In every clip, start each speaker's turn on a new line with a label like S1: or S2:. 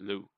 S1: Hello.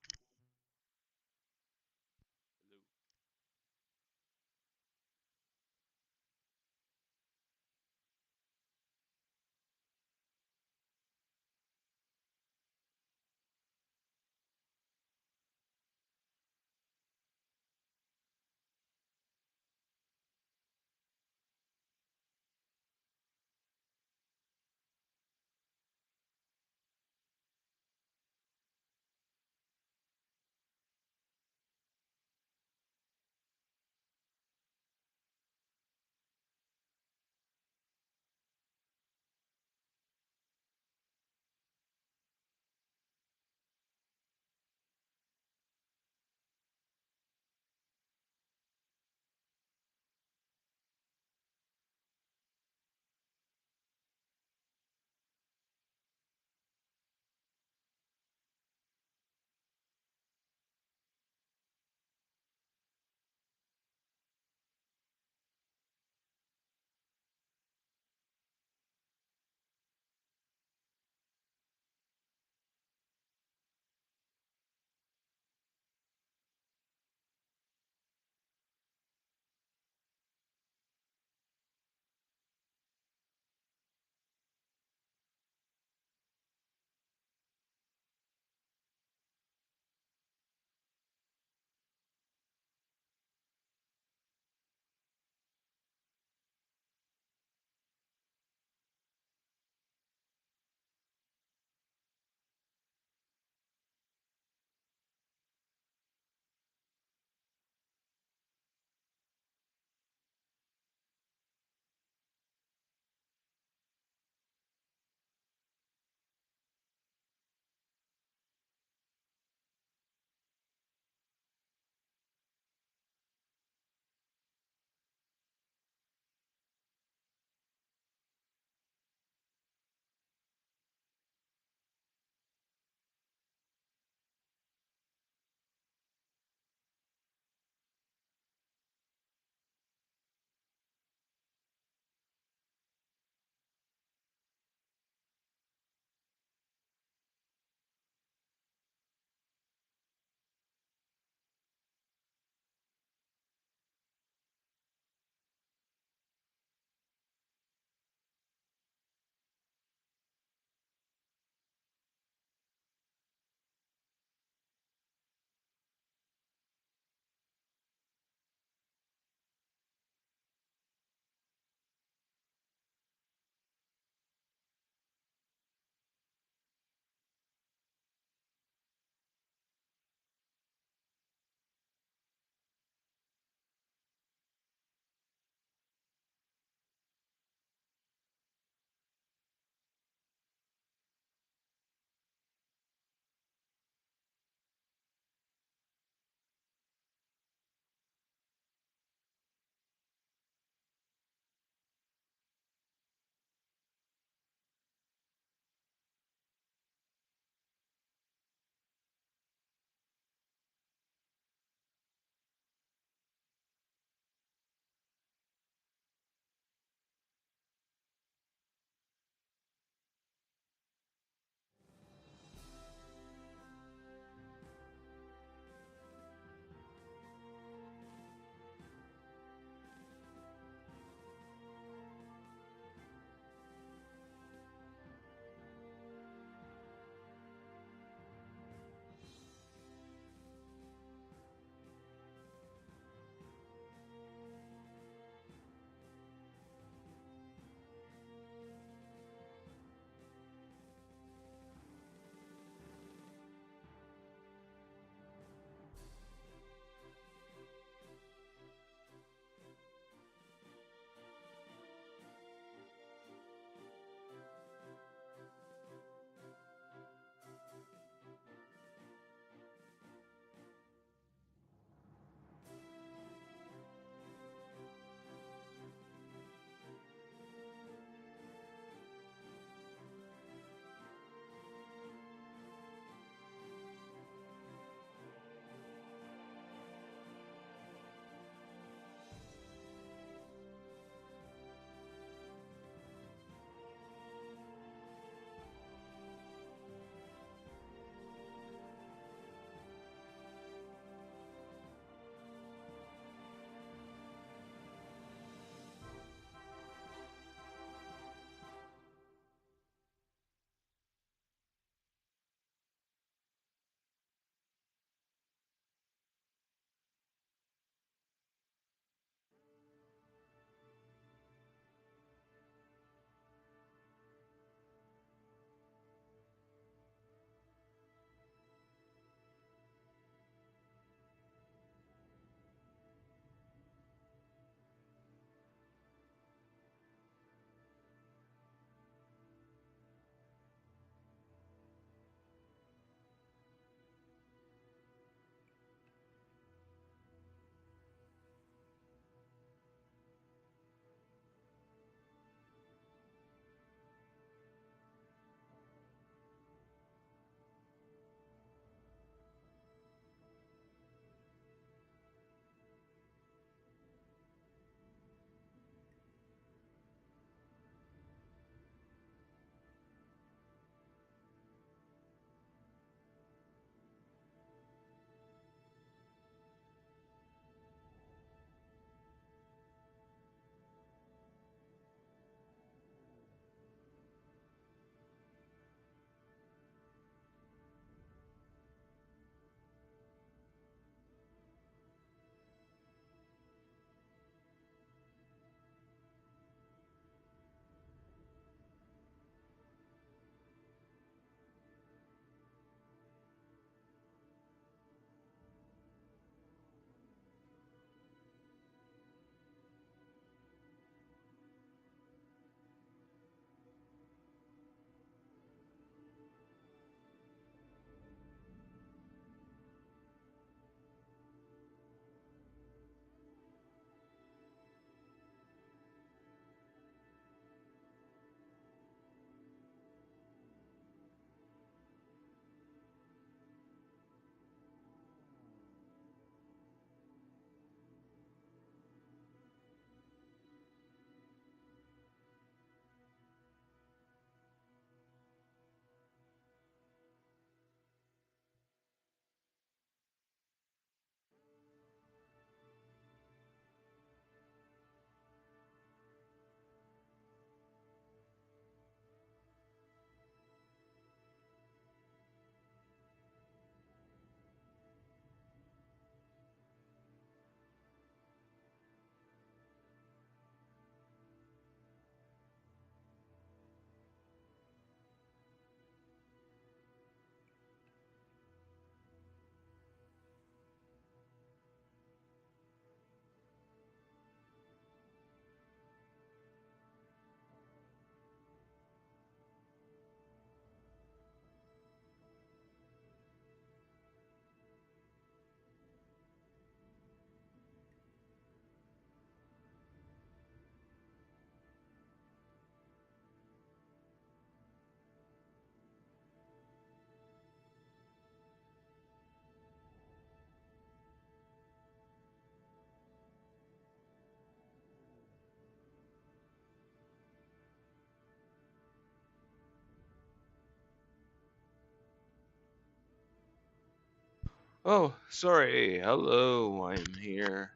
S1: Oh, sorry. Hello, I'm here.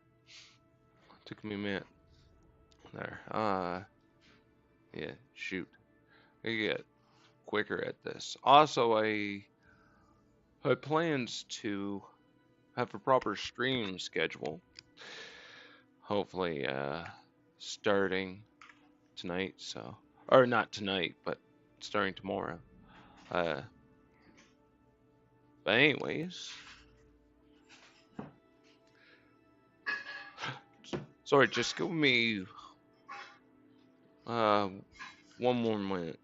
S1: Took me a minute. There. Yeah, shoot. I get quicker at this. Also, I had plans to have a proper stream schedule. Hopefully, starting tonight, so. Or not tonight, but starting tomorrow. Uh, but anyways. Sorry, just give me, uh, one more minute.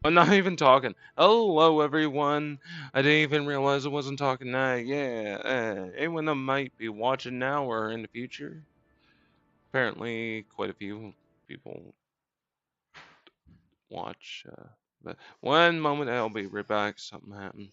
S1: I'm not even talking. Hello, everyone. I didn't even realize I wasn't talking now. Yeah, anyone that might be watching now or in the future? Apparently, quite a few people watch. But one moment, I'll be right back. Something happened.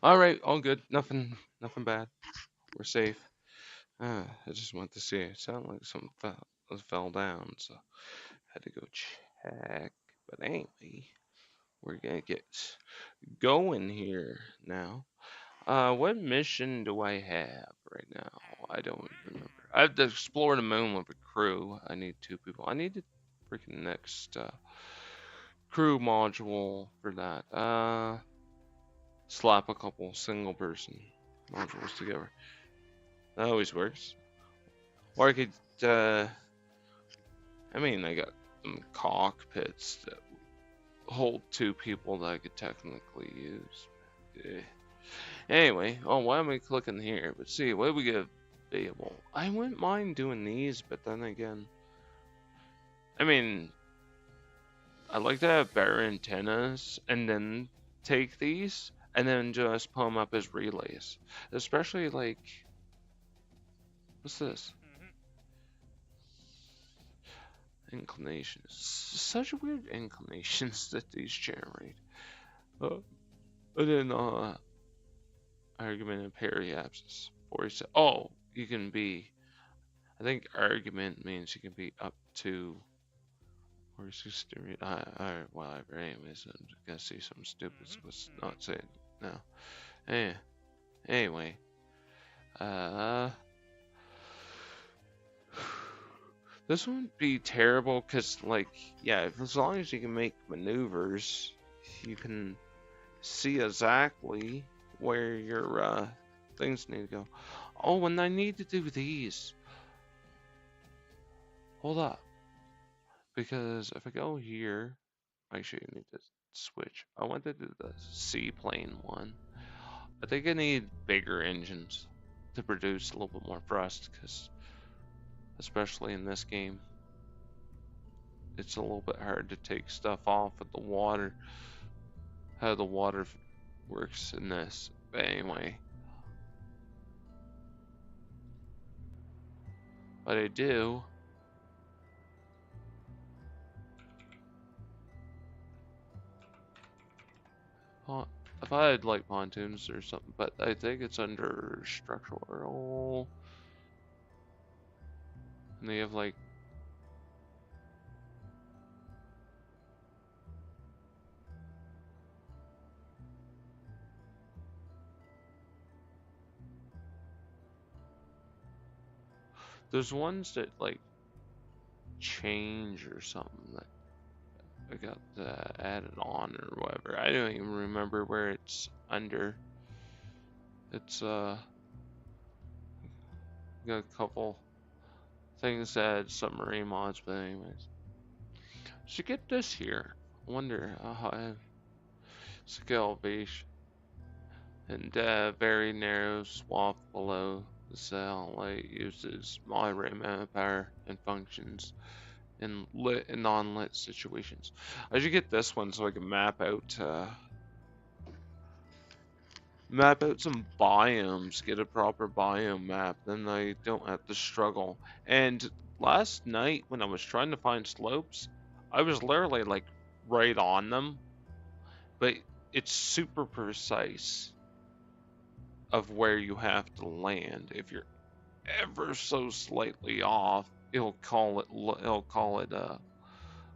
S1: All right, all good. Nothing bad. We're safe. I just want to see. It sounded like something fell down, so had to go check. But anyway, we're gonna get going here now. What mission do I have right now? I don't remember. I have to explore the moon with a crew. I need two people. I need the freaking next crew module for that. Slap a couple single person modules together. That always works. Or I could, I mean, I got some cockpits that hold two people that I could technically use. Yeah. Anyway, oh, why am I clicking here? But see, what do we get available? I wouldn't mind doing these, but then again, I mean, I'd like to have better antennas and then take these and then just put them up as relays. Especially like, what's this? Inclinations. Such weird inclinations that these generate. Uh, and then, argument and periapsis. 47. Oh, you can be. I think argument means you can be up to Where's your stupid? Alright, whatever. Anyways, I'm just gonna see something stupid, so let's not say it now. Eh, anyway, uh, this wouldn't be terrible because, like, yeah, as long as you can make maneuvers, you can see exactly where your things need to go. Oh, and I need to do these. Hold up, because if I go here, actually, I need to switch. I want to do the seaplane one. I think I need bigger engines to produce a little bit more thrust, because especially in this game, it's a little bit hard to take stuff off of the water, how the water works in this. But anyway, what I do, if I had like pontoons or something, but I think it's under structural, and they have like, there's ones that like change or something that I got added on or whatever. I don't even remember where it's under. It's got a couple things that had submarine mods, but anyways. So get this here. I wonder how I scale beach and very narrow swath below the satellite uses moderate amount of power and functions in lit and non-lit situations. I should get this one so I can map out some biomes, get a proper biome map, then I don't have to struggle. And last night when I was trying to find slopes, I was literally like right on them, but it's super precise of where you have to land. If you're ever so slightly off, it'll call it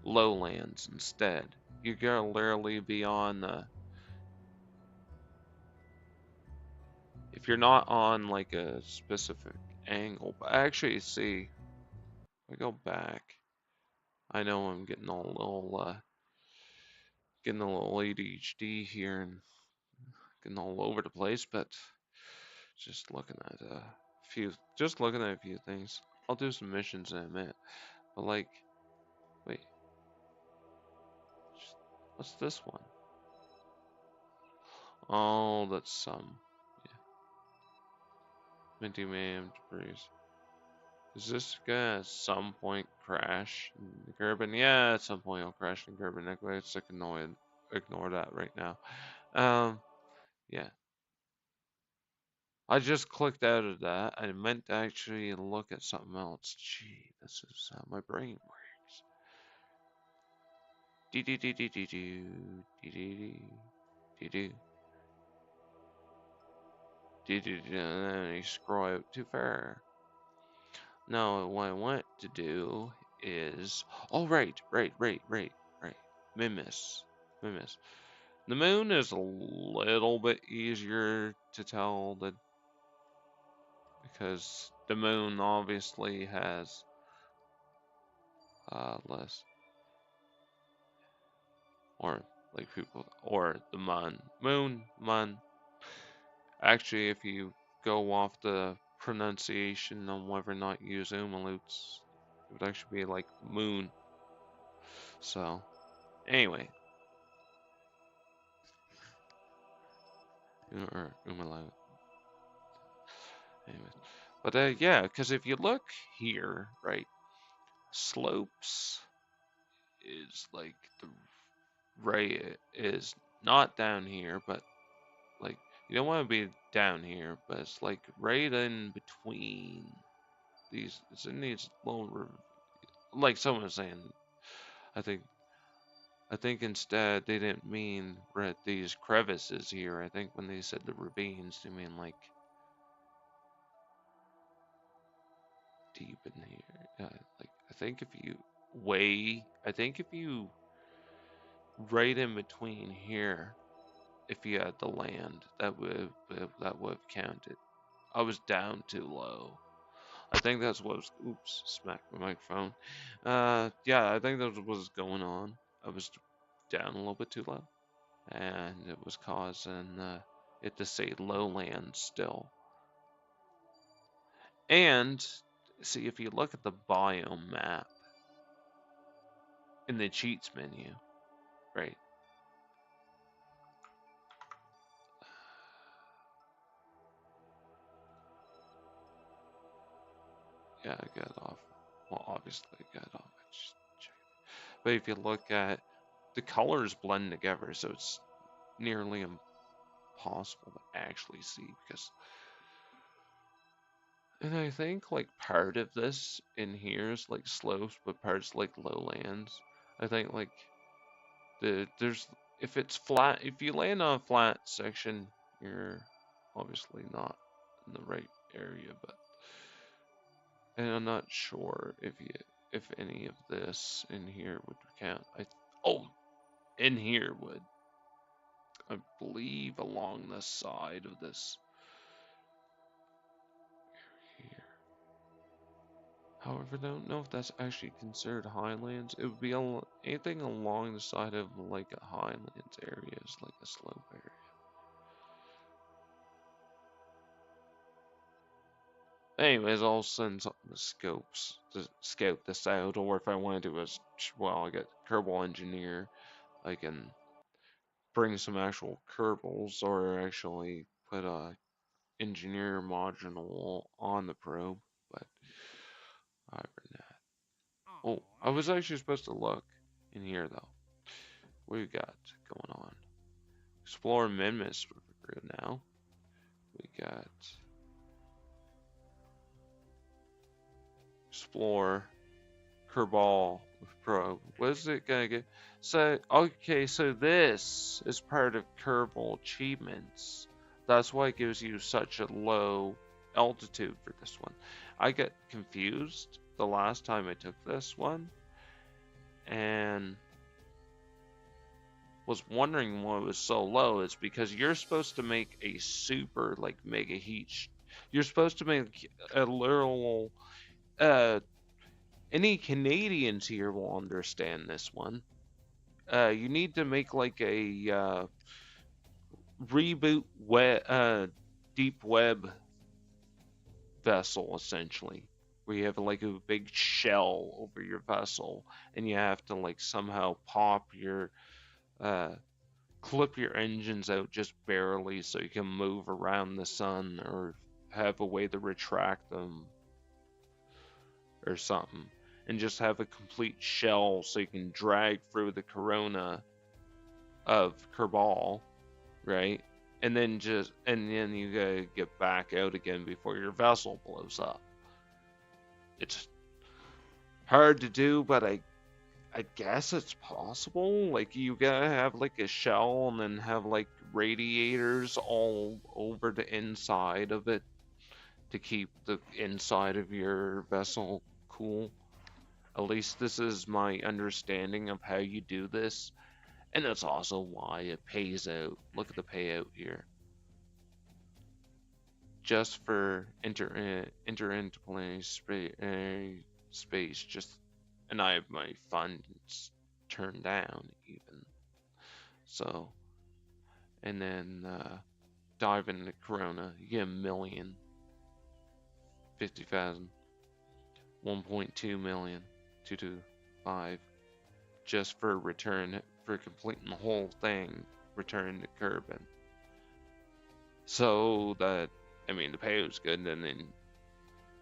S1: lowlands instead. You gotta literally be on the, if you're not on like a specific angle. But actually, see, if I go back, I know I'm getting a little ADHD here and getting all over the place, but just looking at a few things. I'll do some missions in a minute, but like, wait, what's this one? Oh, that's some, yeah, minty man debris. Is this gonna at some point crash in the Kerbin? Yeah, at some point it'll crash in Kerbin. Let's ignore that right now. Yeah. I just clicked out of that. I meant to actually look at something else. Gee, this is how my brain works. Dee dee dee dee dee doo dee dee dee dee dee dee dee, and then you scroll out too far. No, what I want to do is, oh right. Mimus, Mimus. The moon is a little bit easier to tell because the moon obviously has less, or like people, or the moon. Actually, if you go off the pronunciation on whether or not you use umlauts, it would actually be like moon. So anyway, or umlaut. Anyways, but yeah, because if you look here, right, slopes is like the right is not down here, but like you don't want to be down here, but it's like right in between these. It's in these little, like someone was saying. I think I think instead they didn't mean right these crevices here. I think when they said the ravines, they mean like deep in here. Yeah, like I think if you way. I think if you right in between here, if you had the land, that would have counted. I was down too low. I think that's what was. Oops, smacked my microphone. Yeah, I think that's what was going on. I was down a little bit too low, and it was causing it to say lowland still. And see, if you look at the biome map in the cheats menu, right? Yeah, I got off. Well, obviously I got off. Just check. But if you look at the colors blend together, so it's nearly impossible to actually see because. And I think like part of this in here is like slopes, but parts like lowlands. I think like there's if it's flat, if you land on a flat section, you're obviously not in the right area. But and I'm not sure if any of this in here would count. Oh, in here would, I believe, along the side of this here. However, I don't know if that's actually considered highlands. It would be anything along the side of like a highlands area is like a slope area. Anyways, I'll send the scopes to scout this out, or if I want to do a, well, I get Kerbal Engineer, I can bring some actual Kerbals, or actually put a Engineer module on the probe, but other than that. Oh, I was actually supposed to look in here though. What we got going on? Explore amendments now. We got explore Kerbal Pro. What is it gonna get? So okay, so this is part of Kerbal achievements. That's why it gives you such a low altitude for this one. I got confused the last time I took this one and was wondering why it was so low. It's because you're supposed to make a super like mega heat. You're supposed to make a literal any Canadians here will understand this one. You need to make like a reboot deep web vessel essentially, where you have like a big shell over your vessel, and you have to like somehow uh, clip your engines out just barely so you can move around the sun, or have a way to retract them or something, and just have a complete shell so you can drag through the corona of Kerbal, right? And then you gotta get back out again before your vessel blows up. It's hard to do, but I guess it's possible. Like you gotta have like a shell and then have like radiators all over the inside of it to keep the inside of your vessel cool. At least this is my understanding of how you do this. And that's also why it pays out. Look at the payout here. Just for interplanetary space, just, and I have my funds turned down even. So, and then dive into Corona, you get 1,000,000, 50,000, 1.2 million, 225, just for return, for completing the whole thing, return to Kerbin. So that, I mean, the payout's good, and then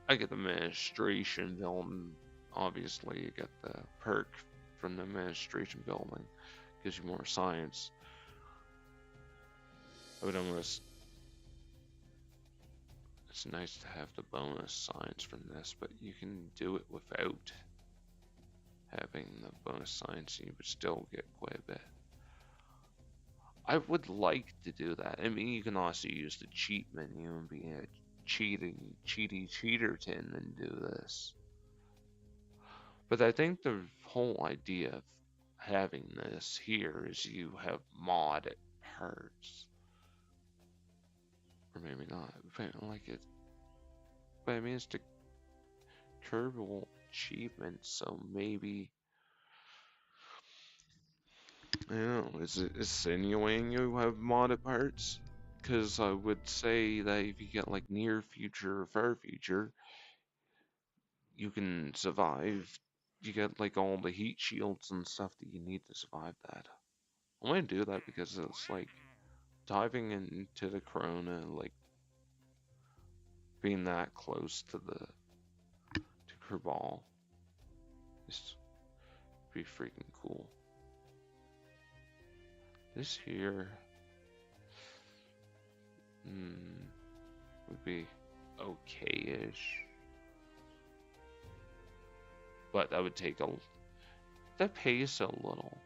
S1: I get the administration building. Obviously, you get the perk from the administration building, gives you more science. I would almost. It's nice to have the bonus science from this, but you can do it without having the bonus science, and you would still get quite a bit. I would like to do that. I mean, you can also use the cheat menu and be a cheaterton and do this. But I think the whole idea of having this here is you have modded parts. Or maybe not. But like it, but I mean it's the curvable achievement, so maybe I don't know, is it insinuating you have modded parts? Because I would say that if you get like near future or far future, you can survive. You get like all the heat shields and stuff that you need to survive that. I'm gonna do that because it's like diving into the corona, like being that close to the to Kerbal is pretty freaking cool. This here would be okay-ish, but that would take a that pays a little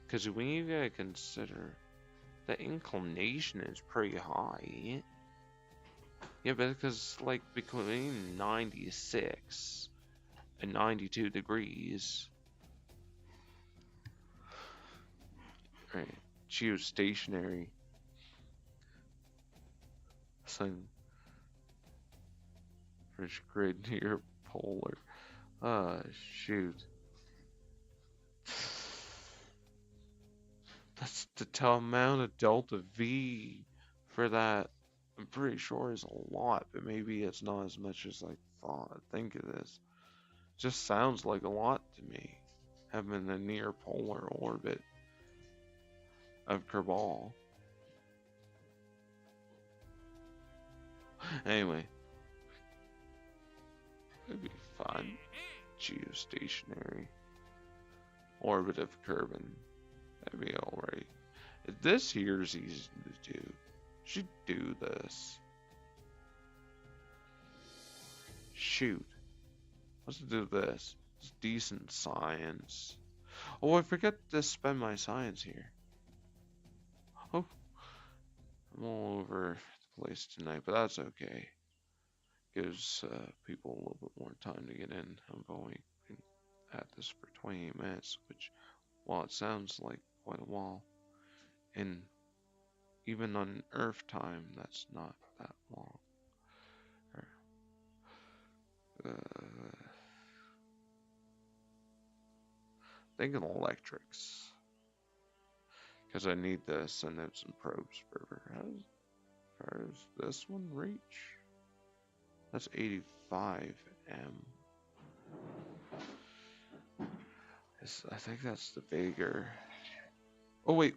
S1: because when you gotta consider the inclination is pretty high. Yeah, but because like between 96 and 92 degrees, right? Geostationary. Sun rich grid near polar. Shoot. That's the amount of delta V for that. I'm pretty sure is a lot, but maybe it's not as much as I thought. I think it is. Just sounds like a lot to me. Having a near polar orbit of Kerbal. Anyway, it'd be fun. Geostationary orbit of Kerbin. That'd be alright. This here's easy to do. Should do this. Shoot. Let's do this. It's decent science. Oh, I forget to spend my science here. Oh, I'm all over the place tonight, but that's okay. Gives people a little bit more time to get in. I'm going at this for 20 minutes, which, while it sounds like quite a while, in even on Earth time, that's not that long. Thinking electrics. Because I need to send out some probes further. How does this one reach? That's 85 M. I think that's the bigger. Oh, wait.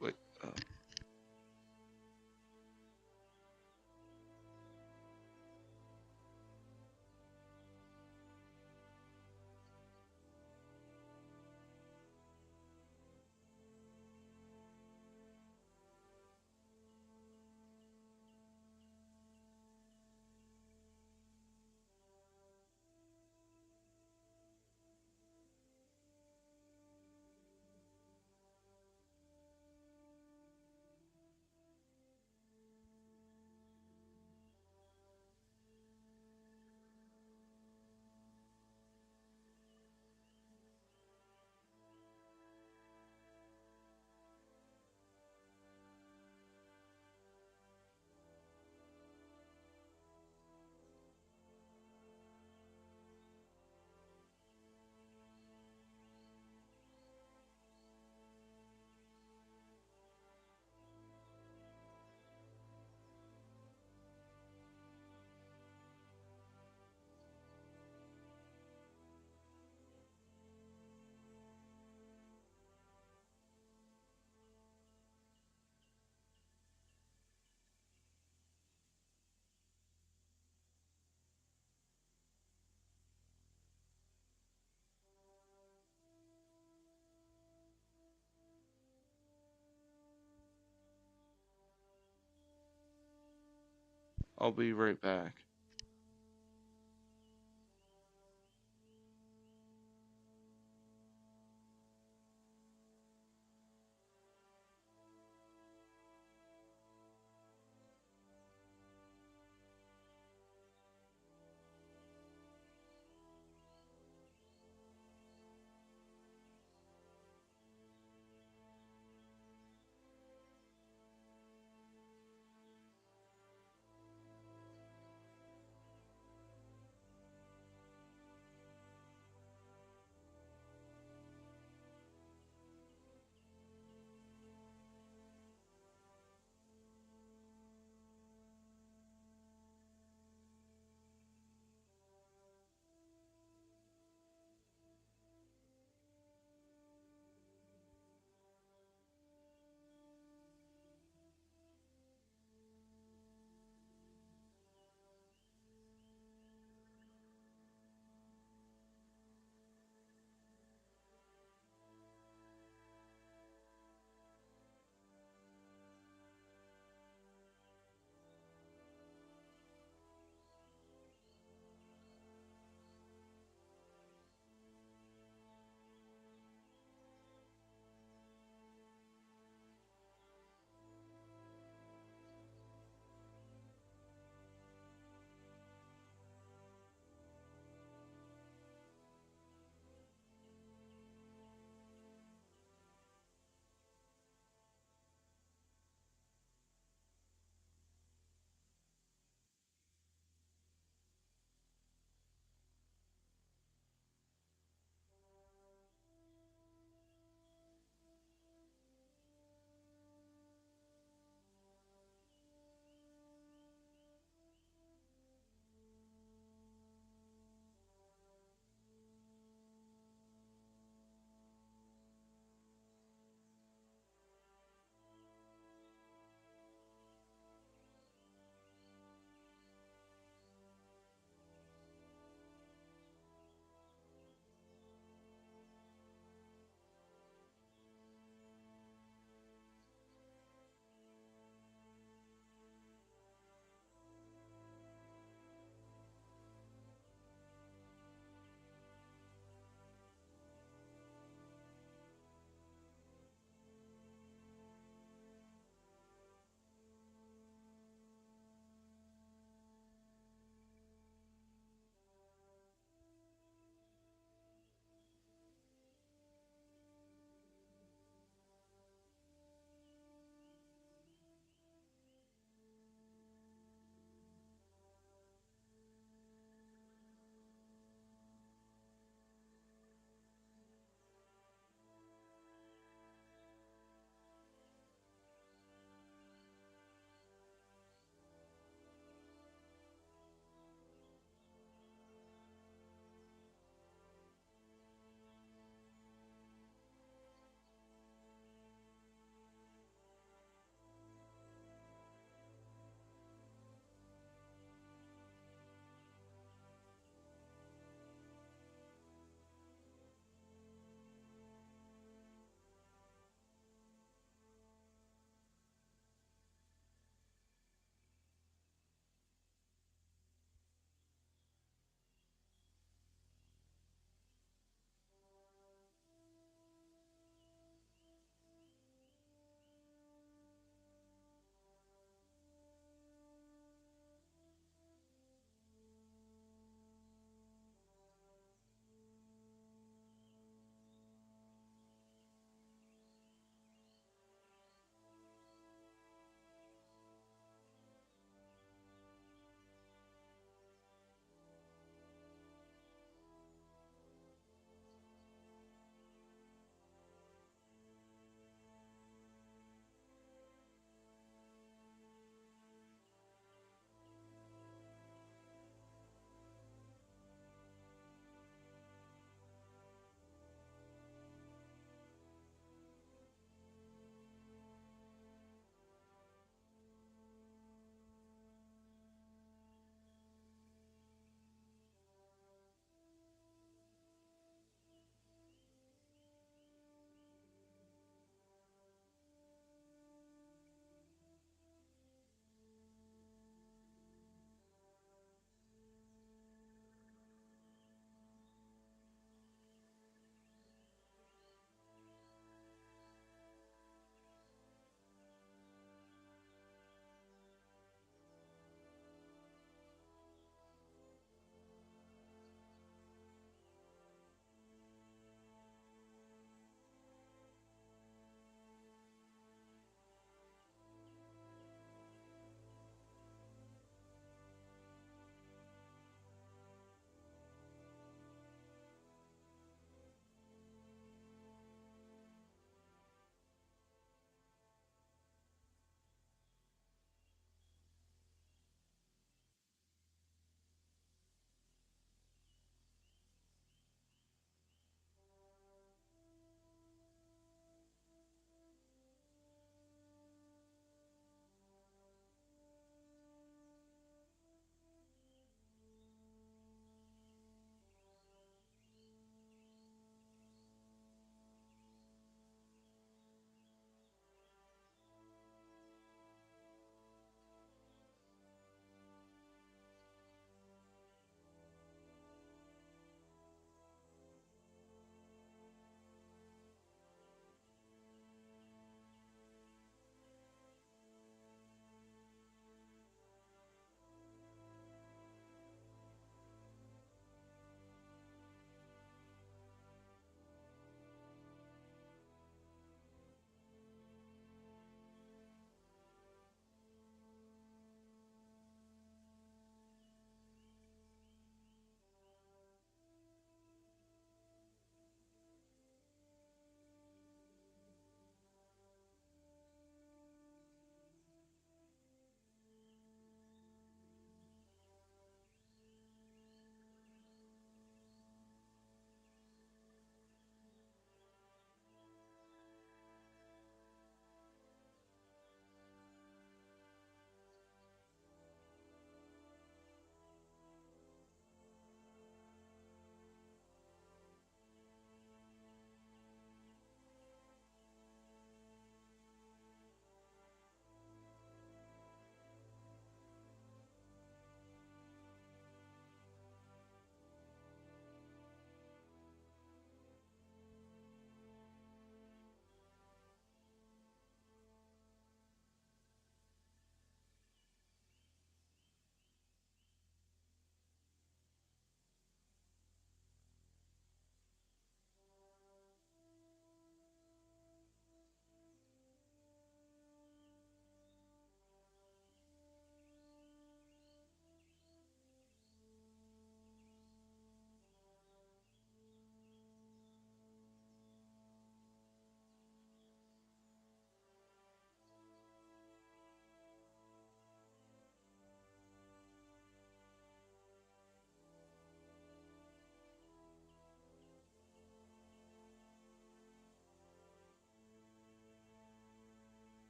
S1: I'll be right back.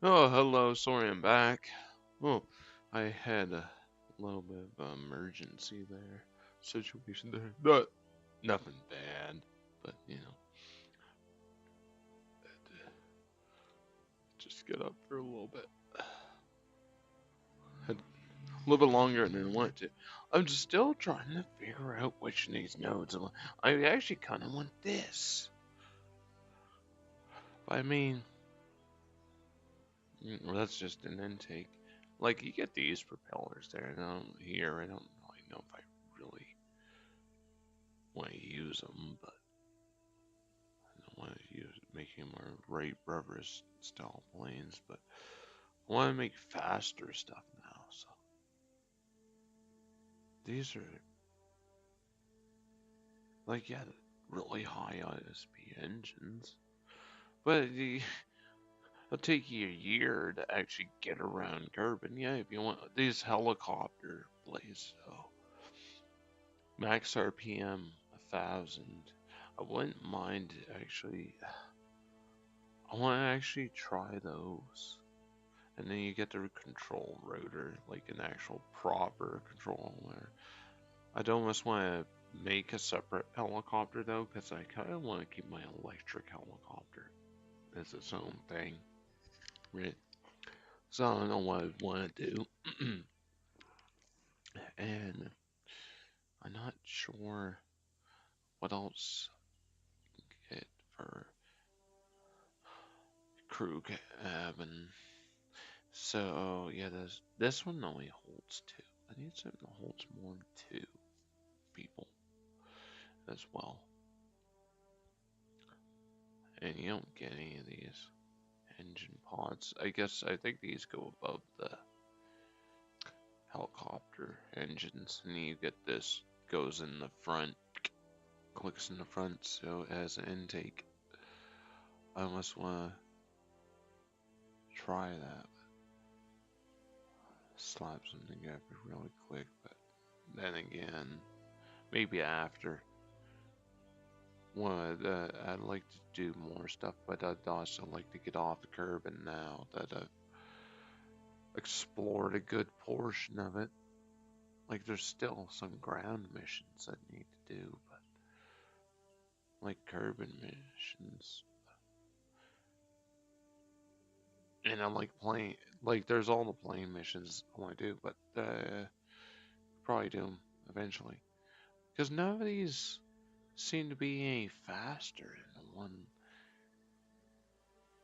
S1: Oh, hello. Sorry I'm back. Oh, I had a little bit of an emergency there. Situation there. But nothing bad. But, just get up for a little bit. Had a little bit longer than I wanted to. I'm just still trying to figure out which of these nodes I want. I actually kind of want this. But I mean, well, that's just an intake. Like, you get these propellers there, and I don't really know if I really want to use them, but I don't want to use making more right rubber style planes, but I want to make faster stuff now. So these are like, yeah, really high ISP engines, but it'll take you a year to actually get around Kerbin. Yeah, if you want these helicopter blades, so max RPM 1,000. I wouldn't mind actually. I want to actually try those. And then you get the control rotor, like an actual proper controller. I'd almost want to make a separate helicopter though, because I kind of want to keep my electric helicopter as its own thing, right? So I don't know what I'd want to do, and I'm not sure what else get for crew cabin. So yeah, this one only holds two. I need something that holds more than two people as well. And you don't get any of these engine pods. I think these go above the helicopter engines, and you get this goes in the front, clicks in the front, so it has an intake. I almost want to try that. Slap something together really quick, but then again, maybe after. I'd like to do more stuff, but I'd also like to get off the curb. And now that I've explored a good portion of it, like there's still some ground missions I need to do, but like Kerbin missions, and I like plane. Like there's all the plane missions I want to do, but probably do them eventually because none of these seem to be any faster than the one.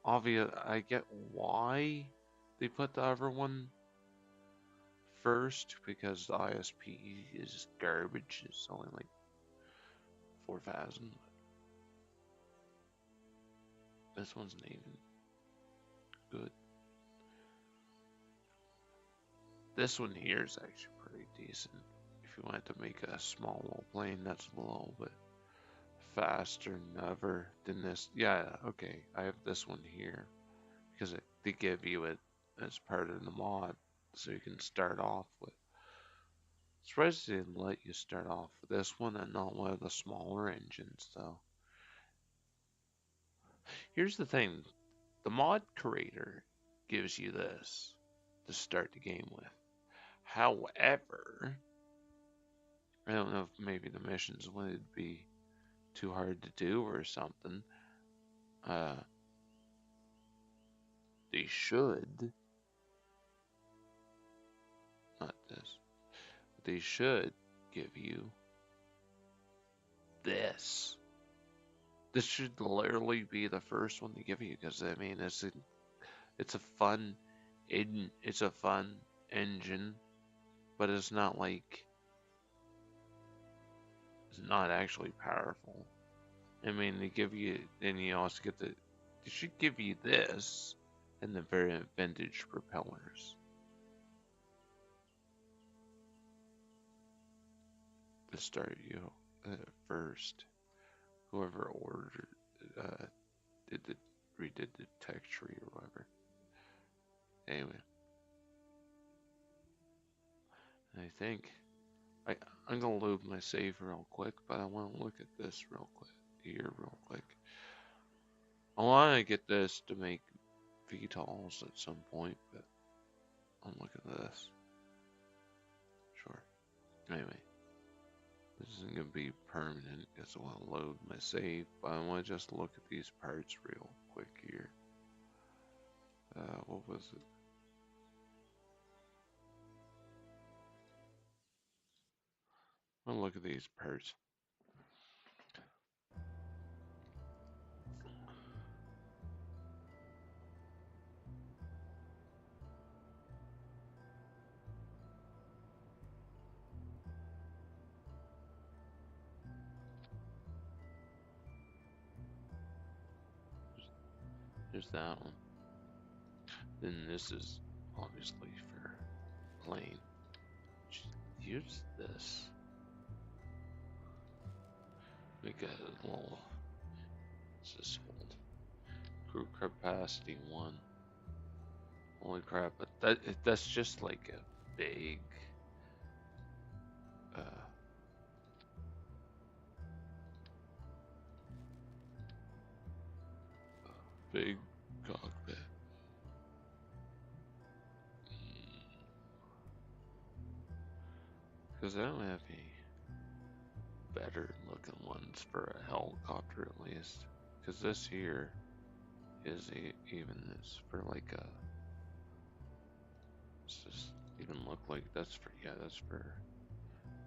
S1: Obvious, I get why they put the other one first because the ISP is garbage. It's only like 4,000. This one's not even good. This one here is actually pretty decent. If you wanted to make a small little plane that's a little bit faster never than this. Yeah, okay, I have this one here because they give you it as part of the mod, so you can start off with. Surprised they didn't let you start off with this one and not one of the smaller engines, though. Here's the thing: the mod creator gives you this to start the game with. However, I don't know if maybe the missions would be too hard to do or something. Uh, they should, not this, they should give you this. This should literally be the first one to give you because I mean it's a fun it's a fun engine, but it's not like it's not actually powerful. I mean they give you then you also get they should give you this and the very vintage propellers. To start you first. Whoever ordered uh, did the redid the tech tree or whatever. Anyway, I think I I'm gonna load my save real quick, but I want to look at this real quick here real quick. I want to get this to make. VTOLs at some point, but look at this. Sure. Anyway, this isn't gonna be permanent because I want to load my save, but I want to just look at these parts real quick here. What was it? I'm gonna look at these parts. There's that one. Then this is obviously for plane. Use this. Make a little. What's this hold? Crew capacity 1. Holy crap! But that's just like a big. Big cockpit. Because I don't have any better looking ones for a helicopter at least. Because this here is even this for like a. Does this even look like that's for, yeah, that's for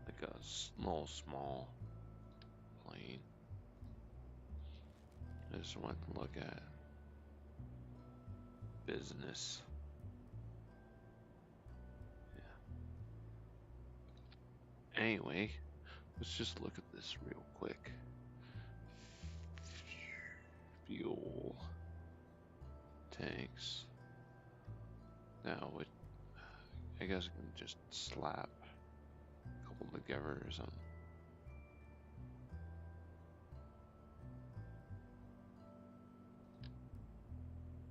S1: like a small plane. I just want to look at business. Yeah. Anyway, let's just look at this real quick. Fuel tanks. Now, I guess I can just slap a couple together or something.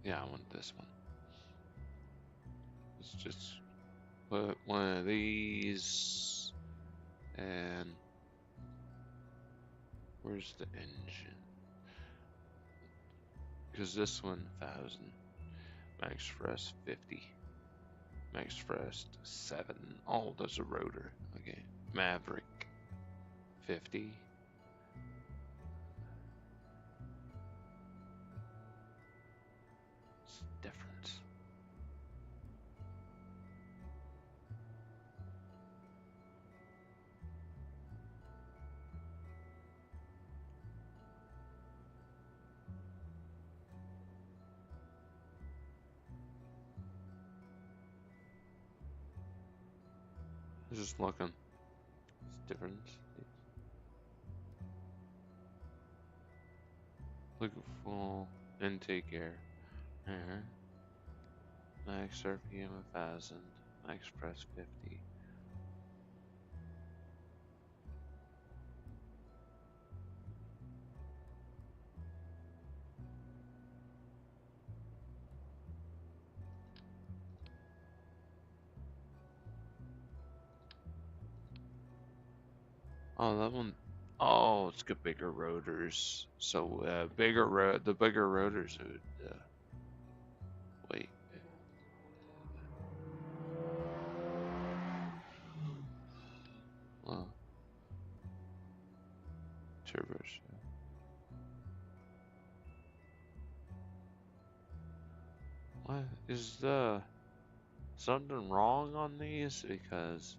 S1: Yeah, I want this one. Let's just put one of these, and where's the engine? Because this one 1000, max thrust 50, max thrust 7. Oh, there's a rotor. Okay, Maverick 50. What's the difference? I'm just looking. What's the difference? Look at full intake air. Max RPM 1000, max press 50. Oh, that one. Oh, it's got bigger rotors. So the bigger rotors would wait. Well, turbos. What is something wrong on these? Because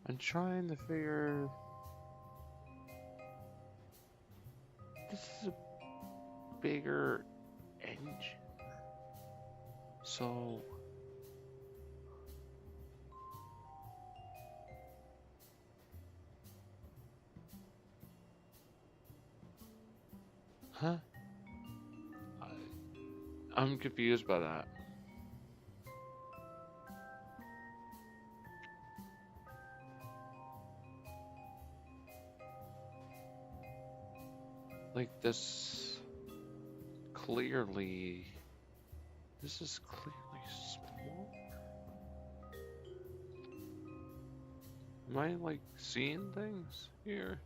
S1: I'm trying to figure. This is a bigger engine. So. Huh? I'm confused by that. Like this clearly. This is clearly small. Am I like seeing things here?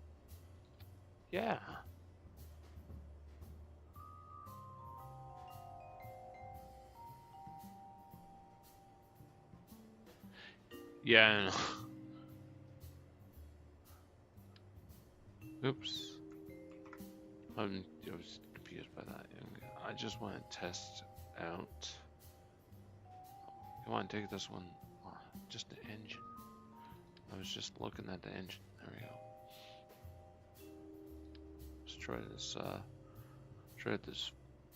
S1: Yeah. Yeah. Oops. I was confused by that. I just want to test out. Come on, take this one. Oh, just the engine. I was just looking at the engine. There we go. Let's try this. Try this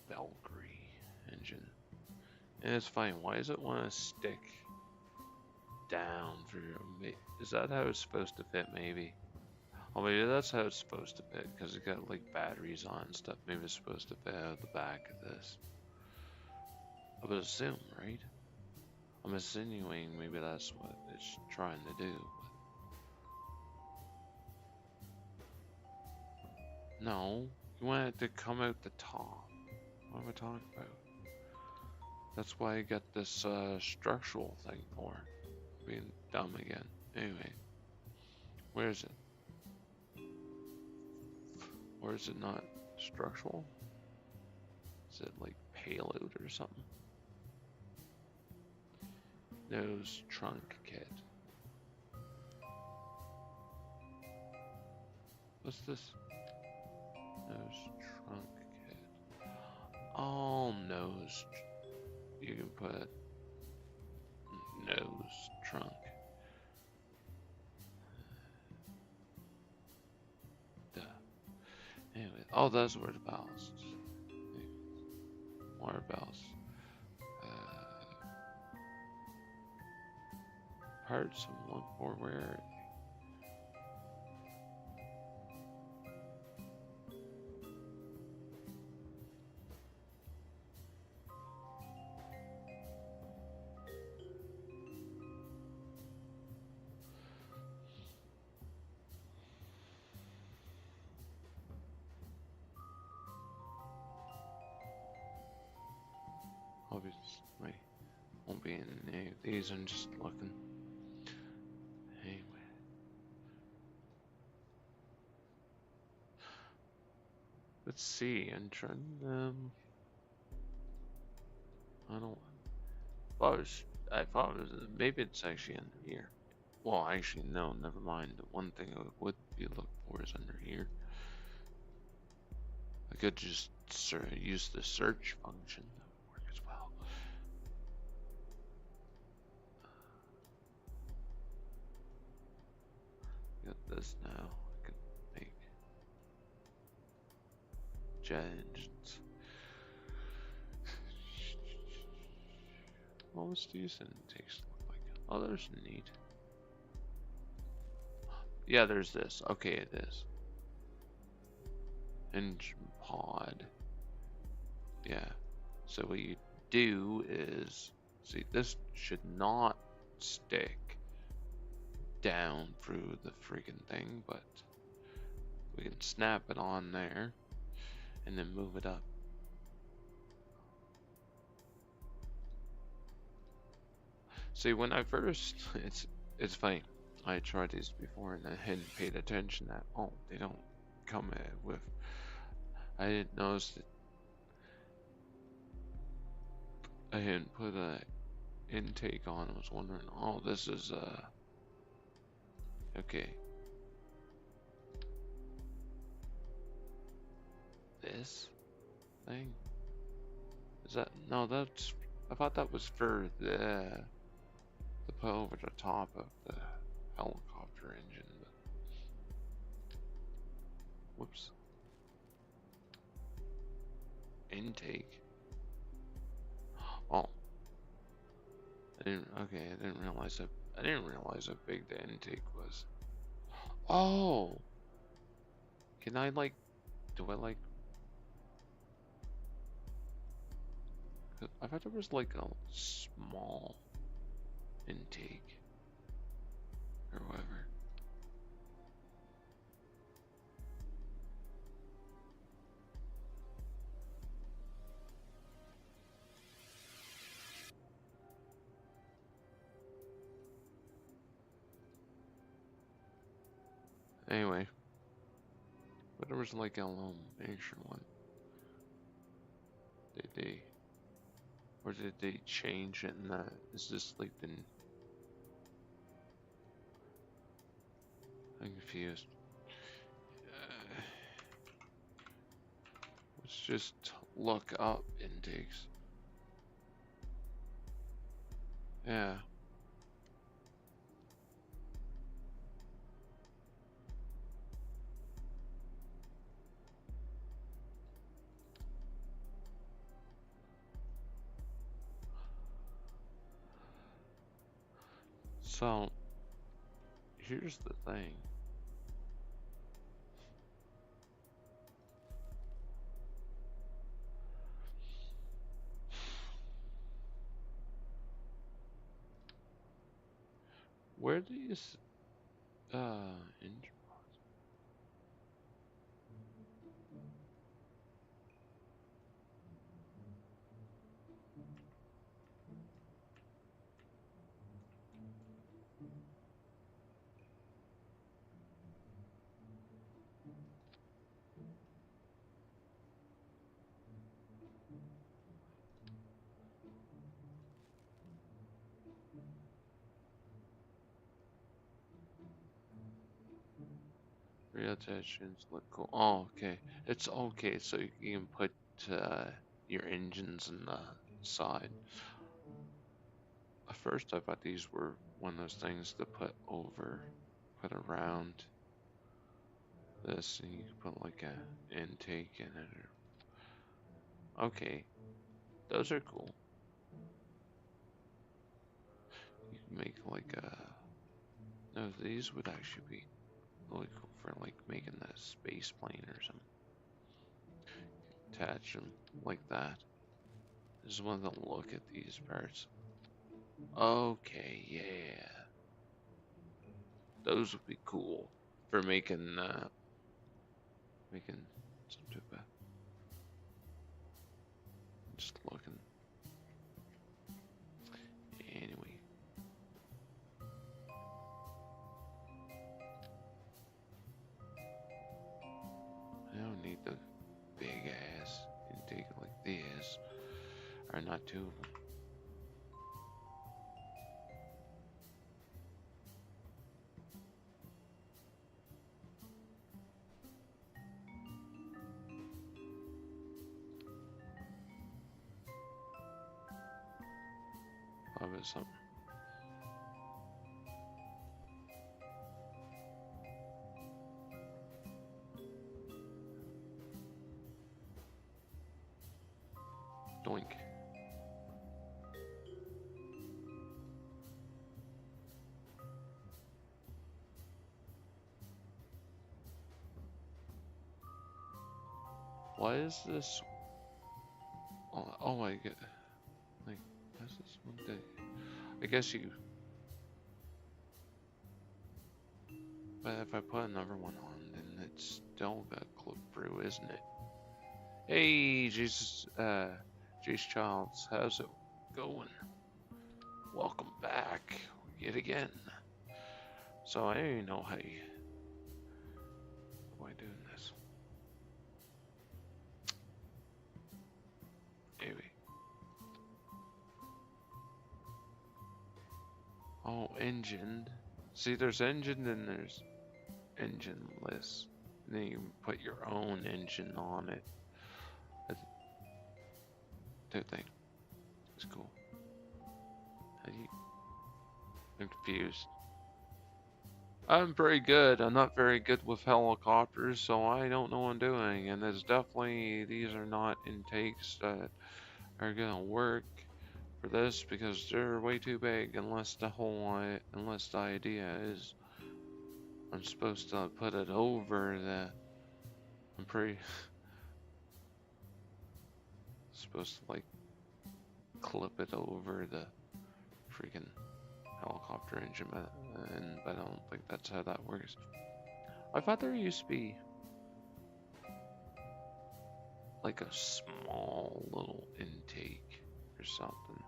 S1: Valkyrie engine. And it's fine. Why does it want to stick down for your? Is that how it's supposed to fit? Maybe. Oh, maybe that's how it's supposed to fit because it got like batteries on and stuff. Maybe it's supposed to fit out the back of this. I would assume, right? I'm insinuating maybe that's what it's trying to do. But no, you want it to come out the top. What am I talking about? That's why I got this structural thing for. Being dumb again. Anyway, where is it? Or is it not structural? Is it like payload or something? Nose trunk kit. What's this? Nose trunk kit. Oh, nose. You can put nose trunk. Duh. Anyway, oh, those were the ballasts. Water ballast. Parts and look for where. Obviously, won't be in any of these. I'm just looking. Anyway. Let's see. I'm trying. I don't. I thought it was. Maybe it's actually under here. Well, actually, no. Never mind. The one thing I would be looking for is under here. I could just use the search function. That would work as well. Got this now. I can make jet engines. Most decent intakes look like. Oh, there's neat. Yeah, there's this. Okay, it is. Engine pod. Yeah. So what you do is, see, this should not stick down through the freaking thing, but we can snap it on there and then move it up. See, when I first, it's funny. I tried these before and I hadn't paid attention that, oh, they don't come with, I didn't notice that I hadn't put a intake on. I was wondering, oh, this is, okay. This thing? Is that, no, that's, I thought that was for the put over the top of the helicopter engine, but whoops. Intake. Oh. I didn't realize how big the intake was. Oh. Can I like, do I like, I thought there was like a small intake or whatever. Anyway, but there was like a little miniature one. Or did they change it? And is this like the? I'm confused. Let's just look up intakes. Yeah. So here's the thing. Where do you engine reattachments look cool? Oh, okay. It's okay. So you can put your engines in the side. At first, I thought these were one of those things to put around this, and you can put like a intake in it. Okay, those are cool. You can make like a. No, these would actually be really cool for like making a space plane or something. Attach them like that. Just want to look at these parts. Okay, yeah. Those would be cool for making something bad. Just looking. Anyway. I don't need the big ass intake like this. Or not two of them. Probably something. Doink. Why is this? Oh, I get. Like, what's this one day? I guess you. But if I put another one on, then it's still got clip through, isn't it? Hey, Jesus, Jace Childs, how's it going? Welcome back yet again. So I don't even know how you. Why doing this? Anyway. Oh, engine. See, there's engine, then there's engineless. And then you can put your own engine on it. That thing is cool. How do you? I'm confused. I'm very good. I'm not very good with helicopters, so I don't know what I'm doing. And there's definitely, these are not intakes that are gonna work for this because they're way too big. Unless the idea is I'm supposed to put it over the. I'm pretty supposed to like clip it over the freaking helicopter engine, but I don't think that's how that works. I thought there used to be like a small little intake or something,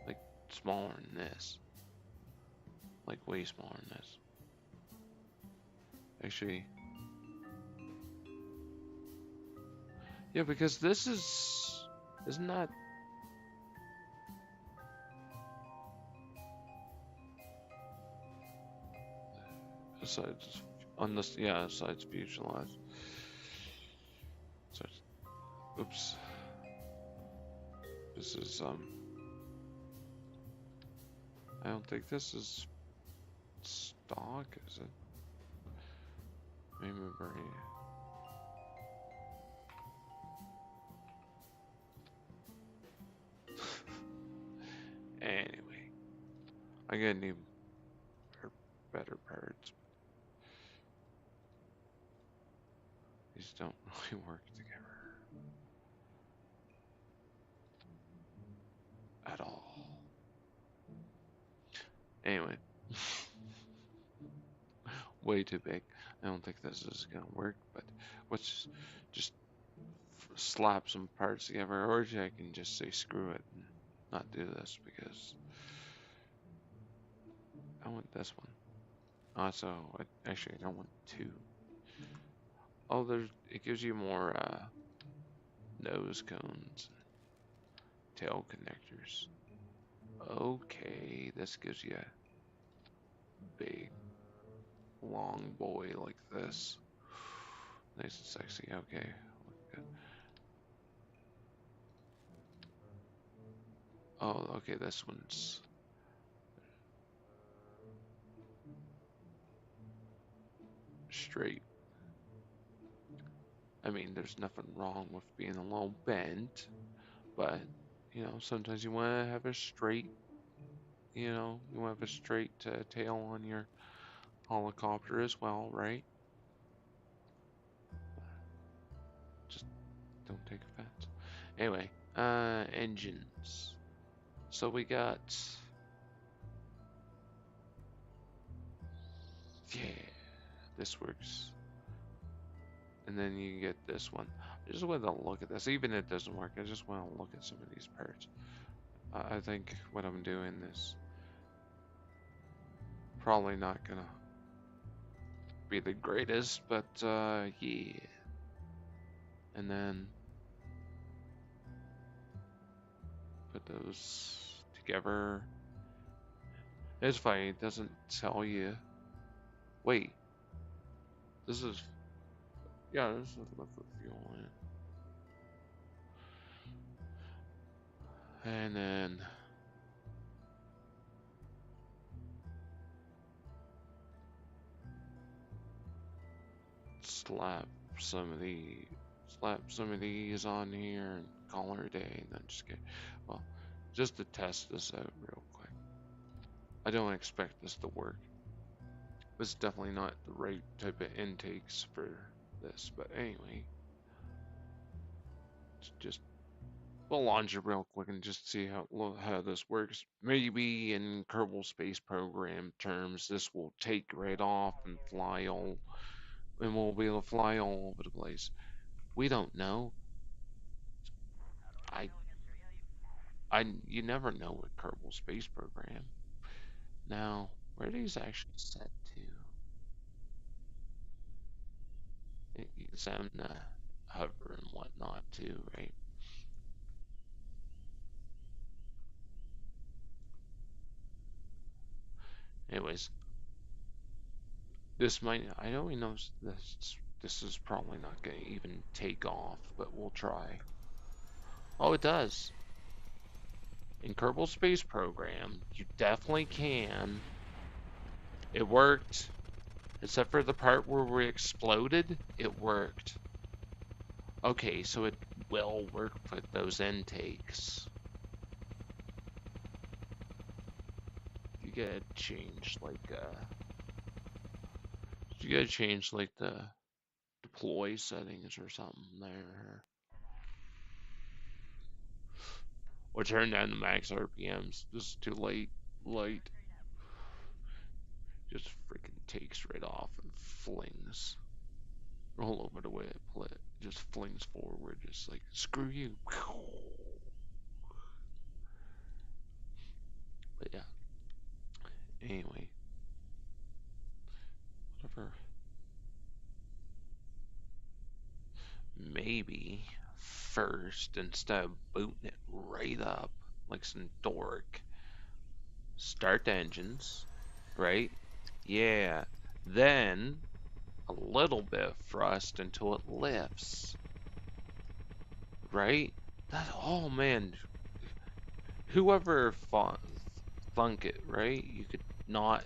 S1: like smaller than this, like way smaller than this. Actually, yeah, because this isn't that besides on this? Yeah, besides visualize. So, oops. This is I don't think this is stock, is it? Memory. Anyway, I gotta need better parts. These don't really work together at all. Anyway, way too big. I don't think this is gonna work, but let's just slap some parts together, or I can just say screw it and not do this because I want this one. Also, actually I don't want two. Oh, it gives you more nose cones, tail connectors. Okay, this gives you a big long boy like this. Nice and sexy. Okay, good. Oh, okay, this one's straight. I mean, there's nothing wrong with being a little bent, but sometimes you want to have a straight, you want to have a straight tail on your helicopter as well, right? Just don't take offense. Anyway, engines. So we got, yeah, this works. And then you get this one. I just want to look at this. Even if it doesn't work, I just want to look at some of these parts. I think what I'm doing is probably not gonna be the greatest, but yeah. And then put those together. It's funny, it doesn't tell you. Wait, this is, yeah, this is liquid fuel in it. And then slap some of the slap some of these on here and call her a day, and then just get, well, just to test this out real quick. I don't expect this to work. It's definitely not the right type of intakes for this, but anyway, just we'll launch it real quick and just see how this works. Maybe in Kerbal Space Program terms, this will take right off and fly all, and we'll be able to fly all over the place. We don't know. I, you never know with Kerbal Space Program. Now, where are these actually set to? It's on hover and whatnot too, right? Anyways, this might, I know we know this is probably not going to even take off, but we'll try. Oh, it does. In Kerbal Space Program, you definitely can. It worked. Except for the part where we exploded, it worked. Okay, so it will work with those intakes. You gotta change the deploy settings or something there. Or turn down the max RPMs. This is too late. Light. Just freaking takes right off and flings. All over the way it play. Just flings forward. Just like, screw you. But yeah. Anyway. Whatever. maybe first, instead of booting it right up like some dork, start the engines, right? Yeah. Then a little bit of thrust until it lifts, right? That, oh man, whoever thunk it, right? You could not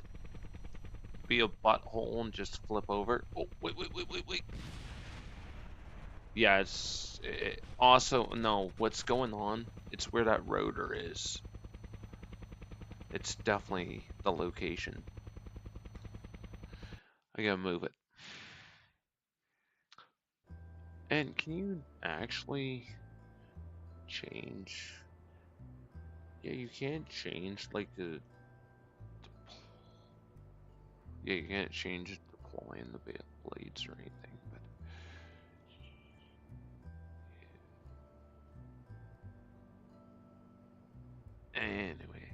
S1: be a butthole and just flip over. Oh, wait. Yeah, also, no, what's going on? It's where that rotor is. It's definitely the location. I gotta move it. And can you actually change? Yeah, you can't change like the yeah, you can't change the ply and the blades or anything. But anyway,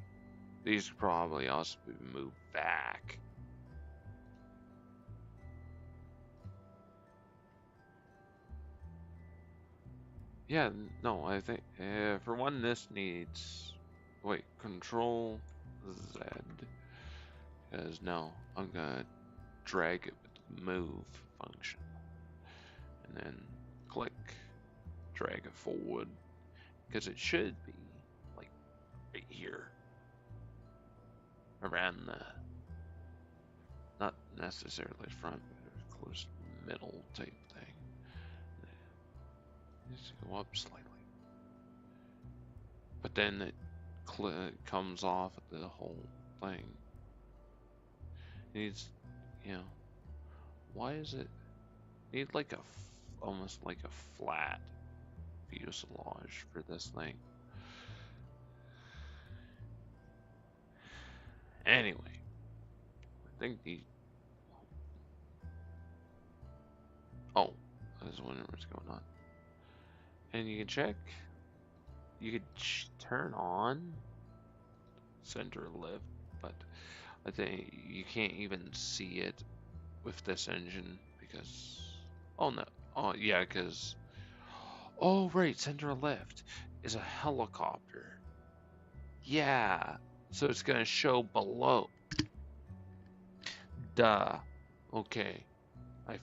S1: these could probably also be moved back. Yeah, no, I think for one, this needs wait, Control Z, because no, I'm gonna drag it with the move function, and then click, drag it forward, because it should be like right here, around the, not necessarily front, but close to the middle type thing. Just go up slightly, but then it comes off the whole thing. It needs, you know, why is it need like a almost like a flat fuselage for this thing? Anyway, I think the oh, I was wondering what's going on. And you can check. You could turn on center lift, but I think you can't even see it with this engine because oh no, oh yeah, because oh right, center lift is a helicopter. Yeah, so it's gonna show below. Duh. Okay, I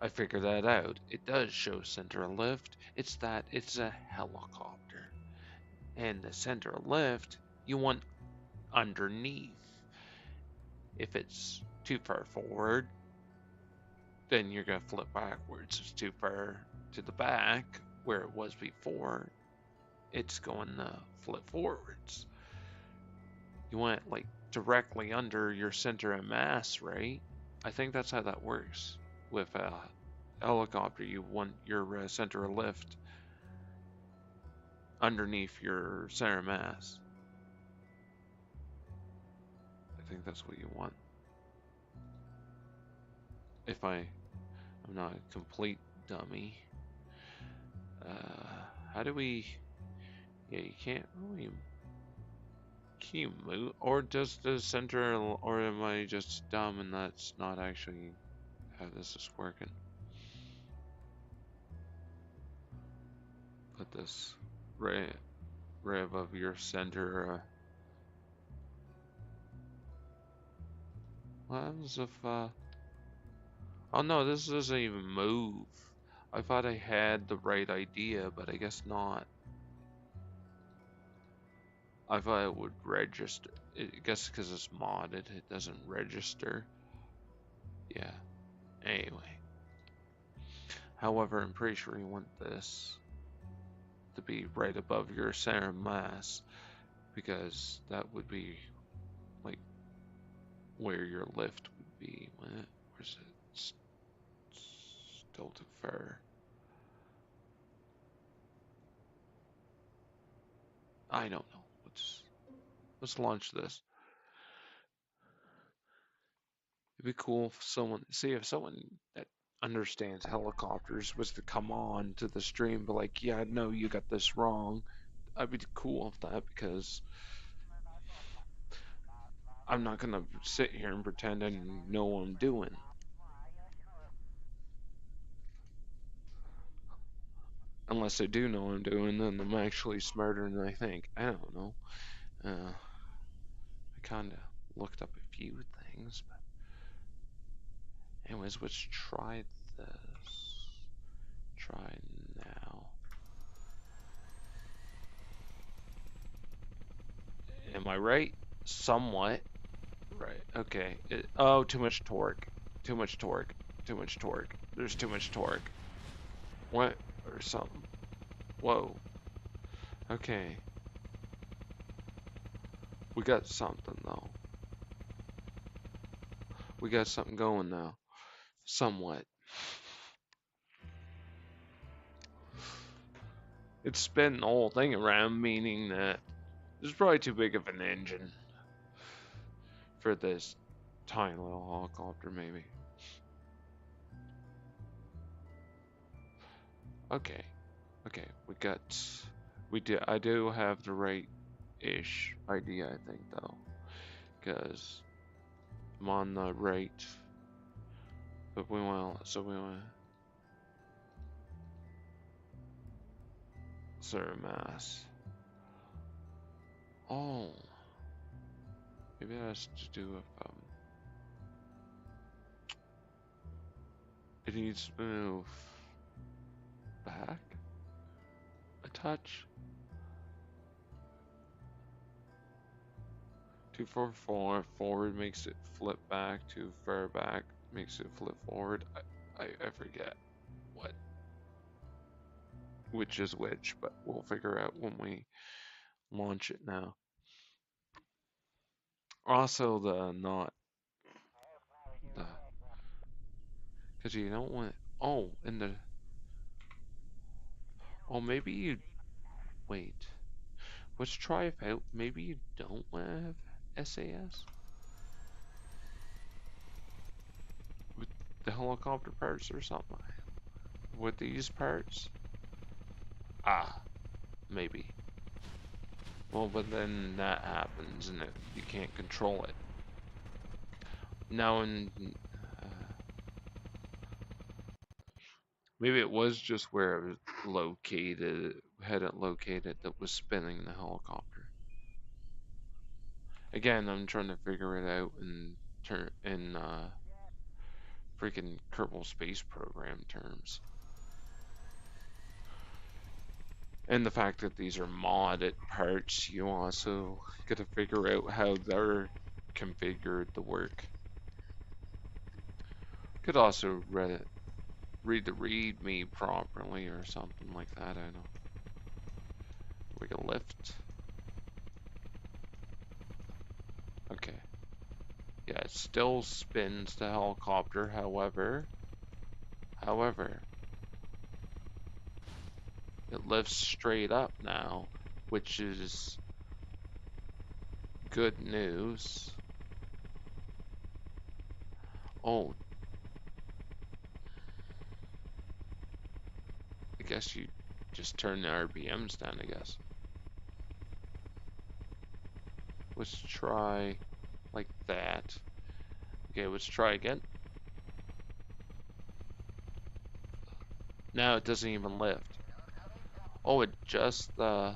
S1: I figured that out. It does show center lift. It's that it's a helicopter. And the center lift, you want underneath. If it's too far forward, then you're going to flip backwards. It's too far to the back, where it was before, it's going to flip forwards. You want it like directly under your center of mass, right? I think that's how that works. With a helicopter, you want your center of lift underneath your center of mass. I think that's what you want. If I'm not a complete dummy. How do we? Yeah, you can't really. Can you move, or just the center, or am I just dumb and that's not actually how this is working? Put this right above your center. What happens if? Oh no, this doesn't even move. I thought I had the right idea, but I guess not. I thought it would register. I guess because it's modded, it doesn't register. Yeah. Anyway. However, I'm pretty sure you want this to be right above your center of mass, because that would be like where your lift would be. Where's it? Still too far. I don't know. Let's launch this. It'd be cool if someone that understands helicopters was to come on to the stream, but like, yeah, no, you got this wrong. I'd be cool with that because I'm not gonna sit here and pretend I know what I'm doing. Unless I do know what I'm doing, then I'm actually smarter than I think. I don't know. I kind of looked up a few things, but anyways, let's try this. Try now. Am I right? Somewhat. Right. Okay. Oh, too much torque. Too much torque. Too much torque. There's too much torque. What? Or something. Whoa. Okay. We got something though. We got something going now. Somewhat. It's spinning the whole thing around, meaning that it's probably too big of an engine for this tiny little helicopter, maybe. Okay. Okay. I do have the right-ish idea, I think, though. Because I'm on the right. But we want, zero mass. Oh. Maybe that has to do with, it needs to move back a touch. Too far forward makes it flip back. Too far back makes it flip forward. I forget what which is which, but we'll figure out when we launch it now. Also, the not the because you don't want. Oh, and the oh maybe you wait. Let's try it out. Maybe you don't want to have SAS with the helicopter parts or something. With these parts, ah, maybe. Well, but then that happens and you can't control it. Now, maybe it was just where it was located, had it located that was spinning the helicopter. Again, I'm trying to figure it out in freaking Kerbal Space Program terms. And the fact that these are modded parts, you also got to figure out how they're configured to work. Could also read the README properly or something like that. I know. We can lift. Okay. Yeah, it still spins the helicopter. However, it lifts straight up now, which is good news. Oh, I guess you just turn the RPMs down, I guess. Let's try like that. Okay, let's try again. Now it doesn't even lift. Oh, it just why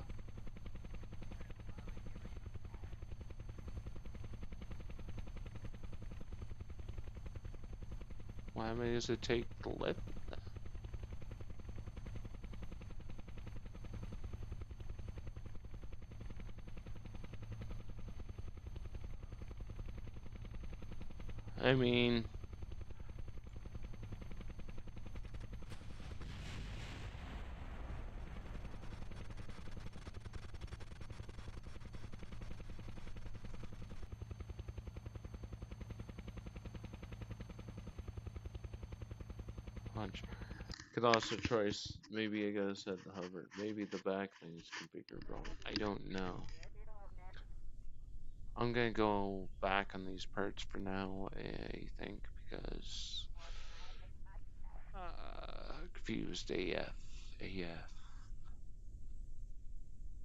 S1: many does it take to lift? I mean, punch. Could also try, maybe I gotta set the hover. Maybe the back thing is configured wrong. I don't know. I'm gonna go back on these parts for now, I think, because confused AF. AF.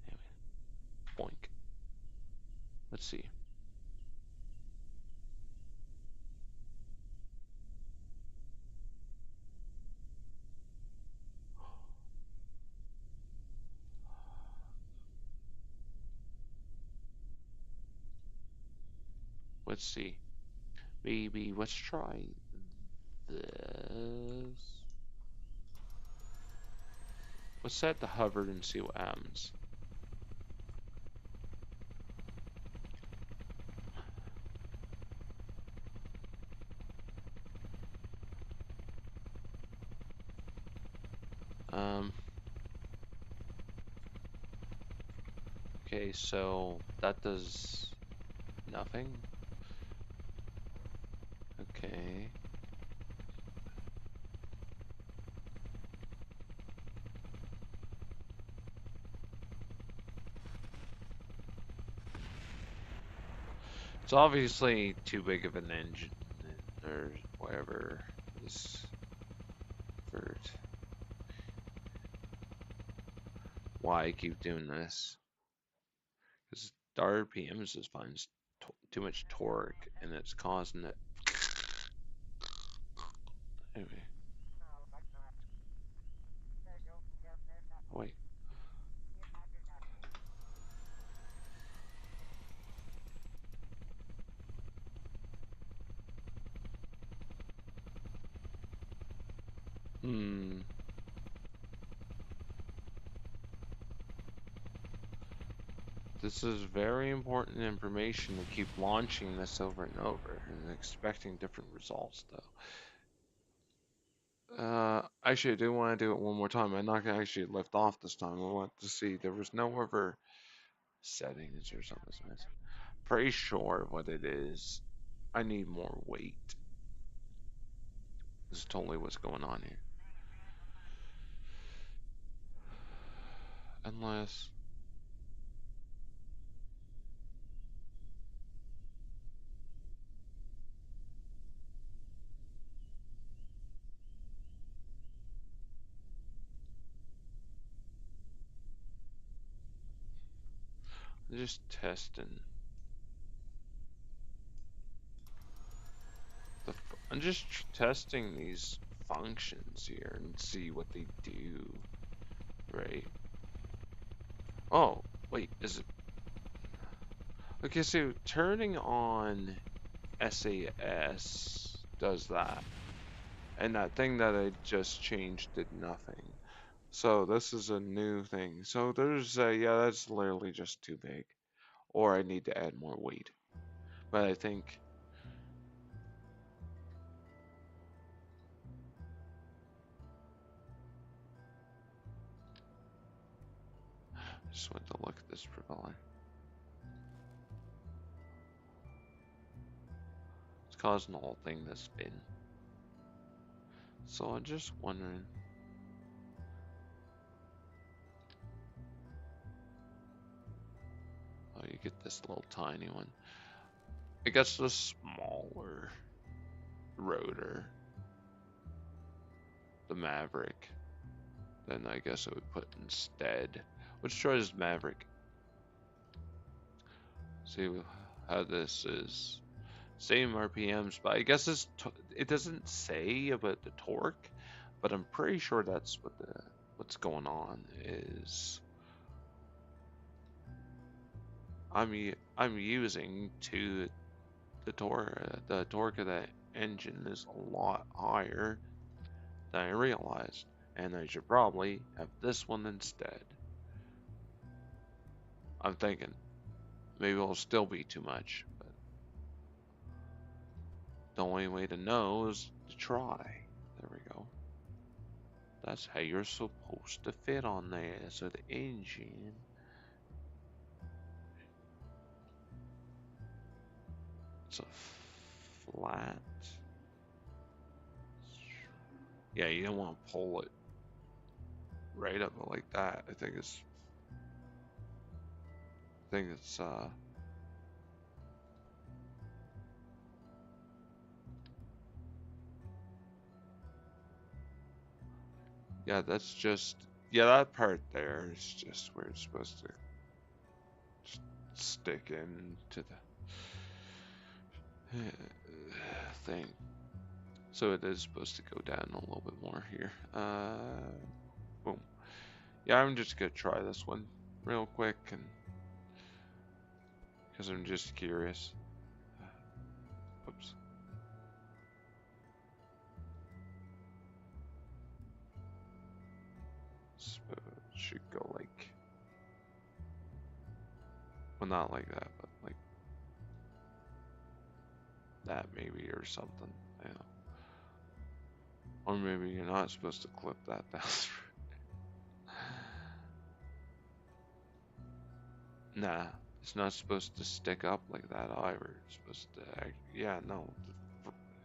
S1: Anyway, boink. Let's see. let's see. Maybe let's try this. Let's set the hover and see what happens. Okay, so that does nothing. Okay. It's obviously too big of an engine, or whatever is for why I keep doing this. Because the RPMs just finds too much torque, and it's causing it. Anyway, wait. Hmm. This is very important information to keep launching this over and over and expecting different results, though. Actually, I do want to do it one more time. I'm not gonna actually lift off this time. I want to see there was no other settings or something. Pretty sure what it is. I need more weight. This is totally what's going on here. Unless I'm just testing. I'm just testing these functions here and see what they do. Right. Oh, wait, is it? Okay, so turning on SAS does that. And that thing that I just changed did nothing. So this is a new thing. So there's yeah, that's literally just too big. Or I need to add more weight. But I think I just want to look at this propeller. It's causing the whole thing to spin. So I'm just wondering. Oh, you get this little tiny one. It gets the smaller rotor, the Maverick. Then I guess I would put instead. Let's try this Maverick. See how this is. Same RPMs, but I guess it doesn't say about the torque, but I'm pretty sure that's what's going on is I'm using the torque of that engine is a lot higher than I realized, and I should probably have this one instead. I'm thinking maybe it'll still be too much, but the only way to know is to try. There we go. That's how you're supposed to fit on there. So the engine. It's a flat. Yeah, you don't want to pull it right up like that. I think it's yeah, that's just yeah, that part there is just where it's supposed to stick into the thing. So it is supposed to go down a little bit more here. Boom. Yeah, I'm just gonna try this one real quick, and because I'm just curious. not like that, but like that maybe or something. You know. Or maybe you're not supposed to clip that down. Nah, it's not supposed to stick up like that either. It's supposed to, yeah, no.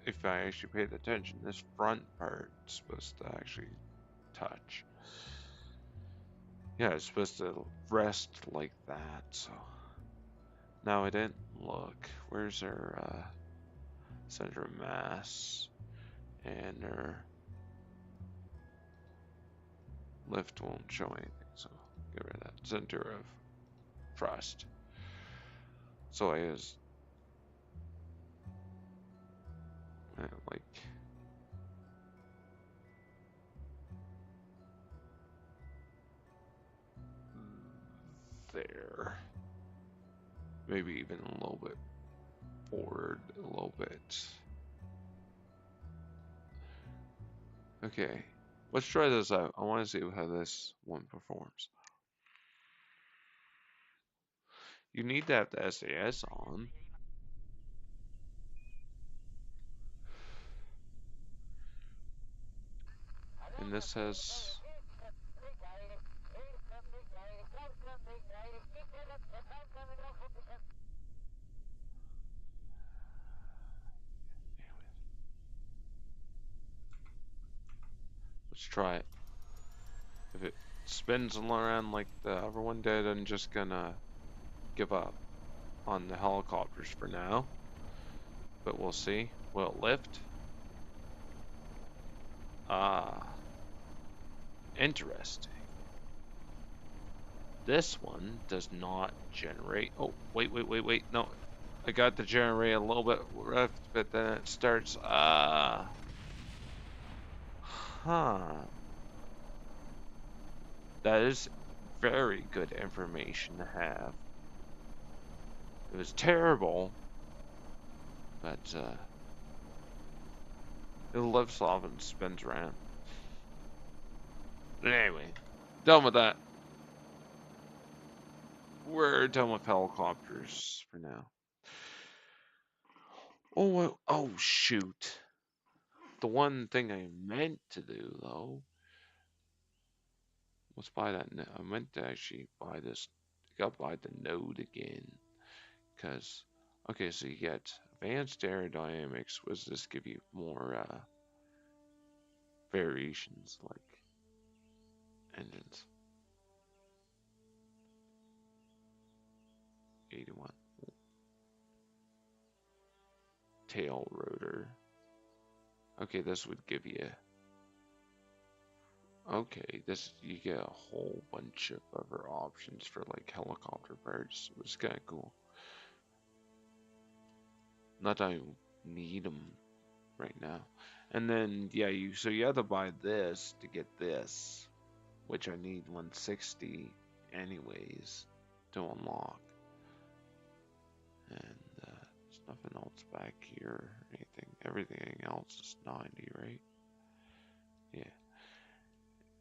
S1: If I actually paid attention, this front part is supposed to actually touch. Yeah, it's supposed to rest like that. So now I didn't look. Where's our center of mass and our lift won't show anything. So get rid of that center of thrust. So I is like there. Maybe even a little bit forward, a little bit. Okay, let's try this out. I want to see how this one performs. You need to have the SAS on. And this has... Let's try it. If it spins around like the other one did, I'm just gonna give up on the helicopters for now. But we'll see. Will it lift? Ah, interesting. This one does not generate. Oh, wait. No, I got to generate a little bit left, but then it starts. Huh. That is very good information to have. It was terrible, but it lifts off and spins around. But anyway, done with that. We're done with helicopters for now. Oh shoot. The one thing I meant to do though was buy that. I meant to actually buy this. Got to buy the node again. Because, okay, so you get advanced aerodynamics. What does this give you? More variations like engines. 81. Tail rotor. Okay, this would give you. Okay, this you get a whole bunch of other options for like helicopter parts. It was kind of cool. Not that I need them right now. And then yeah, you have to buy this to get this, which I need 160 anyways to unlock. And there's nothing else back here or anything. Everything else is 90, right? Yeah.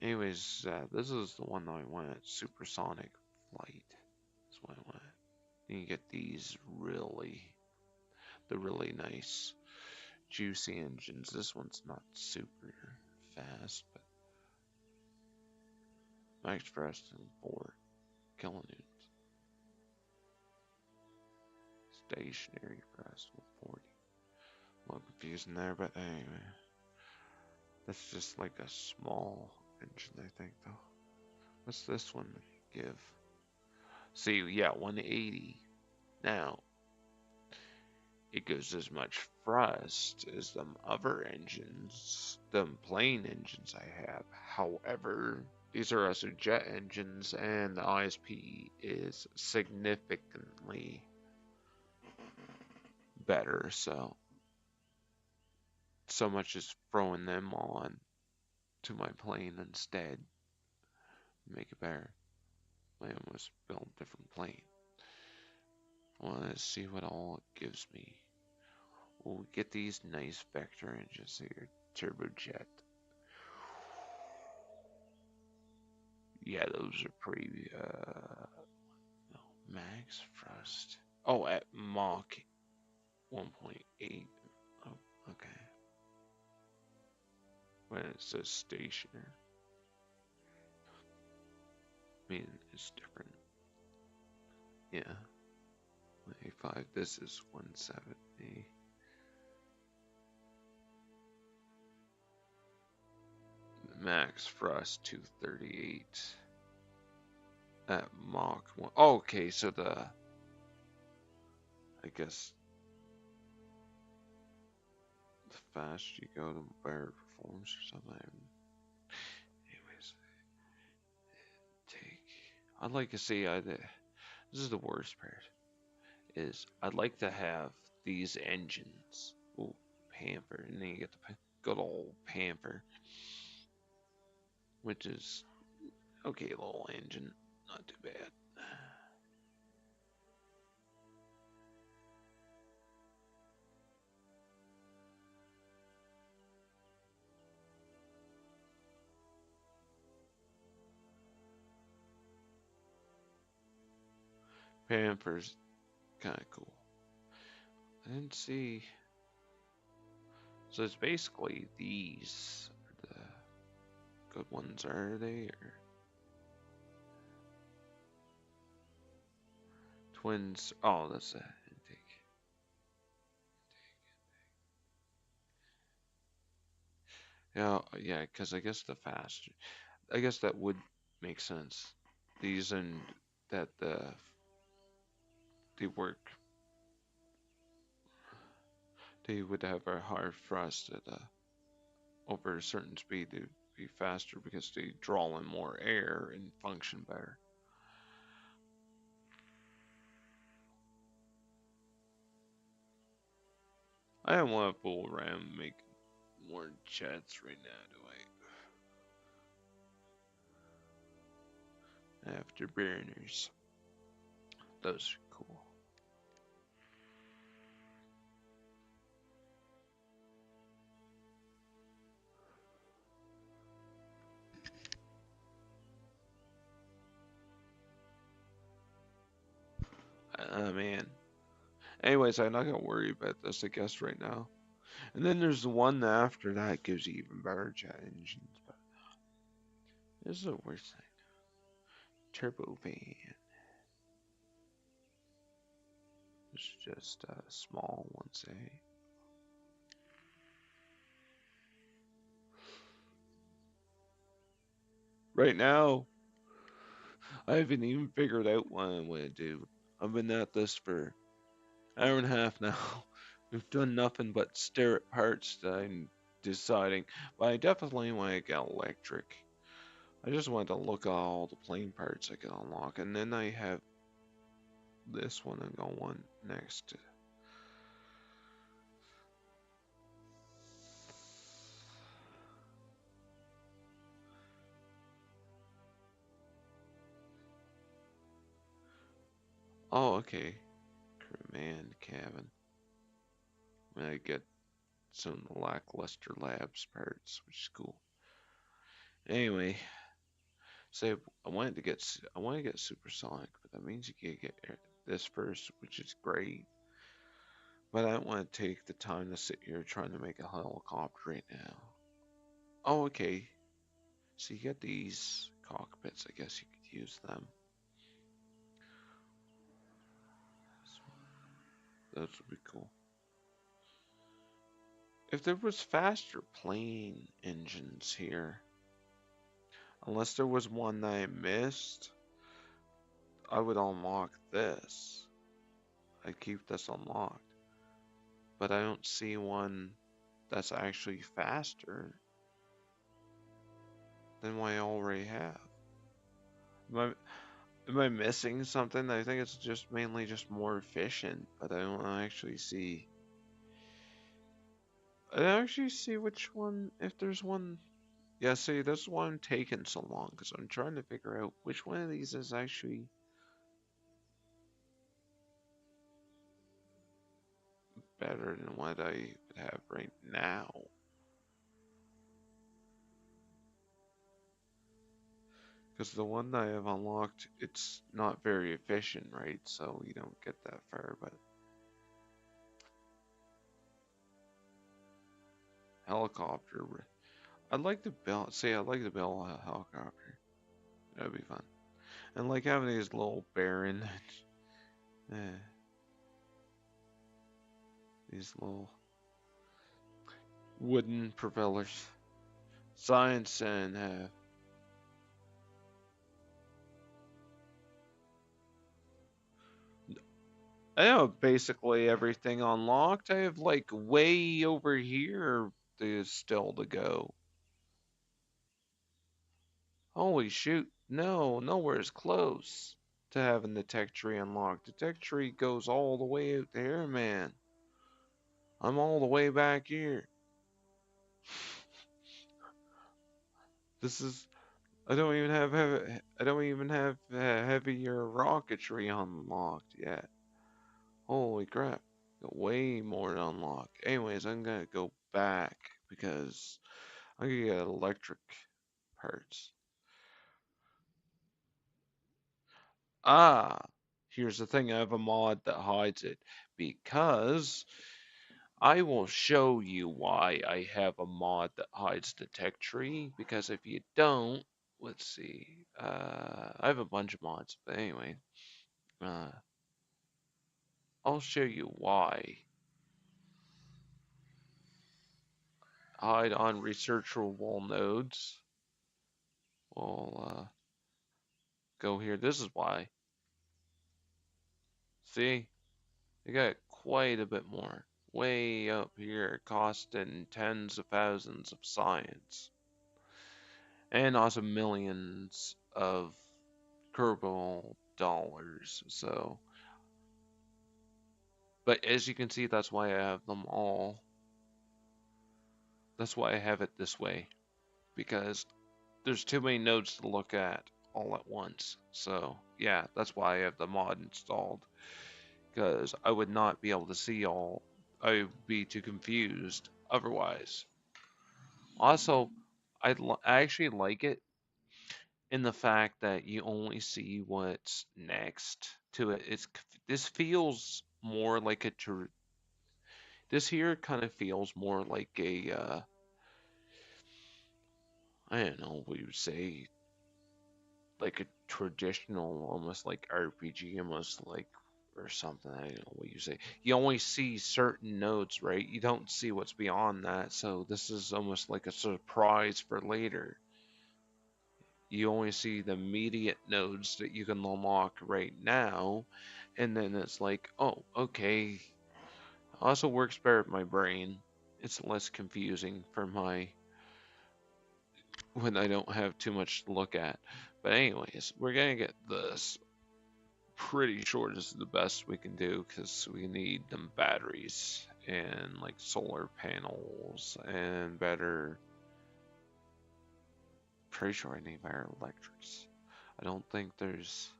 S1: Anyways, this is the one that I wanted. Supersonic flight. That's what I wanted. You can get these the really nice, juicy engines. This one's not super fast, but max thrust and 4 kilonewtons. Stationary thrust with 40. A little confusing there, but anyway. That's just like a small engine, I think, though. What's this one give? See, yeah, 180. Now, it gives as much thrust as them other engines, them plane engines I have. However, these are also jet engines, and the ISP is significantly better, so much as throwing them on to my plane instead. Make it better. I almost built a different plane. I want to see what all it gives me. We'll get these nice vector engines here. Turbojet. Yeah, those are pretty, no, Max Frost. Oh, at Mach 1.8. Oh, okay. When it says stationer, I mean it's different. Yeah. 185. This is 170. Max Frost 238. At Mach 1. Oh, okay, so I guess the faster you go, the better it performs or something. Anyways, take. I'd like to see. This is the worst part. Is I'd like to have these engines. Ooh, Pamper, and then you get the good old Pamper, which is okay, little engine, not too bad. Pamper's kind of cool. I didn't see. So it's basically these are the good ones, are they? Or twins? Oh, that's that intake. Yeah, yeah, because I guess the faster, I guess that would make sense. These and that they work, they would have a higher thrust at over a certain speed. They'd be faster because they draw in more air and function better. I don't want to fool around and make more chats right now, do I? Afterburners, those are cool. Man. Anyways, I'm not gonna worry about this, I guess, right now. And then there's the one after that gives you even better jet engines. But this is the worst thing. Turbo fan. It's just a small one, say. Right now, I haven't even figured out what I'm gonna do. I've been at this for an hour and a half now. We've done nothing but stare at parts that I'm deciding. But I definitely want to get electric. I just want to look at all the plane parts I can unlock, and then I have this one and go one next. Oh, okay. Command cabin. I get some lackluster labs parts, which is cool. Anyway, say I want to get supersonic, but that means you can get this first, which is great. But I don't want to take the time to sit here trying to make a helicopter right now. Oh, okay. So you get these cockpits. I guess you could use them. Those would be cool. If there was faster plane engines here, unless there was one that I missed, I would unlock this. I'd keep this unlocked. But I don't see one that's actually faster than what I already have. Am I, am I missing something? I think it's just mainly just more efficient, but I don't actually see. I don't actually see which one, if there's one. Yeah, see, that's why I'm taking so long, because I'm trying to figure out which one of these is actually better than what I would have right now. Because the one that I have unlocked, it's not very efficient, right? So you don't get that far, but helicopter. I'd like to build, say, I'd like to build a helicopter. That'd be fun. And like having these little barren, eh, these little wooden propellers. Science and I have basically everything unlocked. I have like way over here is still to go. Holy shoot. No, nowhere's close to having the tech tree unlocked. The tech tree goes all the way out there, man. I'm all the way back here. This is I don't even have heavier rocketry unlocked yet. Holy crap. Got way more to unlock. Anyways, I'm gonna go back because I'm gonna get electric parts. Ah, here's the thing. I have a mod that hides it because I will show you why I have a mod that hides the tech tree. Because if you don't, let's see. I have a bunch of mods, but anyway, uh, I'll show you why. Hide on researchable nodes. We'll go here. This is why. See, you got quite a bit more. Way up here, costing tens of thousands of science. And also millions of Kerbal dollars. So, but as you can see, that's why I have them all. That's why I have it this way. Because there's too many nodes to look at all at once. So, yeah, that's why I have the mod installed. Because I would not be able to see all. I would be too confused otherwise. Also, I actually like it in the fact that you only see what's next to it. This feels more like this here kind of feels more like a I don't know what you would say, like a traditional, almost like RPG, almost like or something. I don't know what you say. You only see certain nodes, right? You don't see what's beyond that. So this is almost like a surprise for later. You only see the immediate nodes that you can unlock right now, and then it's like, oh, okay. Also works better with my brain. It's less confusing for my when I don't have too much to look at. But anyways, we're gonna get this. Pretty sure this is the best we can do because we need them batteries and like solar panels and better. Pretty sure I need better electrics. I don't think there's.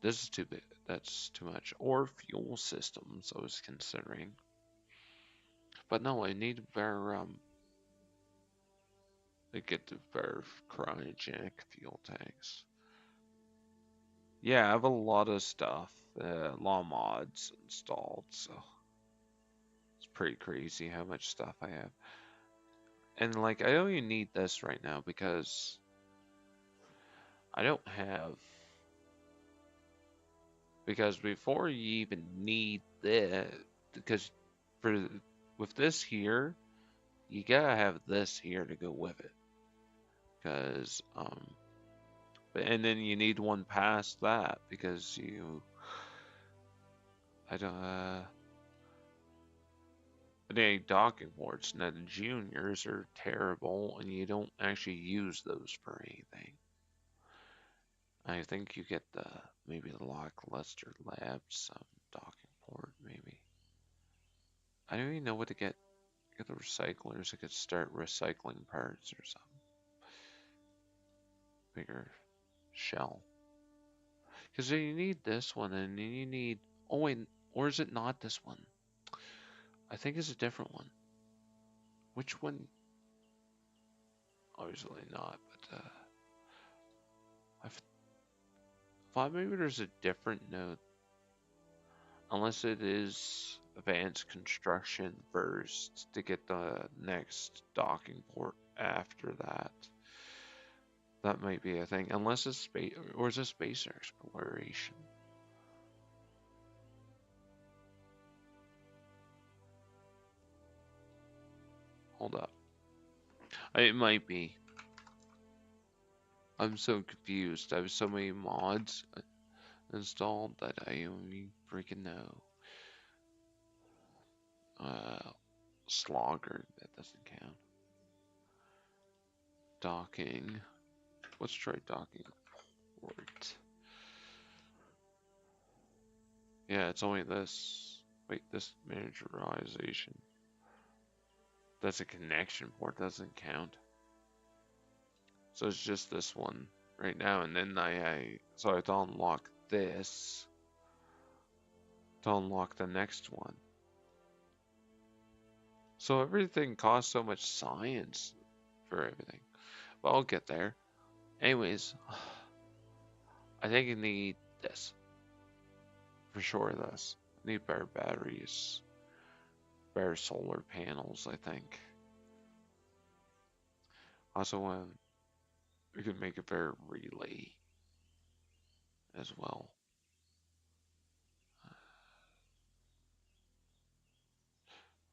S1: This is too big. That's too much. Or fuel systems, I was considering. But no, I need better, I get the better cryogenic fuel tanks. Yeah, I have a lot of stuff, law mods installed, so it's pretty crazy how much stuff I have. And like, I don't even need this right now because I don't have. Because before you even need this, because for with this here, you gotta have this here to go with it. Because and then you need one past that because I don't the docking ports. Now the juniors are terrible, and you don't actually use those for anything. I think you get the maybe the Lackluster Labs docking port maybe. I don't even know what to get. Get the recyclers. I could start recycling parts or something. Bigger shell. Because you need this one, and then you need. Oh wait, or is it not this one? I think it's a different one. Which one? Obviously not, but I thought maybe there's a different node, unless it is advanced construction first to get the next docking port after that. That might be a thing, unless it's space or is it space exploration? Hold up, it might be. I'm so confused. I have so many mods installed that I don't even freaking know. Slogger, that doesn't count. Docking. Let's try docking port. Yeah, it's only this. Wait, this managerization. That's a connection port, doesn't count. So it's just this one right now, and then so I have to unlock this to unlock the next one. So everything costs so much science for everything. But I'll get there. Anyways, I think I need this. For sure this. I need better batteries. Better solar panels, I think. Also, we could make a better relay as well.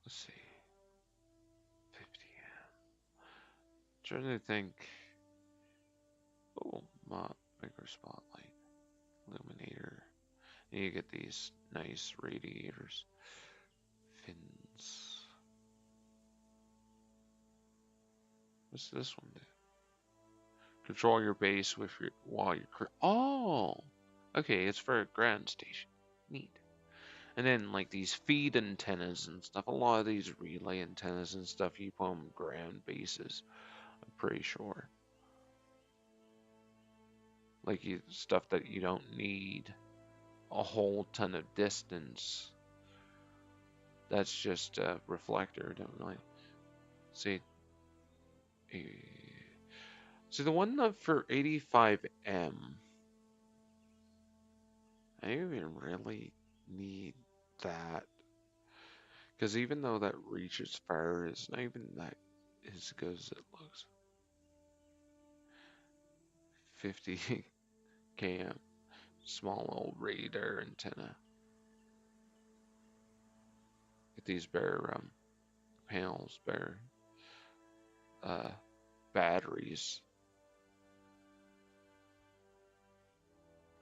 S1: Let's see. 50 Trying to think. Oh, micro spotlight. Illuminator. And you get these nice radiators. Fins. What's this one do? Control your base with while you're oh, okay, it's for a ground station. Neat. And then like these feed antennas and stuff. A lot of these relay antennas and stuff you put on ground bases. I'm pretty sure. Like stuff that you don't need a whole ton of distance. That's just a reflector, don't really. See, see the one up for 85M. I don't even really need that, because even though that reaches far, it's not even that as good as it looks. 50 km, small little radar antenna. Get these better panels, better batteries.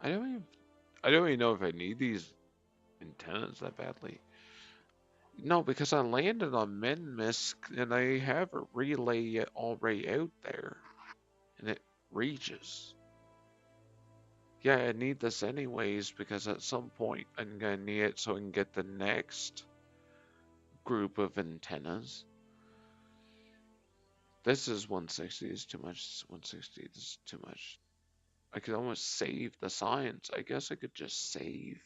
S1: I don't even know if I need these antennas that badly. No, because I landed on Minmisk and I have a relay already out there, and it reaches. Yeah, I need this anyways because at some point I'm gonna need it so I can get the next group of antennas. This is 160 is too much. 160 is too much. I could almost save the science. I guess I could just save.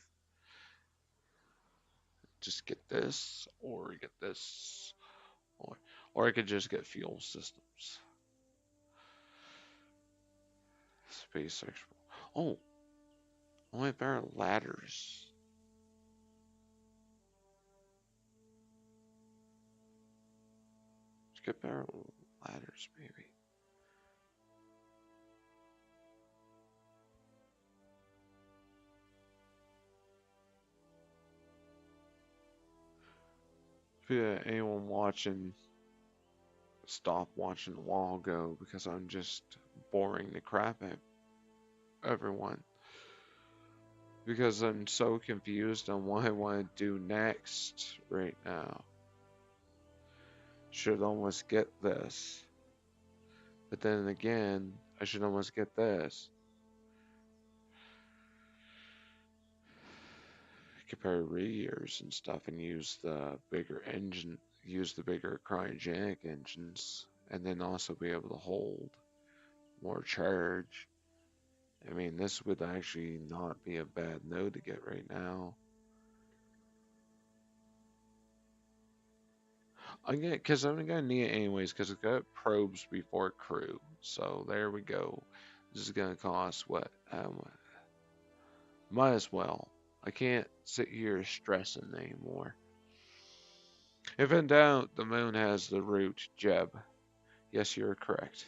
S1: Just get this, or get this, or I could just get fuel systems. Space export. Oh, only better ladders. Let's get better ladders, maybe. If anyone watching, stop watching a while ago because I'm just boring the crap out of everyone. Because I'm so confused on what I want to do next right now. Should almost get this. But then again, I should almost get this. Compare radiators and stuff and use the bigger engine, use the bigger cryogenic engines, and then also be able to hold more charge. I mean, this would actually not be a bad node to get right now. Cause I'm gonna need it anyways, cause it's got probes before crew. So there we go. This is gonna cost what? Might as well. I can't sit here stressing anymore. If in doubt, the moon has the root, Jeb. Yes, you're correct.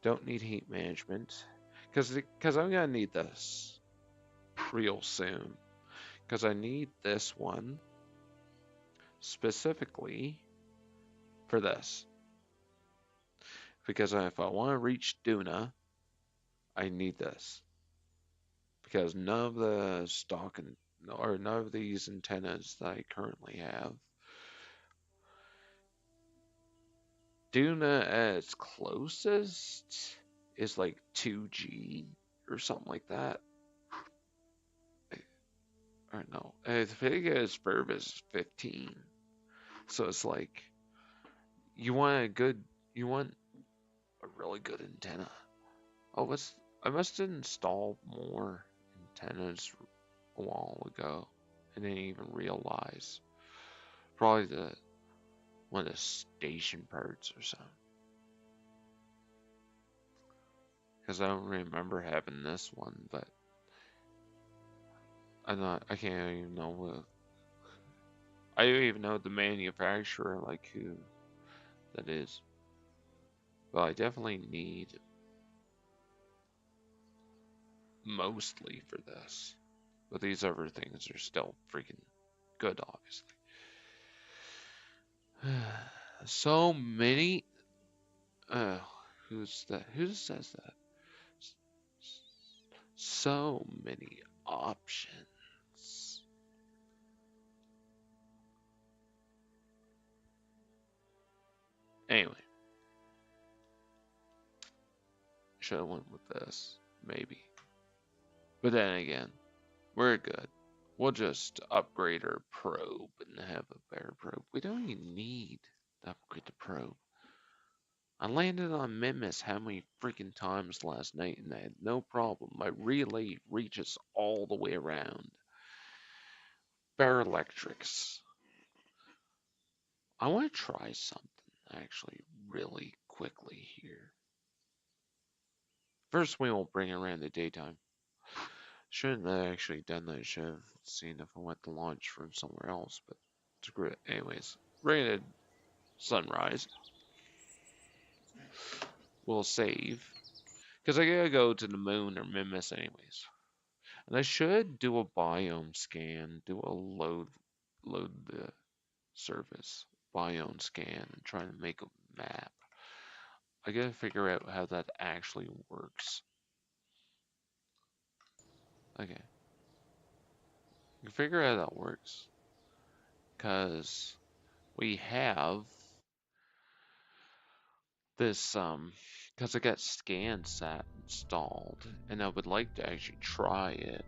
S1: Don't need heat management, cause I'm gonna need this real soon. Cause I need this one specifically for this. Because if I want to reach Duna, I need this. Because none of the stock or none of these antennas that I currently have. Duna at its closest is like 2G or something like that. Or no, I think its verb is 15. So it's like you want a really good antenna. Oh, I must install more antennas a while ago and didn't even realize. Probably one of the station parts or something. Because I don't remember having this one, but I can't even know I don't even know the manufacturer, like who that is. But I definitely need mostly for this. But these other things are still freaking good, obviously. So many. Uh, who's that? Who says that? So many options. Anyway, should have went with this, maybe. But then again, we're good. We'll just upgrade our probe and have a better probe. We don't even need to upgrade the probe. I landed on Mimus how many freaking times last night and I had no problem. My relay reaches all the way around. Bear Electrics. I want to try something actually really quickly here. First, we will bring it around the daytime. Shouldn't have actually done that. Should have seen if I went to launch from somewhere else, but it's great. Anyways, rated sunrise. We'll save. Because I gotta go to the moon or Mimus anyways. And I should do a biome scan, do a load the surface biome scan and try to make a map. I gotta figure out how that actually works. Okay. You can figure out how that works. Because we have this because I got ScanSat installed and I would like to actually try it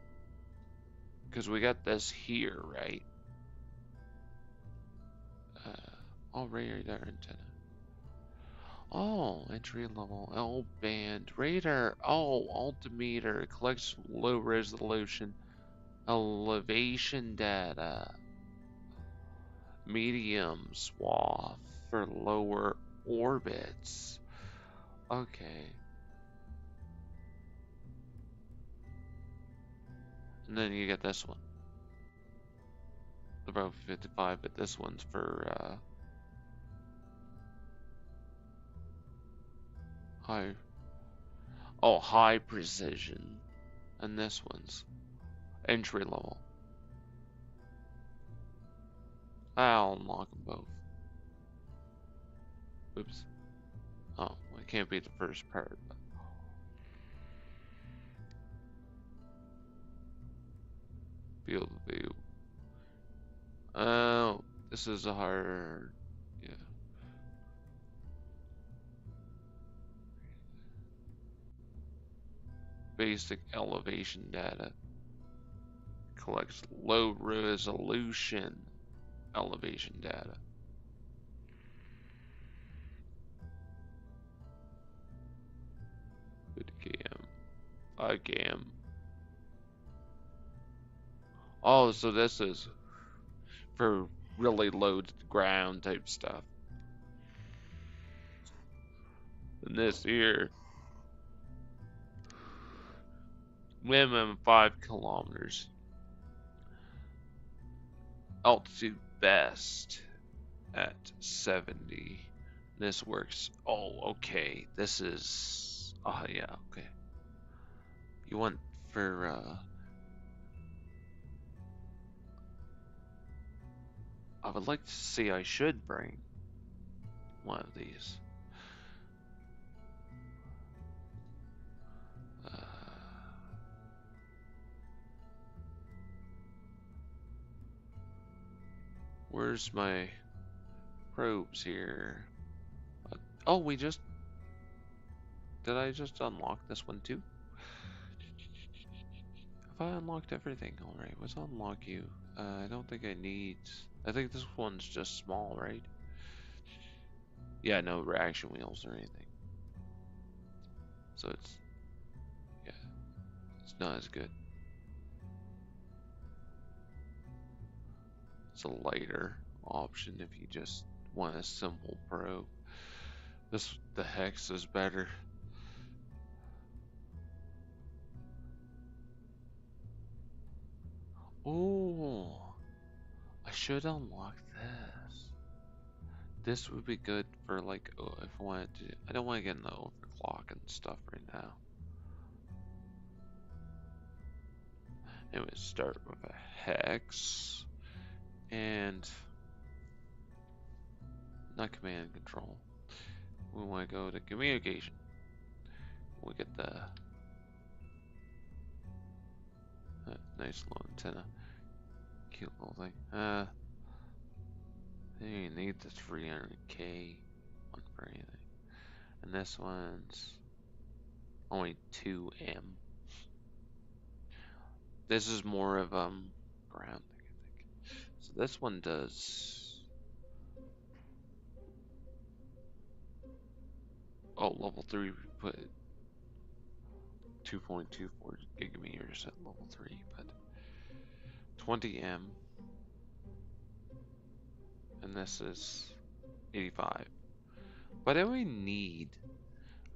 S1: because we got this here, right? Oh, radar antenna. Oh, entry level L band radar. Oh, altimeter collects low resolution elevation data. Medium swath for lower orbits. Okay. And then you get this one. About 55, but this one's for high. Oh, high precision. And this one's entry level. I'll unlock them both. Oops. Oh, it can't be the first part. But... Field of view. Oh, this is a hard. Yeah. Basic elevation data. Collects low resolution elevation data. Good cam. Cam. Oh, so this is for really low to the ground type stuff. And this here, minimum 5 kilometers. Altitude best at 70. This works. Oh, okay. This is. Oh, yeah, okay. You want for. I would like to see. I should bring one of these. Where's my probes here? Oh, we just. Did I just unlock this one too? Have I unlocked everything? Alright, let's unlock you. I don't think I need. I think this one's just small, right? Yeah, no reaction wheels or anything. So it's. Yeah, it's not as good. It's a lighter option if you just want a simple probe. The hex is better. Oh, I should unlock this. This would be good for like if I wanted to. I don't want to get in the overclock and stuff right now. And we start with a hex and not command and control. We want to go to communication. We get the nice little antenna, cute little thing. You need the 300K one for anything. And this one's only 2M. This is more of ground thing, I think. So this one does. Oh, level 3 we put 2.24 gigameters at level 3, but 20M. And this is 85. But I only need.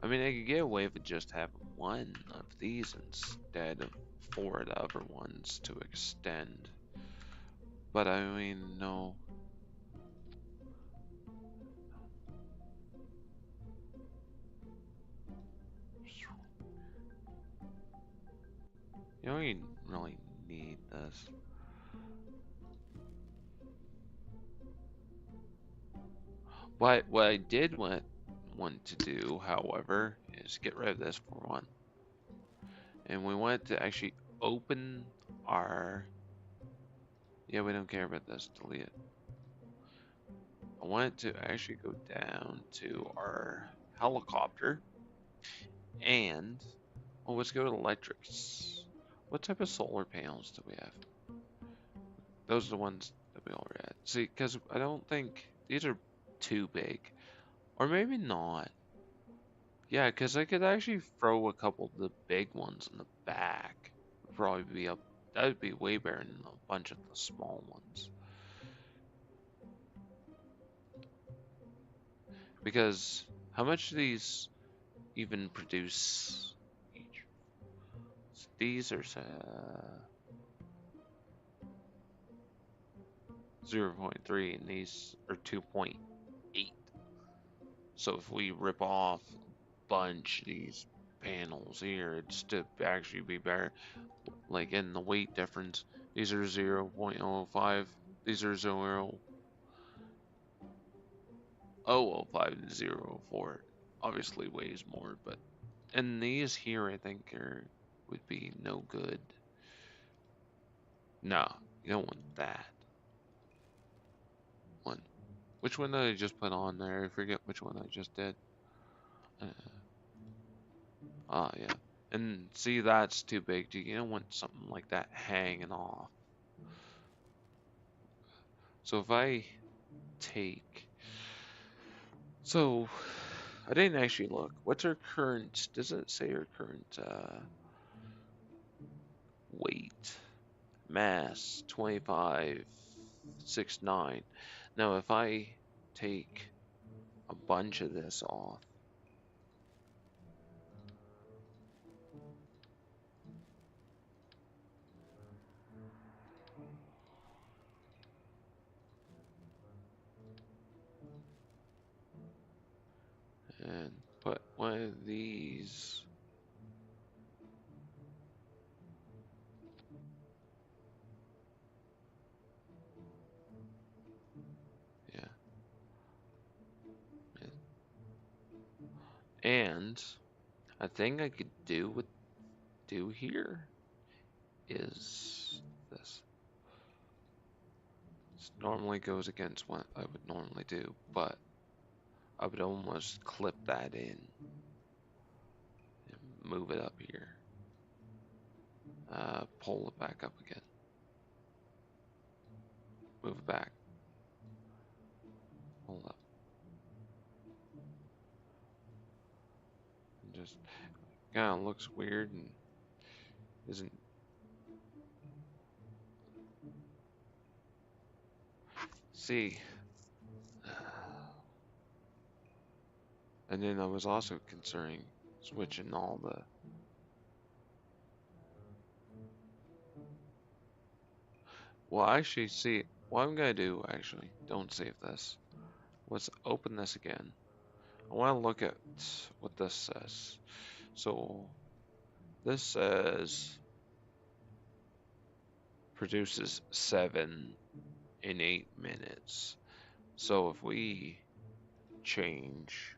S1: I mean, I could get away with just having one of these instead of 4 of the other ones to extend. But I mean, no. You don't even really need this. What I did want to do, however, is get rid of this for one. And we want to actually open our. Yeah, we don't care about this. Delete it. I want to actually go down to our helicopter and. Well, let's go to electrics. What type of solar panels do we have? Those are the ones that we already had. See, because I don't think these are too big. Or maybe not. Yeah, because I could actually throw a couple of the big ones in the back. Would probably be up. That would be way better than a bunch of the small ones. Because how much do these even produce each? So these are 0.3 and these are 2.8. So if we rip off a bunch of these panels here, it's to actually be better. Like in the weight difference, these are 0.005, these are 0.005 and 0.04. Obviously weighs more, but and these here I think would be no good. No, you don't want that one. Which one did I just put on there? I forget which one I just did. Yeah. And see, that's too big. You don't want something like that hanging off. So if I take. So I didn't actually look. What's our current. Does it say our current weight? Mass 25. 6.9. Now if I take a bunch of this off, and put one of these, yeah, and a thing I could do here is this. This normally goes against what I would normally do, but I would almost clip that in and move it up here. Pull it back up again. Move it back. Pull up. And just kind of looks weird and isn't. See. And then I was also considering switching all the. Well, actually, see, what I'm gonna do, actually, don't save this. Let's open this again. I want to look at what this says. So, this says produces 7 in 8 minutes. So, if we change,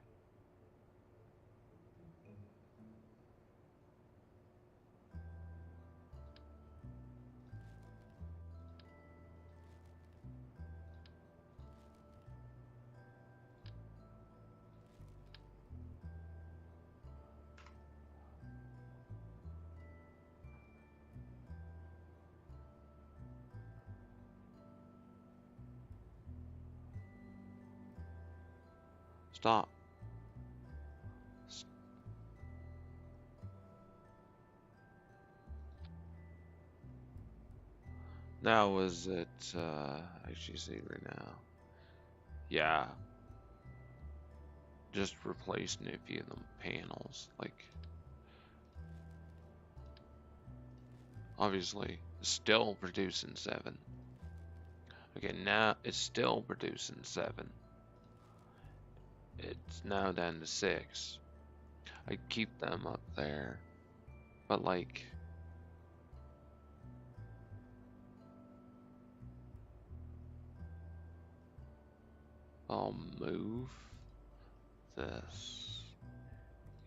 S1: stop. Now, is it, actually see right now? Yeah, just replacing a few of them panels, like, obviously, still producing 7. Okay, now it's still producing 7. It's now down to 6. I keep them up there, but like, I'll move this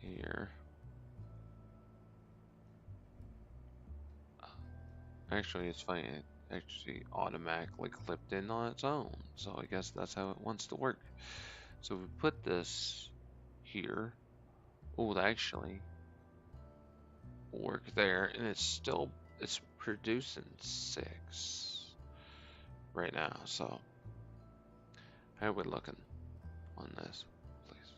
S1: here. Actually, it's funny, it actually automatically clipped in on its own, so I guess that's how it wants to work. So we put this here. Oh, that actually work there, and it's producing 6 right now. So how are we looking on this, please?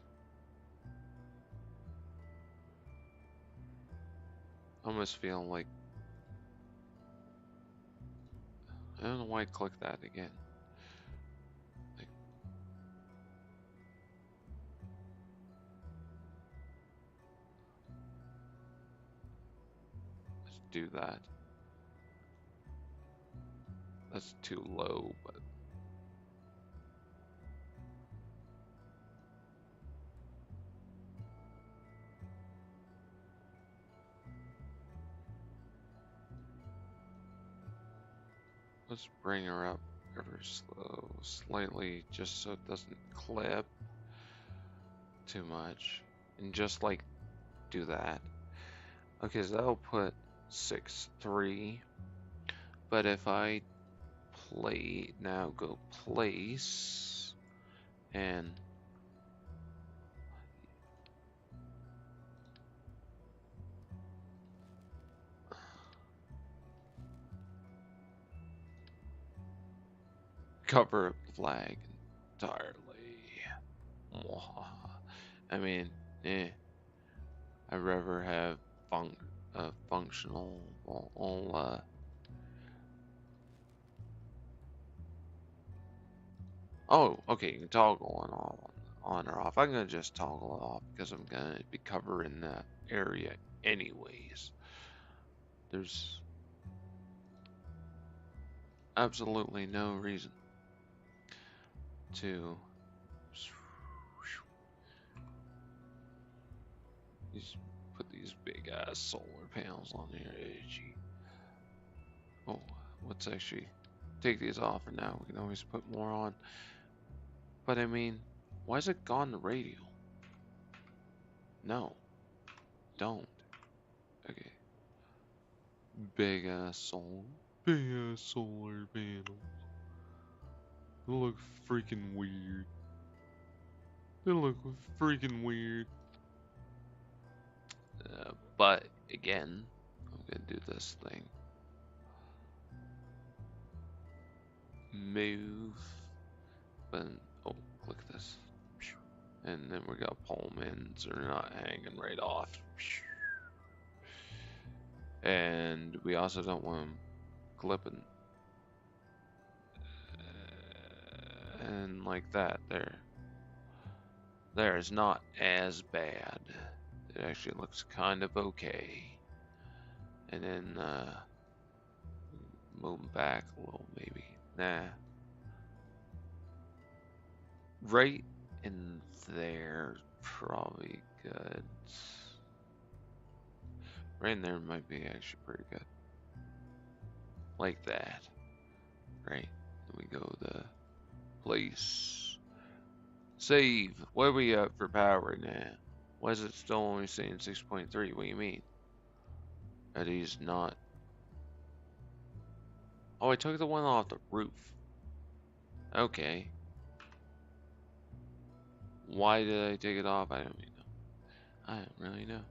S1: I almost feel like I don't know why I clicked that again. Like, let's do that. That's too low, but let's bring her up ever slightly, just so it doesn't clip too much, and just like do that. Okay, so that'll put 6.3. But if I go place and cover up the flag entirely. I mean, I'd rather have functional. I'll Oh, okay, you can toggle on or off. I'm gonna just toggle it off because I'm gonna be covering that area anyways. There's absolutely no reason to put these big ass solar panels on here. Gee. Oh, let's actually take these off for now. We can always put more on. But I mean, why is it gone the radio? No, don't. Okay. Big ass solar panels. They look freaking weird. They look freaking weird. But again, I'm gonna do this thing. Move. But oh, look at this. And then we got pull them in so they're not hanging right off. And we also don't want them clipping. And like that, there is not as bad. It actually looks kind of okay. And then move them back a little, maybe. Nah. Right in there, probably good. Right in there might be actually pretty good. Like that. Right. Then we go to place. Save. What are we at for power now? Why is it still only saying 6.3? What do you mean? Are these not? Oh, I took the one off the roof. Okay. Why did I take it off? I don't even know. I don't really know.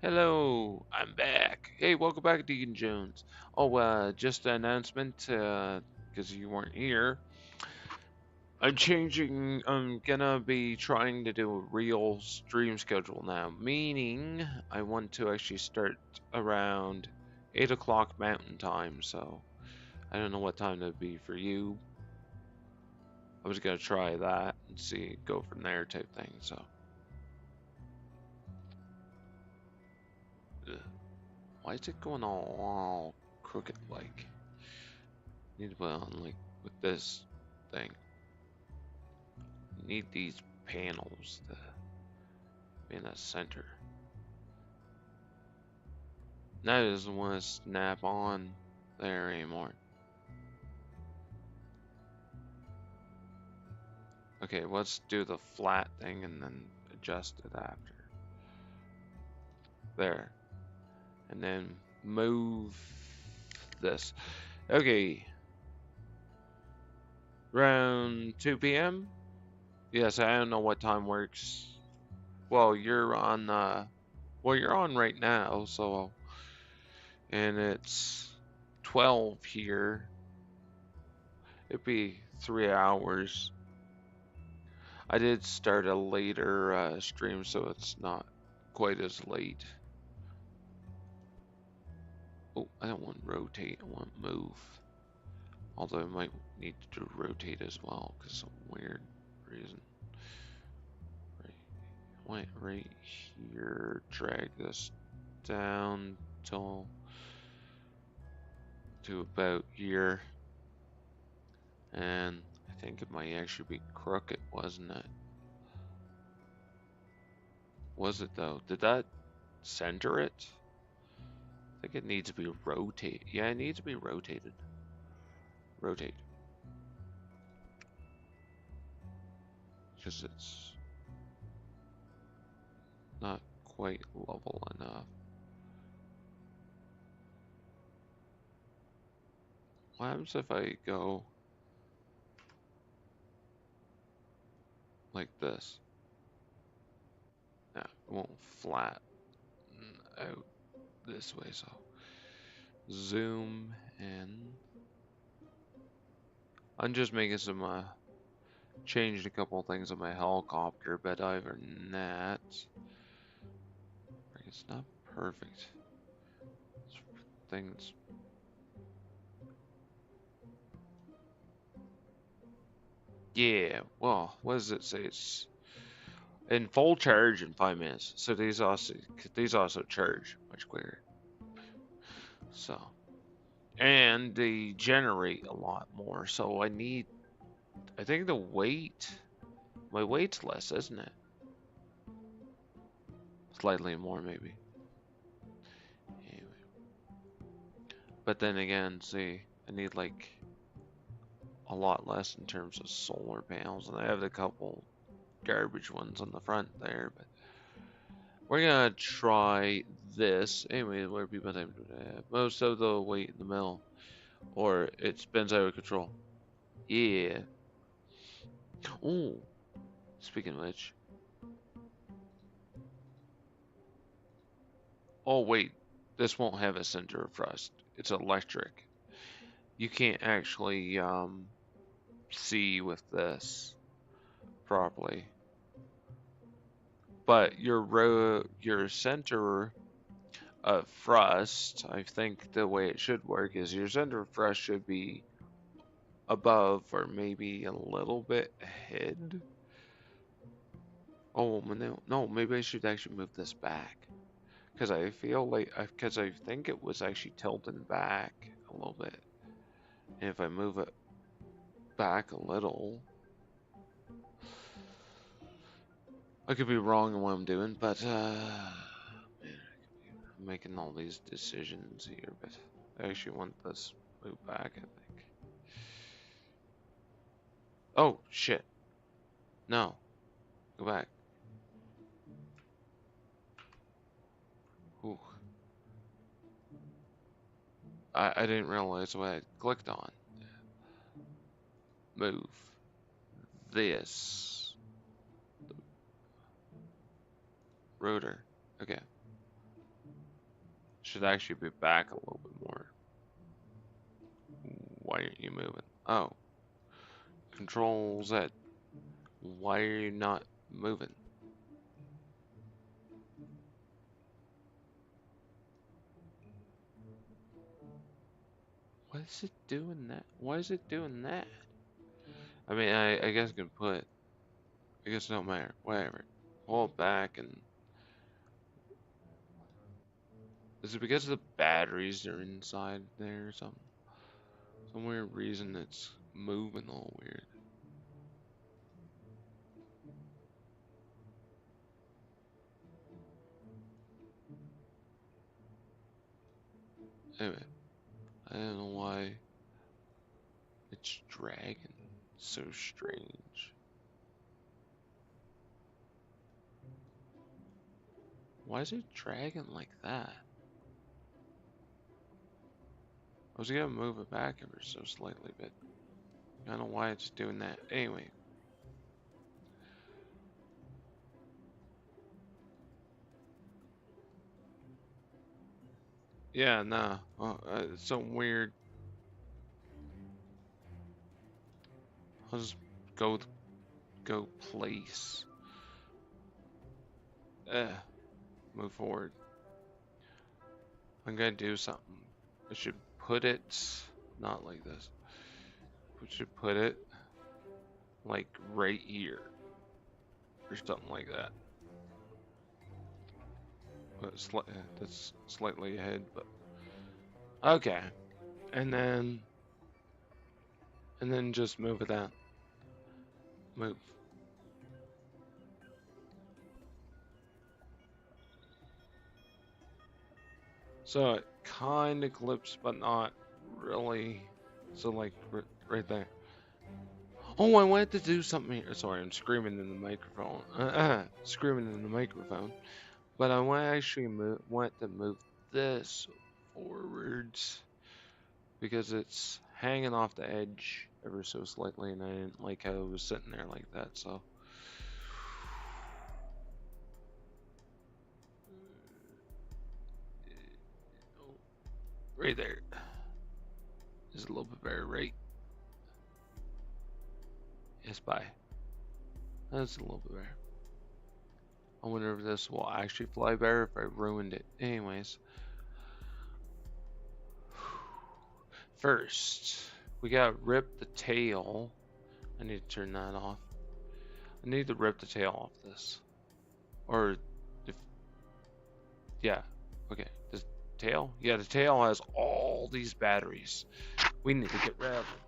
S1: Hello, I'm back. Hey, welcome back, Deacon Jones. Oh, just an announcement, because you weren't here. I'm gonna be trying to do a real stream schedule now, meaning I want to actually start around 8 o'clock Mountain Time, so I don't know what time that'd be for you. I was gonna try that and see, go from there type thing, so. Ugh. Why is it going all crooked like? Need to put on like with this thing. Need these panels to be in the center. That doesn't want to snap on there anymore. Okay, let's do the flat thing and then adjust it after. There. And then move this. Okay. Around 2 p.m.? Yes, I don't know what time works. Well, you're on you're on right now, so and it's 12 here. It'd be 3 hours. I did start a later stream, so it's not quite as late. Oh, I don't want rotate, I want move. Although I might need to do rotate as well, because some weird reason. Right here, drag this down to about here. And I think it might actually be crooked, wasn't it? Was it though? Did that center it? I think it needs to be rotated. Yeah, it needs to be rotated. Rotate. Because it's not quite level enough. What happens if I go like this? No, it won't flatten out this way, so zoom in. I'm just making some changed a couple things on my helicopter, but other than that, it's not perfect. Things. Yeah, well, what does it say? It's in full charge in 5 minutes. So these also charge much quicker. So and they generate a lot more. So I think my weight's less, isn't it? Slightly more maybe. Anyway. But then again, see, I need like a lot less in terms of solar panels, and I have a couple garbage ones on the front there, but we're gonna try this. Anyway, where people have most of the weight in the middle, or it spins out of control. Yeah. Oh, speaking of which. Oh wait, this won't have a center of thrust. It's electric. You can't actually see with this properly. But your center of thrust, I think the way it should work is your center of thrust should be above or maybe a little bit ahead. Oh no, maybe I should actually move this back because I feel like because I think it was actually tilting back a little bit. And if I move it back a little, I could be wrong in what I'm doing, but man, I'm making all these decisions here. But I actually want this moved back, I think. Oh shit! No, go back. Ooh. I didn't realize what I clicked on. Move this rotor. Okay, should actually be back a little bit more. Why aren't you moving? Oh, control Z. Why are you not moving? Why is it doing that? Why is it doing that? I mean, I guess I can put. I guess it don't matter. Whatever. Pull it back and. Is it because the batteries are inside there or something? Some weird reason it's moving all weird. Anyway, I don't know why it's dragging so strange. Why is it dragging like that? I was gonna move it back ever so slightly, but I don't know why it's doing that. Anyway. Yeah, nah. It's so weird. I'll just go place. Move forward. I'm gonna do something. I should put it not like this. We should put it like right here or something like that. That's slightly ahead, but okay. And then just move it down. Move. So it kind of clips, but not really. So like right there. Oh, I wanted to do something here. Sorry, I'm screaming in the microphone. Screaming in the microphone. But I want to move this forwards because it's hanging off the edge ever so slightly, and I didn't like how it was sitting there like that. So right there is a little bit better, right? Yes, bye. That's a little bit better. I wonder if this will actually fly better if I ruined it. Anyways. First, we gotta rip the tail I need to turn that off. I need to rip the tail off this. Or, if, yeah, okay. The tail? Yeah, the tail has all these batteries. We need to get rid of them.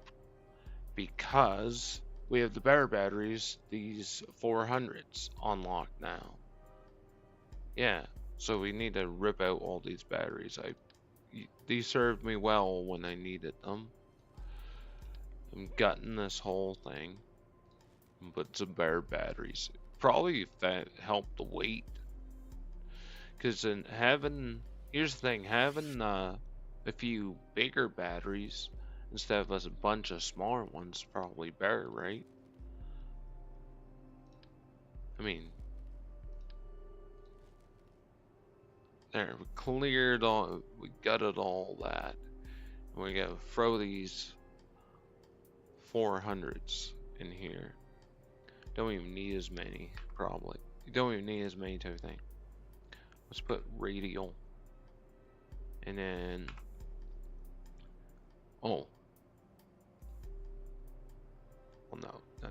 S1: Because we have the better batteries, these 400s unlocked now. Yeah, so we need to rip out all these batteries. These served me well when I needed them. I'm gutting this whole thing and put some better batteries. Probably if that helped the weight. Because in having, here's the thing, having a few bigger batteries instead of a bunch of smaller ones is probably better, right? I mean, there, we cleared all, we gutted all that. And we gotta throw these 400s in here. Don't even need as many, probably. You don't even need as many type of thing. Let's put radial. And then, oh. Well, no. You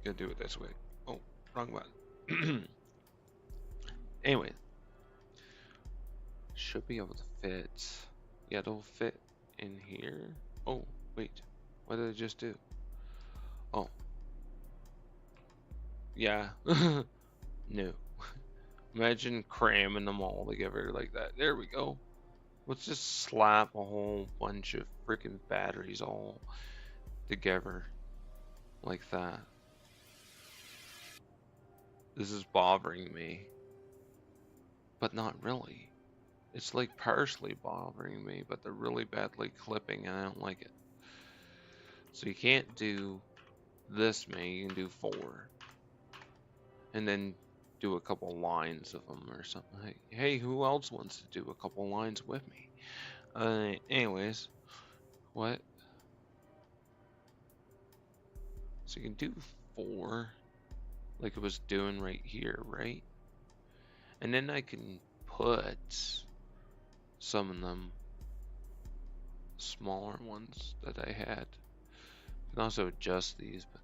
S1: gotta do it this way. Oh, wrong button. Anyway. Should be able to fit. Yeah, it'll fit in here. Oh, wait. What did I just do? Oh. Yeah. No. Imagine cramming them all together like that. There we go. Let's just slap a whole bunch of freaking batteries all together like that. This is bothering me. But not really. It's like partially bothering me, but they're really badly clipping and I don't like it. So you can't do this many, you can do 4. And then do a couple lines of them or something. Like, hey, who else wants to do a couple lines with me? Anyways, what? So you can do 4, like it was doing right here, right? And then I can put some of them smaller ones that I had. You can also adjust these, but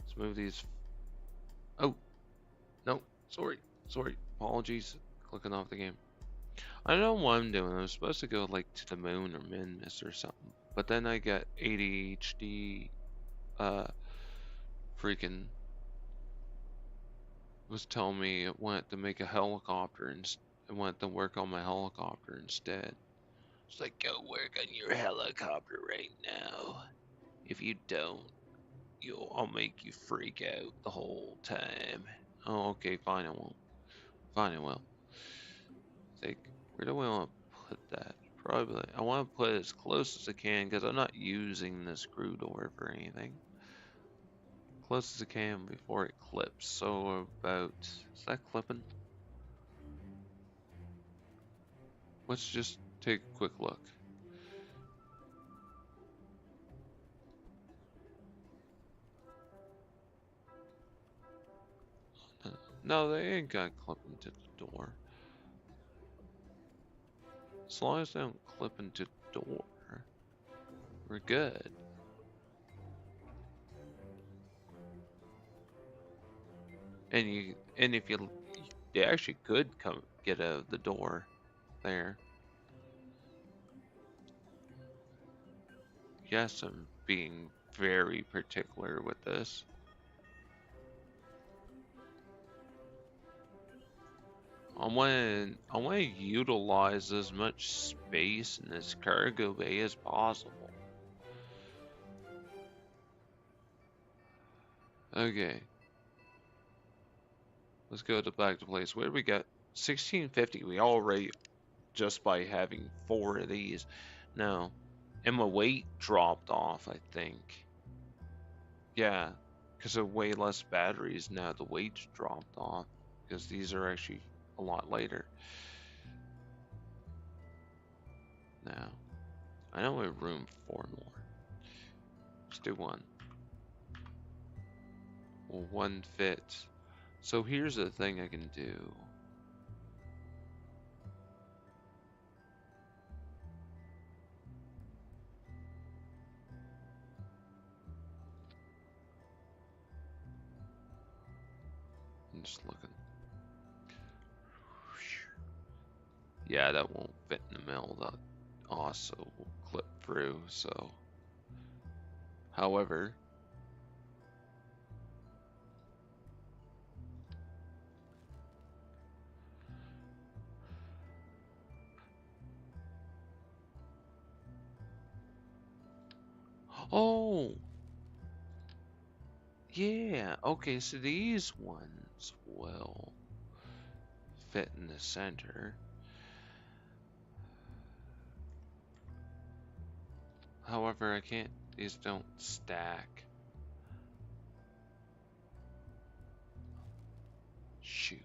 S1: let's move these. Oh, no, sorry, apologies, clicking off the game. I don't know what I'm doing. I'm supposed to go like to the moon or Minmus or something, but then I got ADHD. Freaking was telling me it wanted to make a helicopter and it wanted to work on my helicopter instead. It's like, go work on your helicopter right now. If you don't, I'll make you freak out the whole time. Oh, okay, fine, I won't. Fine, I will. Like, where do I want to put that? Probably, I want to put it as close as I can because I'm not using the screw door for anything. Close as I can before it clips. So about, is that clipping? Let's just take a quick look. No, they ain't got to clip into the door. As long as they don't clip into the door, we're good. And if you, they actually could come get out of the door there. Yes, I'm being very particular with this. I want to utilize as much space in this cargo bay as possible. Okay. Let's go back to place. Where do we got? 1650. We already, just by having 4 of these. No. And my weight dropped off, I think. Yeah. Because of way less batteries now, the weight's dropped off. Because these are actually a lot lighter. Now. I know we have room for 4 more. Let's do 1. Well, 1 fits. So here's the thing I can do. Just looking. Yeah, that won't fit in the middle. That also will clip through. So, however, oh, yeah. Okay, so these ones will fit in the center. However, I can't, these don't stack. Shoot.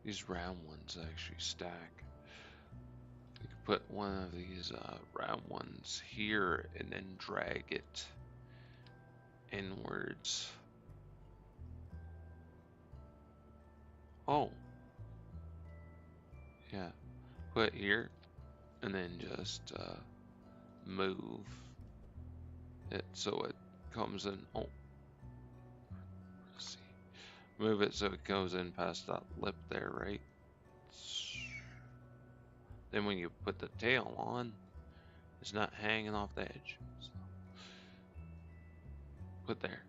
S1: These round ones actually stack. You could put one of these round ones here and then drag it inwards. Oh. Yeah. Put here and then just move it so it comes in. Oh. Let's see. Move it so it goes in past that lip there, right? Then when you put the tail on, it's not hanging off the edge. So put there.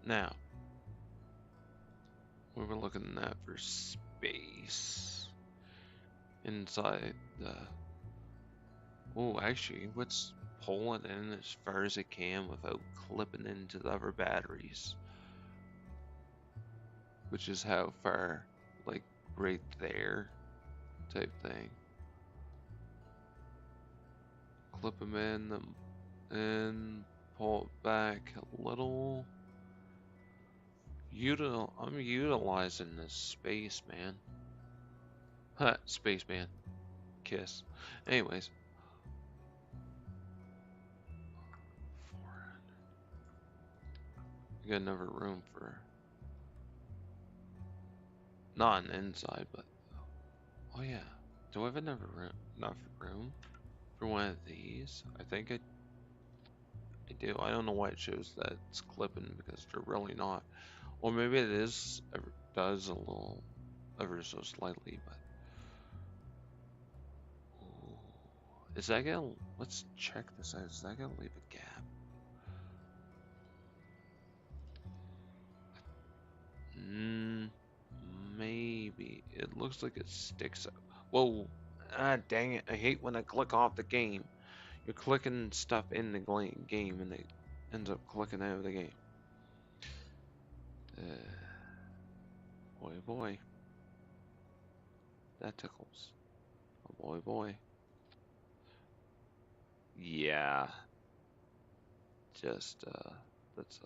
S1: Now, we were looking at for space inside the. Oh, actually, let's pull it in as far as it can without clipping into the other batteries. Which is how far, like right there, type thing. Clip them in and pull it back a little. I'm utilizing this spaceman. Huh, spaceman. Kiss. Anyways. 400. You got another room for. Not an inside, but. Oh yeah. Do I have enough room for one of these? I think I do. I don't know why it shows that it's clipping because they're really not. Or maybe it does a little ever so slightly, but ooh. Is that gonna, let's check this out. Is that gonna leave a gap? Maybe. It looks like it sticks out. Whoa. Ah, dang it. I hate when I click off the game. You're clicking stuff in the game and it ends up clicking out of the game. Boy. That tickles. Oh, boy. Yeah. Just, that's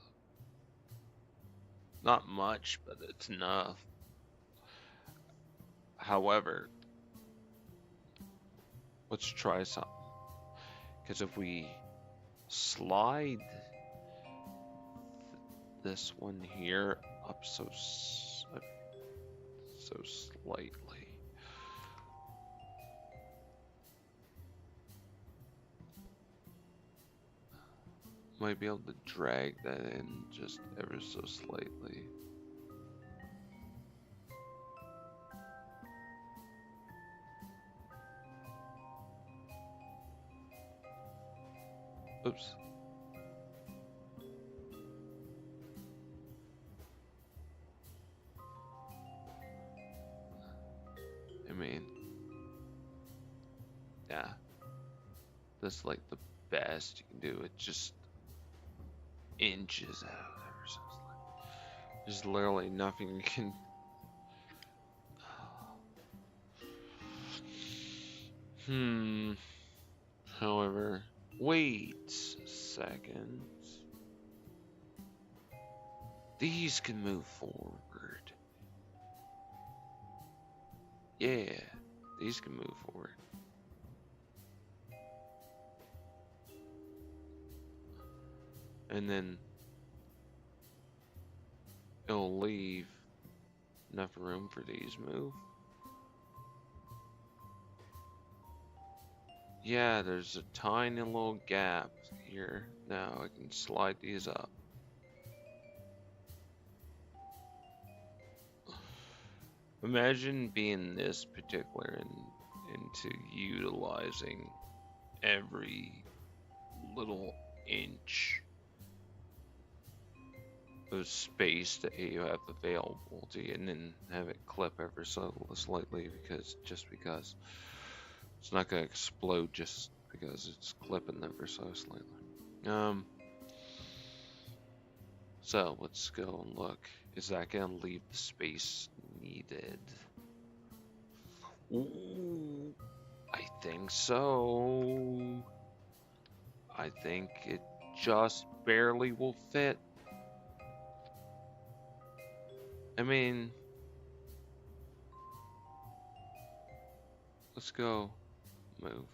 S1: not much, but it's enough. However, let's try something. Because if we slide this one here up so slightly. Might be able to drag that in just ever so slightly. Oops. I mean, yeah. That's like the best you can do. It just inches out ever so slightly. There's literally nothing you can. However, wait a second. These can move forward. Yeah, these can move forward. And then it'll leave enough room for these move. Yeah, there's a tiny little gap here. Now I can slide these up. Imagine being this particular into utilizing every little inch of space that you have available to you, and then have it clip ever so slightly because it's not gonna explode just because it's clipping ever so slightly. Um, so let's go and look. Is that gonna leave the space needed? Ooh, I think so. I think it just barely will fit. I mean, let's go. Move.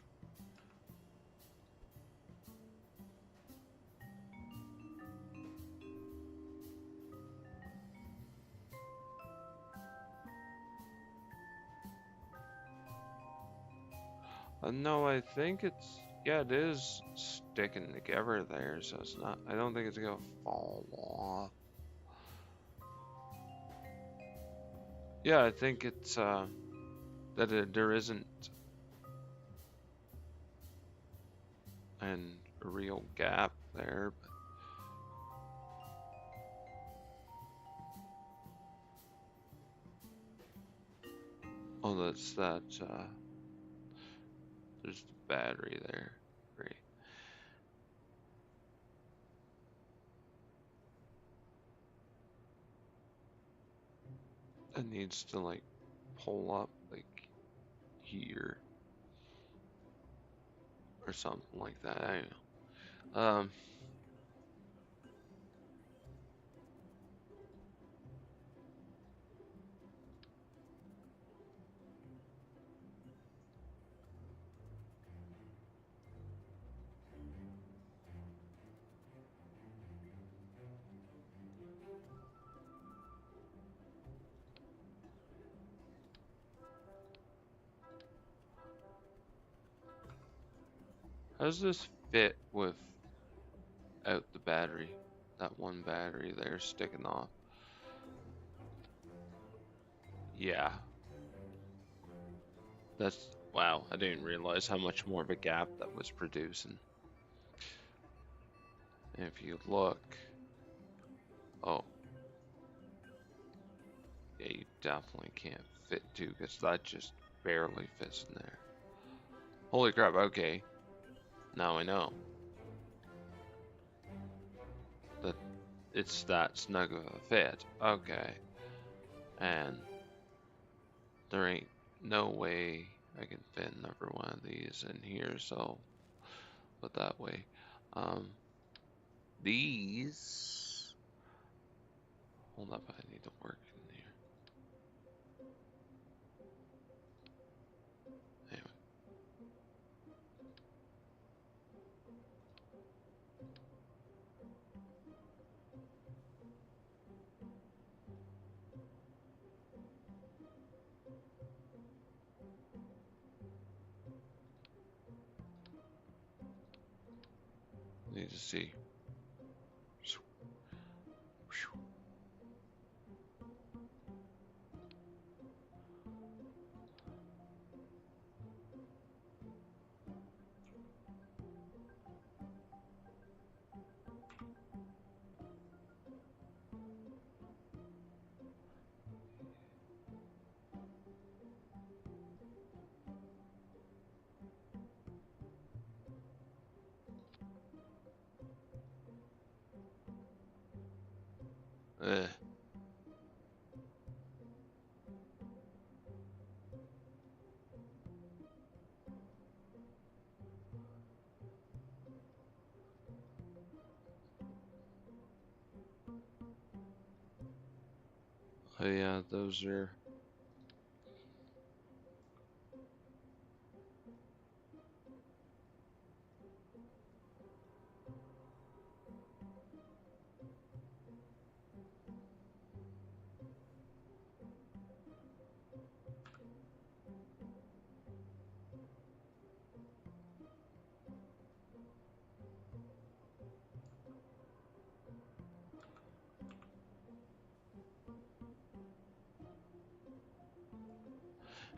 S1: No, I think yeah, it is sticking together there, so it's not, I don't think it's gonna fall off. Yeah, I think it's, there isn't a real gap there, but oh, that's that, there's the battery there. Great. It needs to like pull up like here or something like that. I don't know. How does this fit without the battery? That one battery there sticking off. Yeah, that's wow. I didn't realize how much more of a gap that was producing. And if you look, oh, yeah, you definitely can't fit two because that just barely fits in there. Holy crap! Okay, now I know that it's that snug of a fit. Okay, and there ain't no way I can fit another one of these in here, so put that way. Um, these, hold up, I need to work in here. Anyway, need to see. Eh, oh yeah, those are.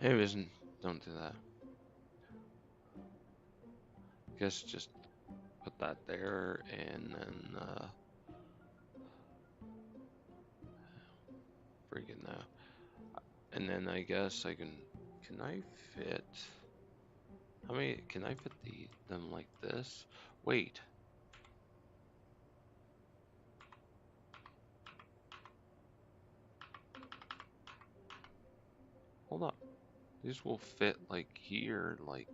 S1: Anyways, don't do that. Guess just put that there and then freaking and then I guess I can I fit how many can I fit them like this? Wait, hold up. These will fit like here, like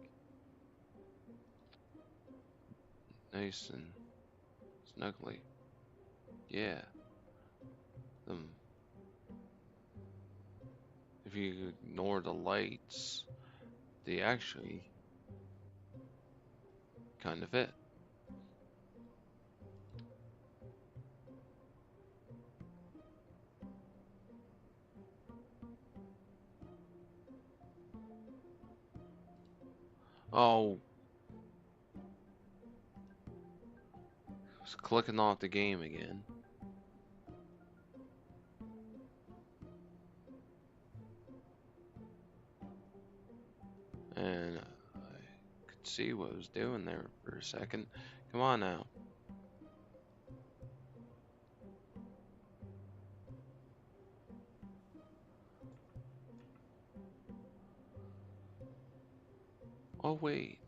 S1: nice and snugly. Yeah. Them if you ignore the lights, they actually kind of fit. Oh, I was clicking off the game again. And I could see what I was doing there for a second. Come on now. Oh wait.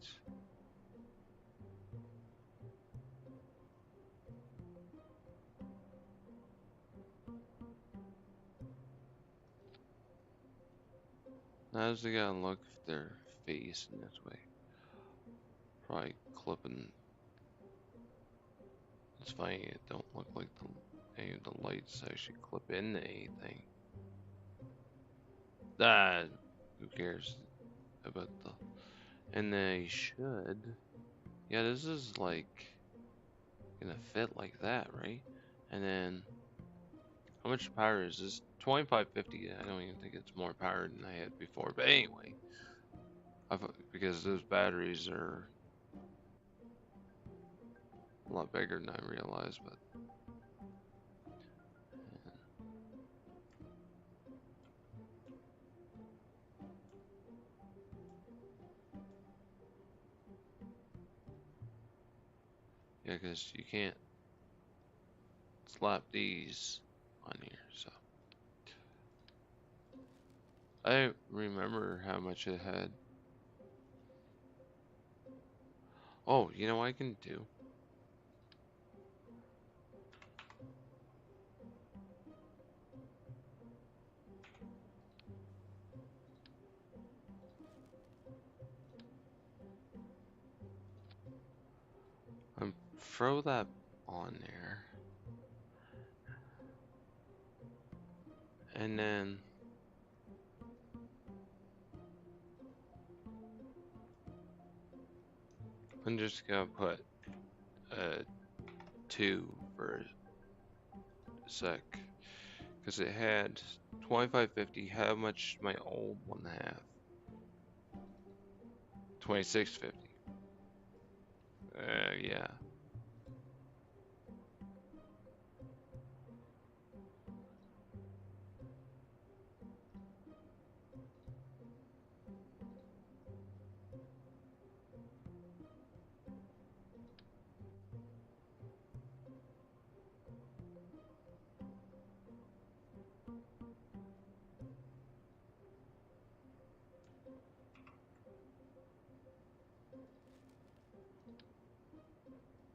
S1: How's they gotta look if they're facing this way? Probably clipping. It's funny, it don't look like any of the lights actually clip into anything. Ah, who cares about the... And they should. Yeah, this is like gonna fit like that, right? And then, how much power is this? 2550. I don't even think it's more power than I had before. But anyway, because those batteries are a lot bigger than I realized. But yeah, because you can't slap these on here. So I remember how much it had. Oh, you know what I can do? Throw that on there, and then I'm just gonna put 2 for a sec, because it had 2550. How much my old one have? 2650. Yeah.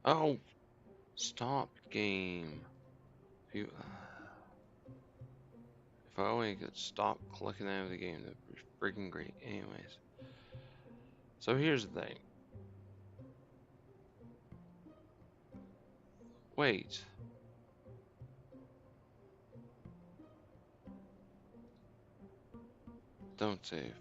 S1: Oh, stop game. If you, if I only could stop clicking out of the game, that'd be freaking great. Anyways, so here's the thing. Wait, don't save.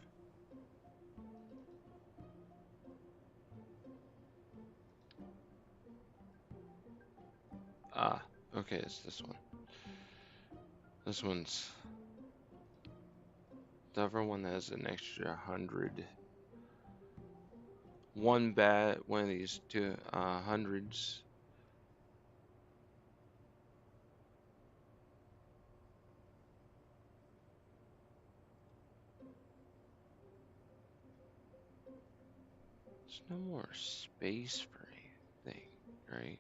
S1: Ah, okay, it's this one. This one's the other one has an extra 100. One of these two hundreds. no more space for anything, right?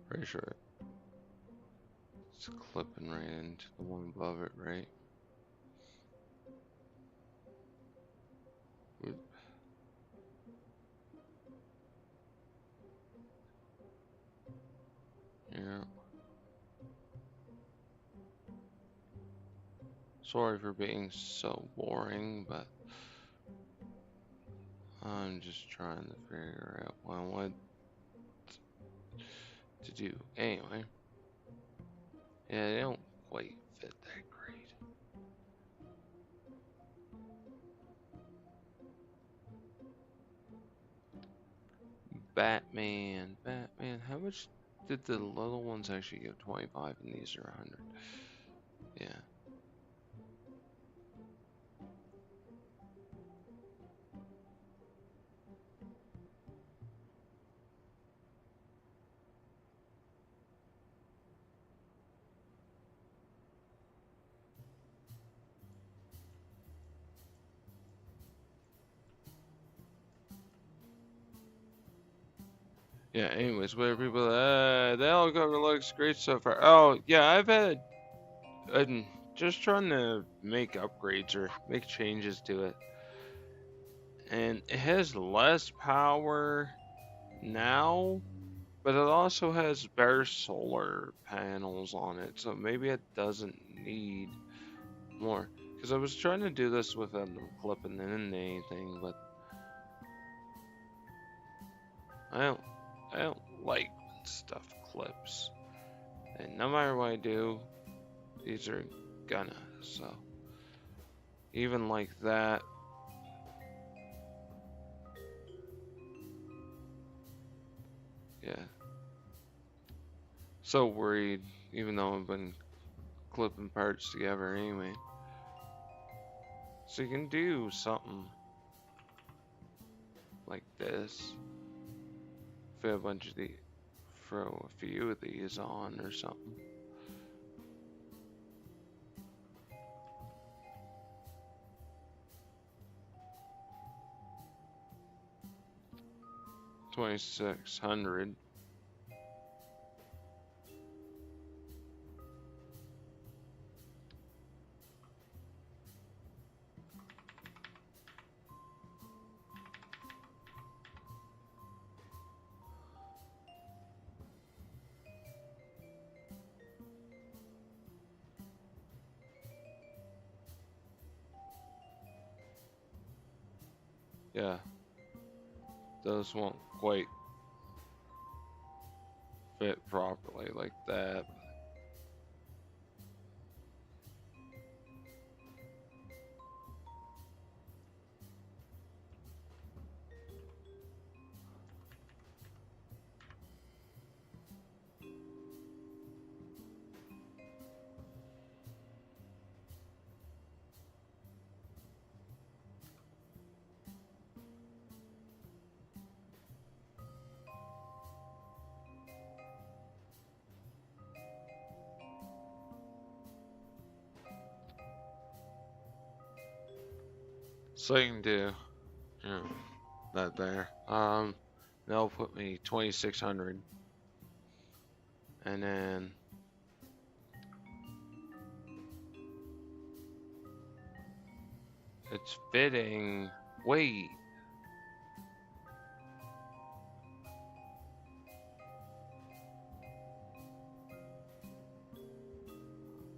S1: Pretty sure it's clipping right into the one above it, right? Yeah. Sorry for being so boring, but I'm just trying to figure out what to do. Anyway, yeah, they don't quite fit that great. Batman, how much did the little ones actually give? 25 and these are 100. Yeah. Yeah, anyways, whatever people, the all cover looks great so far. Oh, yeah, I'm just trying to make upgrades or make changes to it. And it has less power now, but it also has better solar panels on it, so maybe it doesn't need more. Because I was trying to do this without clipping in anything, but I don't, I don't like when stuff clips. And no matter what I do, these are gonna. So even like that, yeah. So worried, even though I've been clipping parts together anyway. So you can do something like this. Fit a bunch of these, throw a few of these on or something. $2,600. Yeah, those won't quite fit properly like that. So you can do, you know, that there. That'll put me 2,600, and then It's fitting. Wait.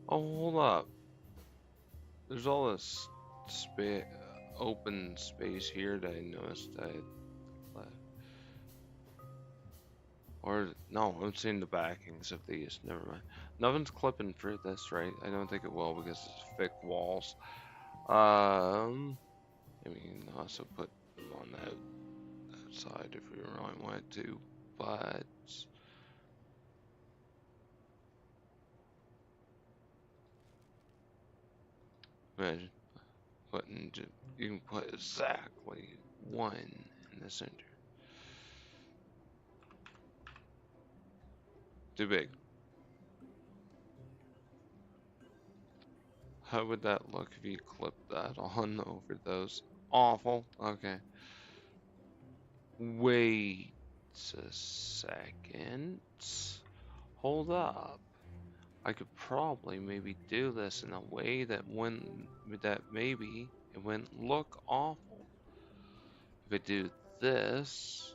S1: Oh, hold up. There's all this open space here that I noticed I had left. Or, no, I'm seeing the backings of these. Never mind. Nothing's clipping for this, right? I don't think it will because it's thick walls. I mean, also put them on that side if we really wanted to, but imagine putting, you can put exactly one in the center. Too big. How would that look if you clipped that on over those? Awful. Okay. Wait a second. Hold up. I could probably maybe do this in a way that maybe it wouldn't look awful. If I do this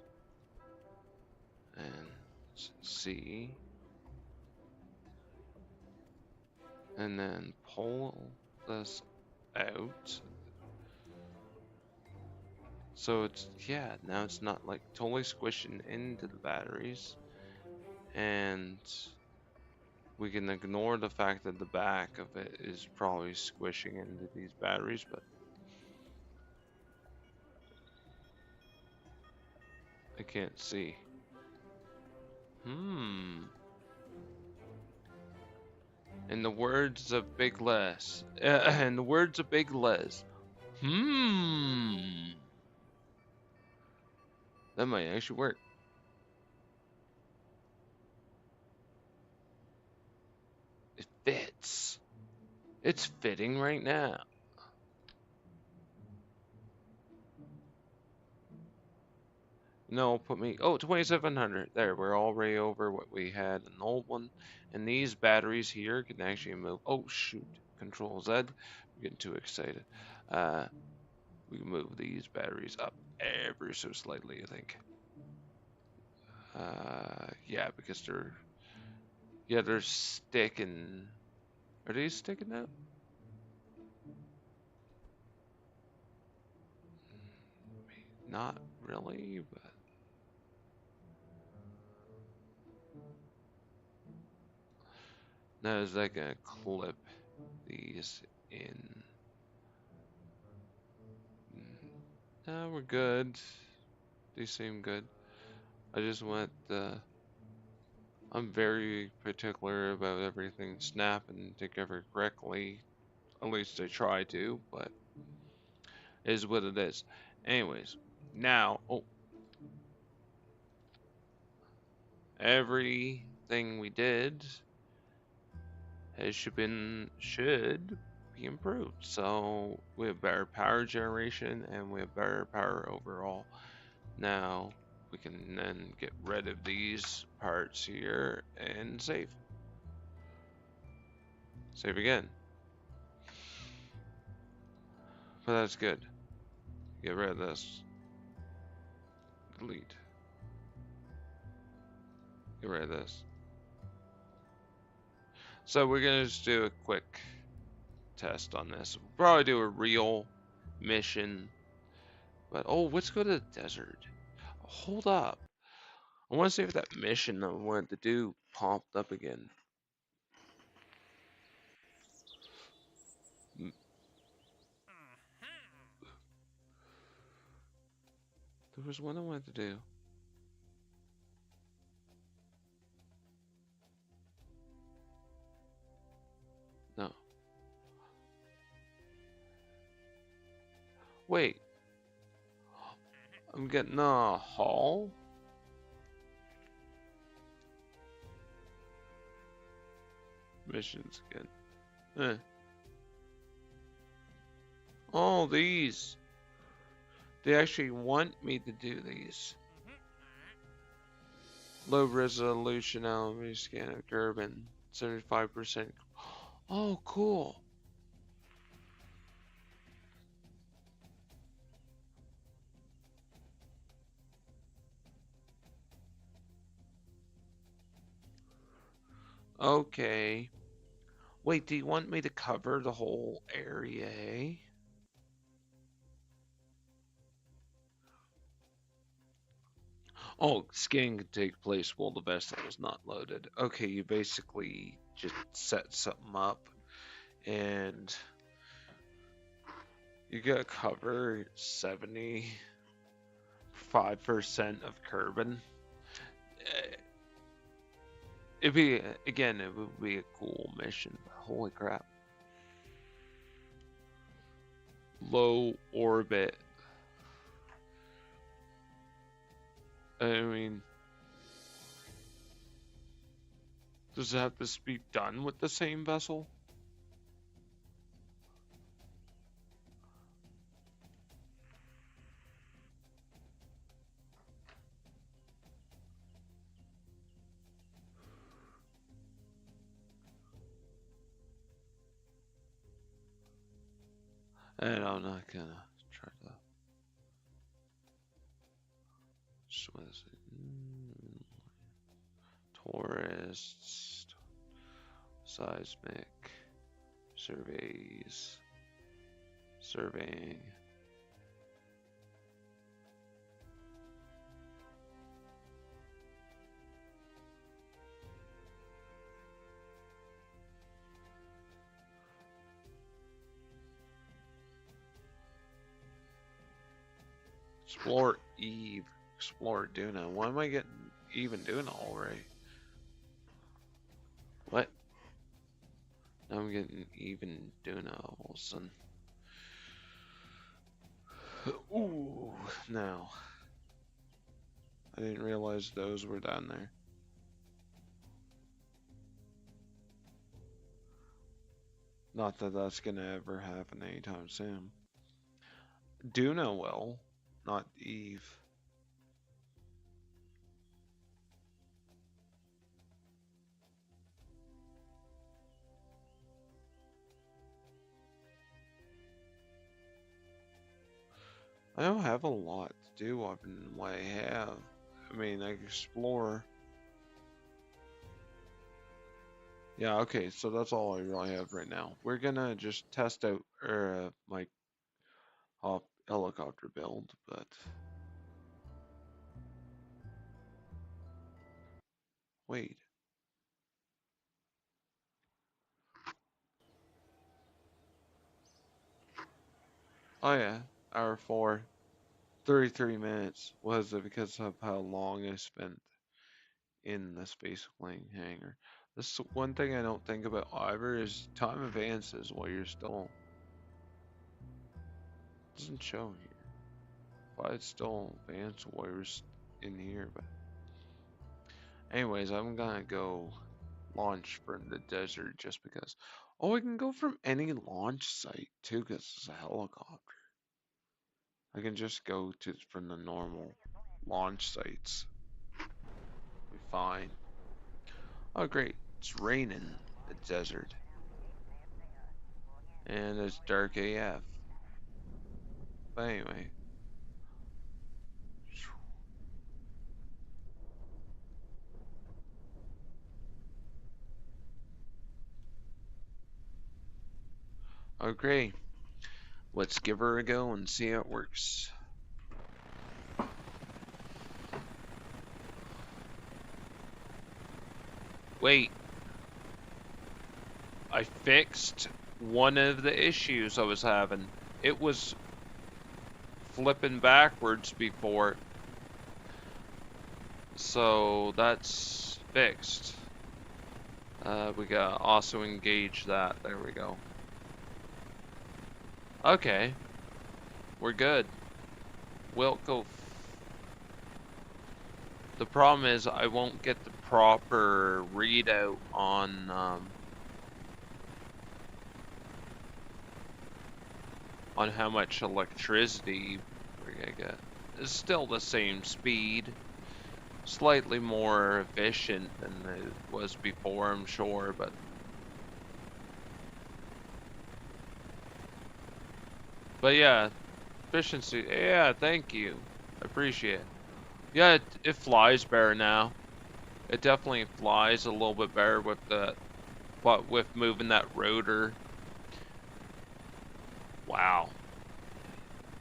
S1: and see, and then pull this out. So it's, yeah, now it's not like totally squishing into the batteries. And we can ignore the fact that the back of it is probably squishing into these batteries, but I can't see. In the words of Big Les, in the words of Big Les, that might actually work. It fits. It's fitting right now. No, put me, oh, 2700. There, we're already over what we had an old one. And these batteries here can actually move. Oh, shoot. Control Z. I'm getting too excited. We can move these batteries up ever so slightly, I think. Yeah, because they're sticking. Are they sticking out? Not really, but now is that gonna clip these in? No, we're good. They seem good. I just want I'm very particular about everything snapping together correctly. At least I try to, but it is what it is. Anyways, now, oh, everything we did should be improved. So we have better power generation and we have better power overall. Now we can then get rid of these parts here and save. Save again. But that's good. Get rid of this. Delete. Get rid of this. So we're gonna just do a quick test on this. We'll probably do a real mission. But oh, let's go to the desert. Hold up. I want to see if that mission I wanted to do popped up again. There was one I wanted to do. No. Wait. I'm getting a haul? Missions again. Eh. Oh, these. They actually want me to do these. Low resolution elevator scan of Gerben. 75%. Oh, cool. Okay. Wait, do you want me to cover the whole area? Eh? Oh, scanning can take place while the vessel is not loaded. Okay, you basically just set something up and you gotta cover 75% of Kerbin. Eh, It'd be, again, it would be a cool mission. Holy crap. Low orbit. I mean, does it have to be done with the same vessel? And I'm not gonna try to. What is it? Tourists, seismic, surveys, surveying. Explore Eve. Explore Duna. Why am I getting even Duna already? What? Now I'm getting even Duna all of a sudden. Ooh, now. I didn't realize those were down there. Not that that's gonna ever happen anytime soon. Duna will, not Eve. I don't have a lot to do other than what I have. I mean, I explore. Yeah, okay, so that's all I really have right now. We're gonna just test out my helicopter build, but wait. Oh yeah, hour 4, 33 minutes. Was it because of how long I spent in the space plane hangar? This is one thing I don't think about either is time advances while you're still. Doesn't show here. Why it's still advanced while you're in here, but. Anyways, I'm gonna go launch from the desert just because. Oh, I can go from any launch site too because it's a helicopter. I can just go to from the normal launch sites. Be fine. Oh, great. It's raining in the desert. And it's dark AF. But anyway. Okay. Let's give her a go and see how it works. Wait. I fixed one of the issues I was having. It was flipping backwards before. So that's fixed. We gotta also engage that. There we go. Okay. We're good. We'll go. The problem is I won't get the proper readout on how much electricity we're gonna get. It's still the same speed. Slightly more efficient than it was before, I'm sure, but yeah, efficiency. Yeah, thank you. I appreciate it. Yeah, it flies better now. It definitely flies a little bit better with the, but with moving that rotor. Wow.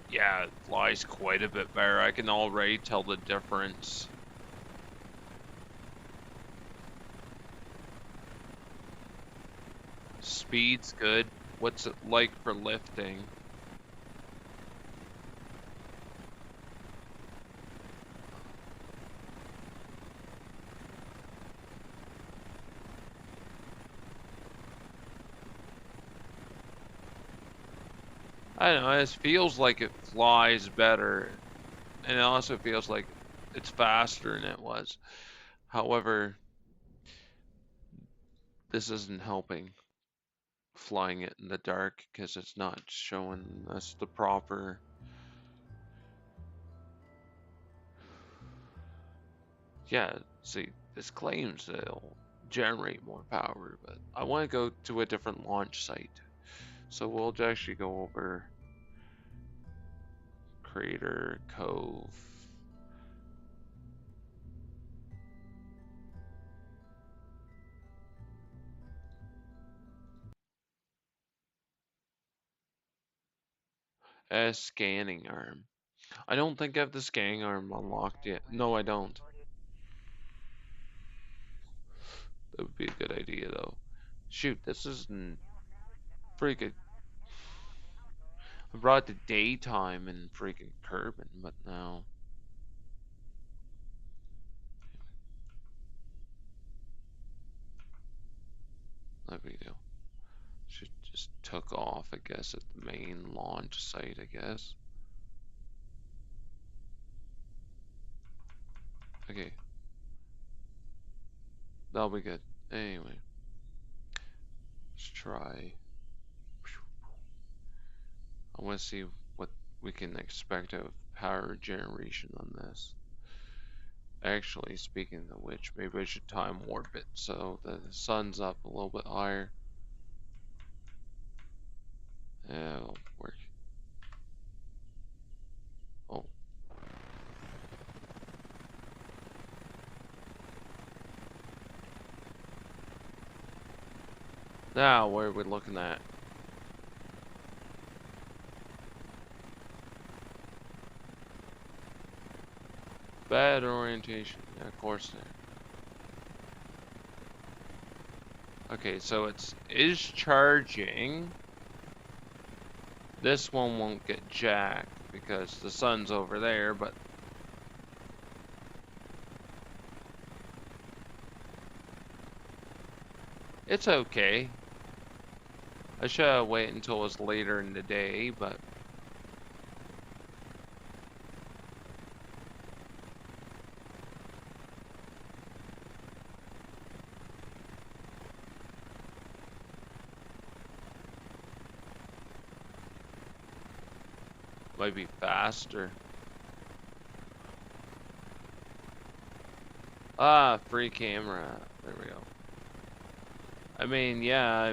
S1: Yeah, it flies quite a bit better. I can already tell the difference. Speed's good. What's it like for lifting? I don't know, it feels like it flies better. And it also feels like it's faster than it was. However, this isn't helping flying it in the dark because it's not showing us the proper. Yeah, see, this claims that it'll generate more power, but I want to go to a different launch site. So we'll actually go over Crater Cove. A scanning arm. I don't think I have the scanning arm unlocked yet. No, I don't. That would be a good idea, though. Shoot, this isn't freaking. I brought the daytime in freaking Kerbin, but no. Like we do. Should just took off, I guess, at the main launch site, I guess. Okay, that'll be good. Anyway, let's try. I want to see what we can expect of power generation on this. Actually, speaking of which, maybe I should time warp it so the sun's up a little bit higher. Yeah, it'll work. Oh. Now, what are we looking at? Bad orientation. Yeah, of course. Okay, so it's is charging. This one won't get jacked because the sun's over there, but it's okay. I should wait until it was later in the day, but might be faster. Ah, free camera. There we go. I mean, yeah,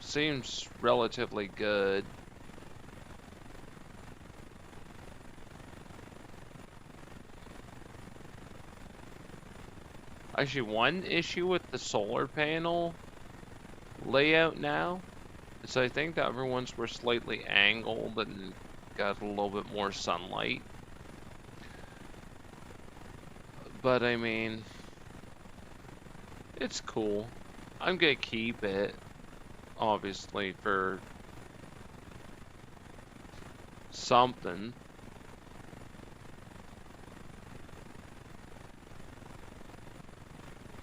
S1: seems relatively good. Actually, one issue with the solar panel layout now is I think the other ones were slightly angled and got a little bit more sunlight. But I mean, it's cool. I'm gonna keep it, obviously, for something.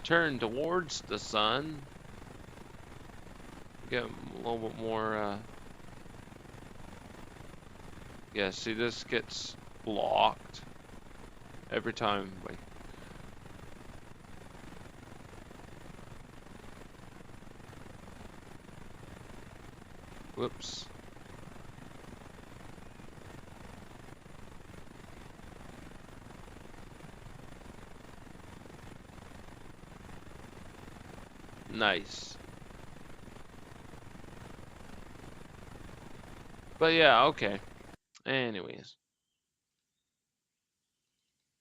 S1: Turn towards the sun. Get a little bit more, yeah, see, this gets blocked every time. Whoops. Nice. But yeah, okay. Anyways.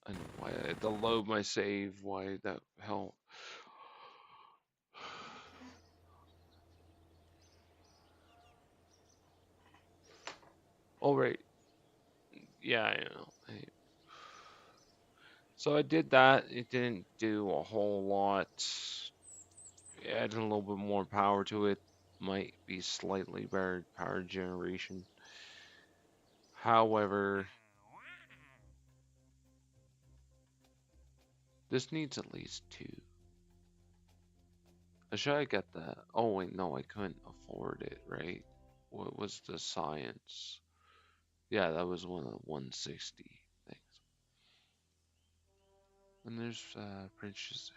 S1: I don't know why I had to load my save. Why the hell? All right. Yeah, I know. So I did that. It didn't do a whole lot. Adding a little bit more power to it might be slightly better power generation. However, this needs at least two. I should have got that. Oh wait, no, I couldn't afford it, right? What was the science? Yeah, that was one of the 160 things. And there's precision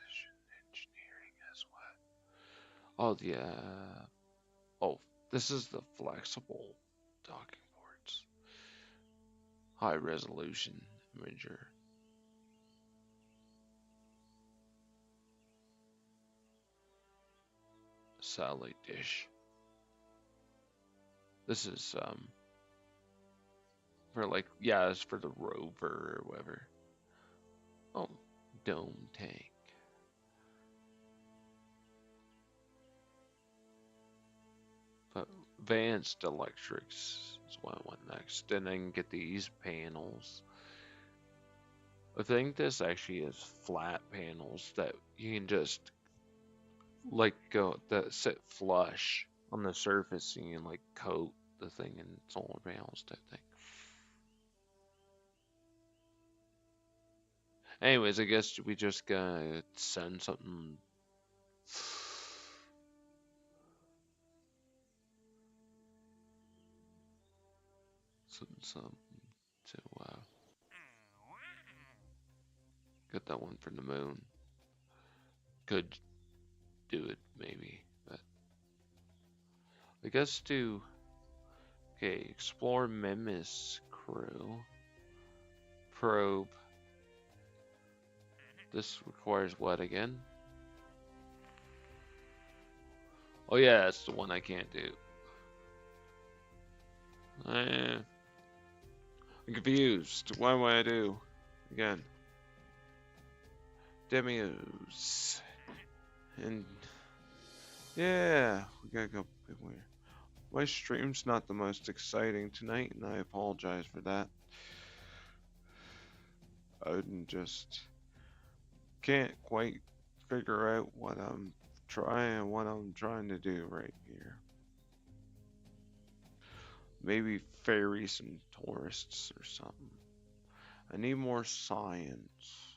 S1: engineering as well. Oh yeah. Oh, this is the flexible docking ports. High resolution imager. Satellite dish. This is for like, yeah, it's for the rover or whatever. Oh, dome tank. But advanced electrics is what I want next. Then I can get these panels. I think this actually is flat panels that you can just like go that sit flush on the surface and you can like coat the thing in solar panels type thing. Anyways, I guess we just gotta send something. Some to get that one from the moon. Could do it maybe, but I guess to okay, explore Memis crew probe. This requires what again? Oh yeah, that's the one I can't do. I'm confused. What do I do? Again. Demios. And yeah, we gotta go. My stream's not the most exciting tonight, and I apologize for that. I just can't quite figure out what I'm trying to do right here. Maybe ferry some tourists or something. I need more science.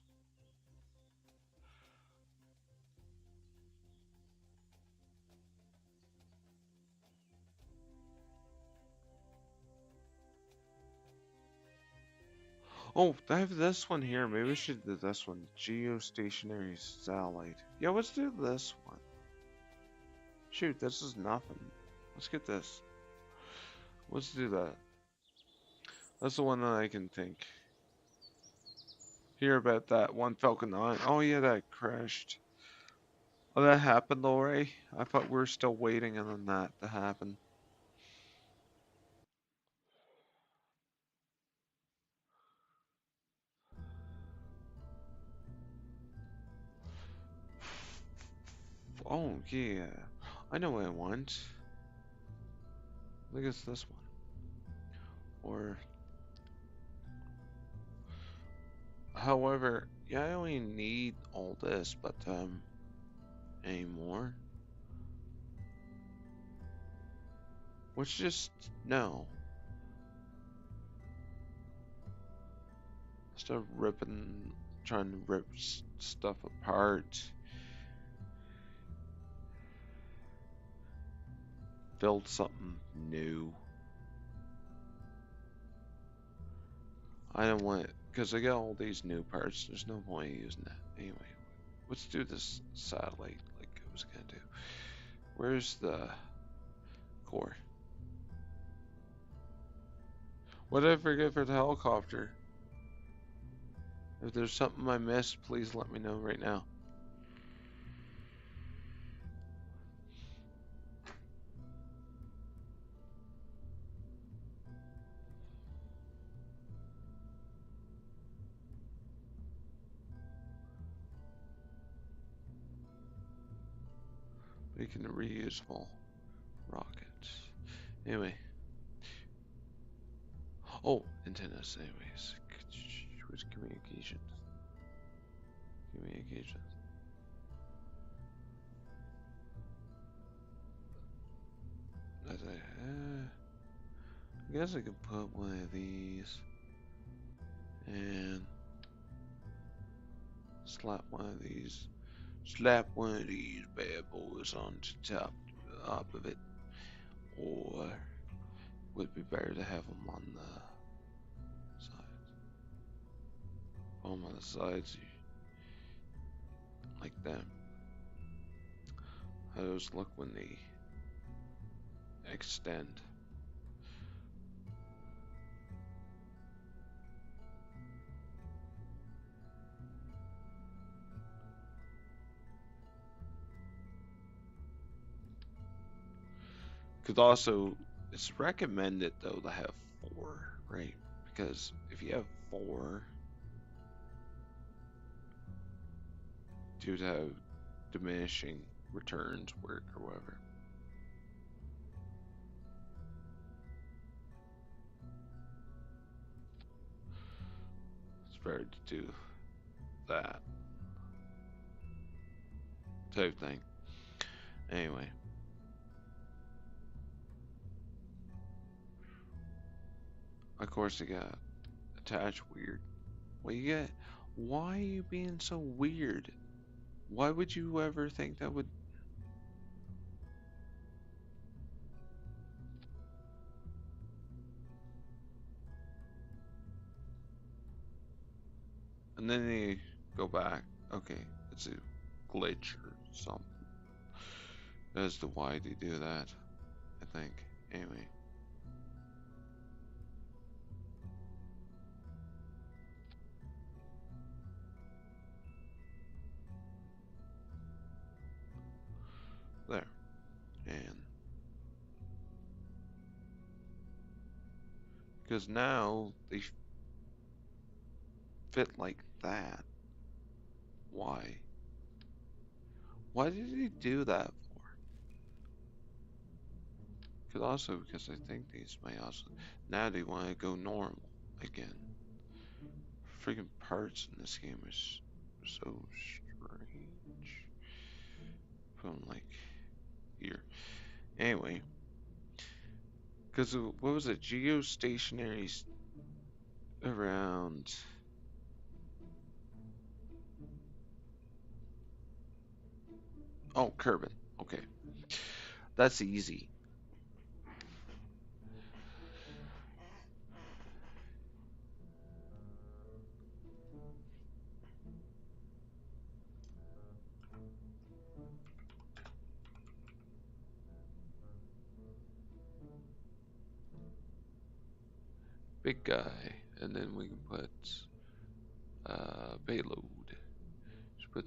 S1: Oh, I have this one here. Maybe we should do this one. Geostationary satellite. Yeah, let's do this one. Shoot, this is nothing. Let's get this. Let's do that. That's the one that I can think. Hear about that one Falcon 9. Oh yeah, that crashed. Oh, that happened already? I thought we were still waiting on that to happen. Oh yeah. I know what I want. I think it's this one. Or however, yeah, I only need all this, but any more? Let's just no. Instead of trying to rip stuff apart, build something new. I don't want it, because I got all these new parts, there's no point in using that. Anyway, let's do this satellite like I was gonna do. Where's the core? What did I forget for the helicopter? If there's something I missed, please let me know right now. Making a reusable rocket. Anyway. Oh, antennas. Anyways. Where's communications? Communications. I guess I could put one of these and slap one of these. Slap one of these bad boys on the top of it. Or would it be better to have them on the sides? Put them on the sides like that. How those look when they extend. Could also, it's recommended though to have 4, right? Because if you have 4, due to how diminishing returns work or whatever. It's better to do that type thing. Anyway. Of course you got attach weird. What you get? Why are you being so weird? Why would you ever think that would... And then they go back. Okay, it's a glitch or something as to why they do that, I think. Anyway. There. And because now they fit like that. Why? Why did he do that for? Could also because I think these may also now they want to go normal again. Freaking parts in this game is so strange. From like here. Anyway, because what was it? Geostationary's around. Oh, Kerbin. Okay, that's easy. Big guy, and then we can put payload. Just put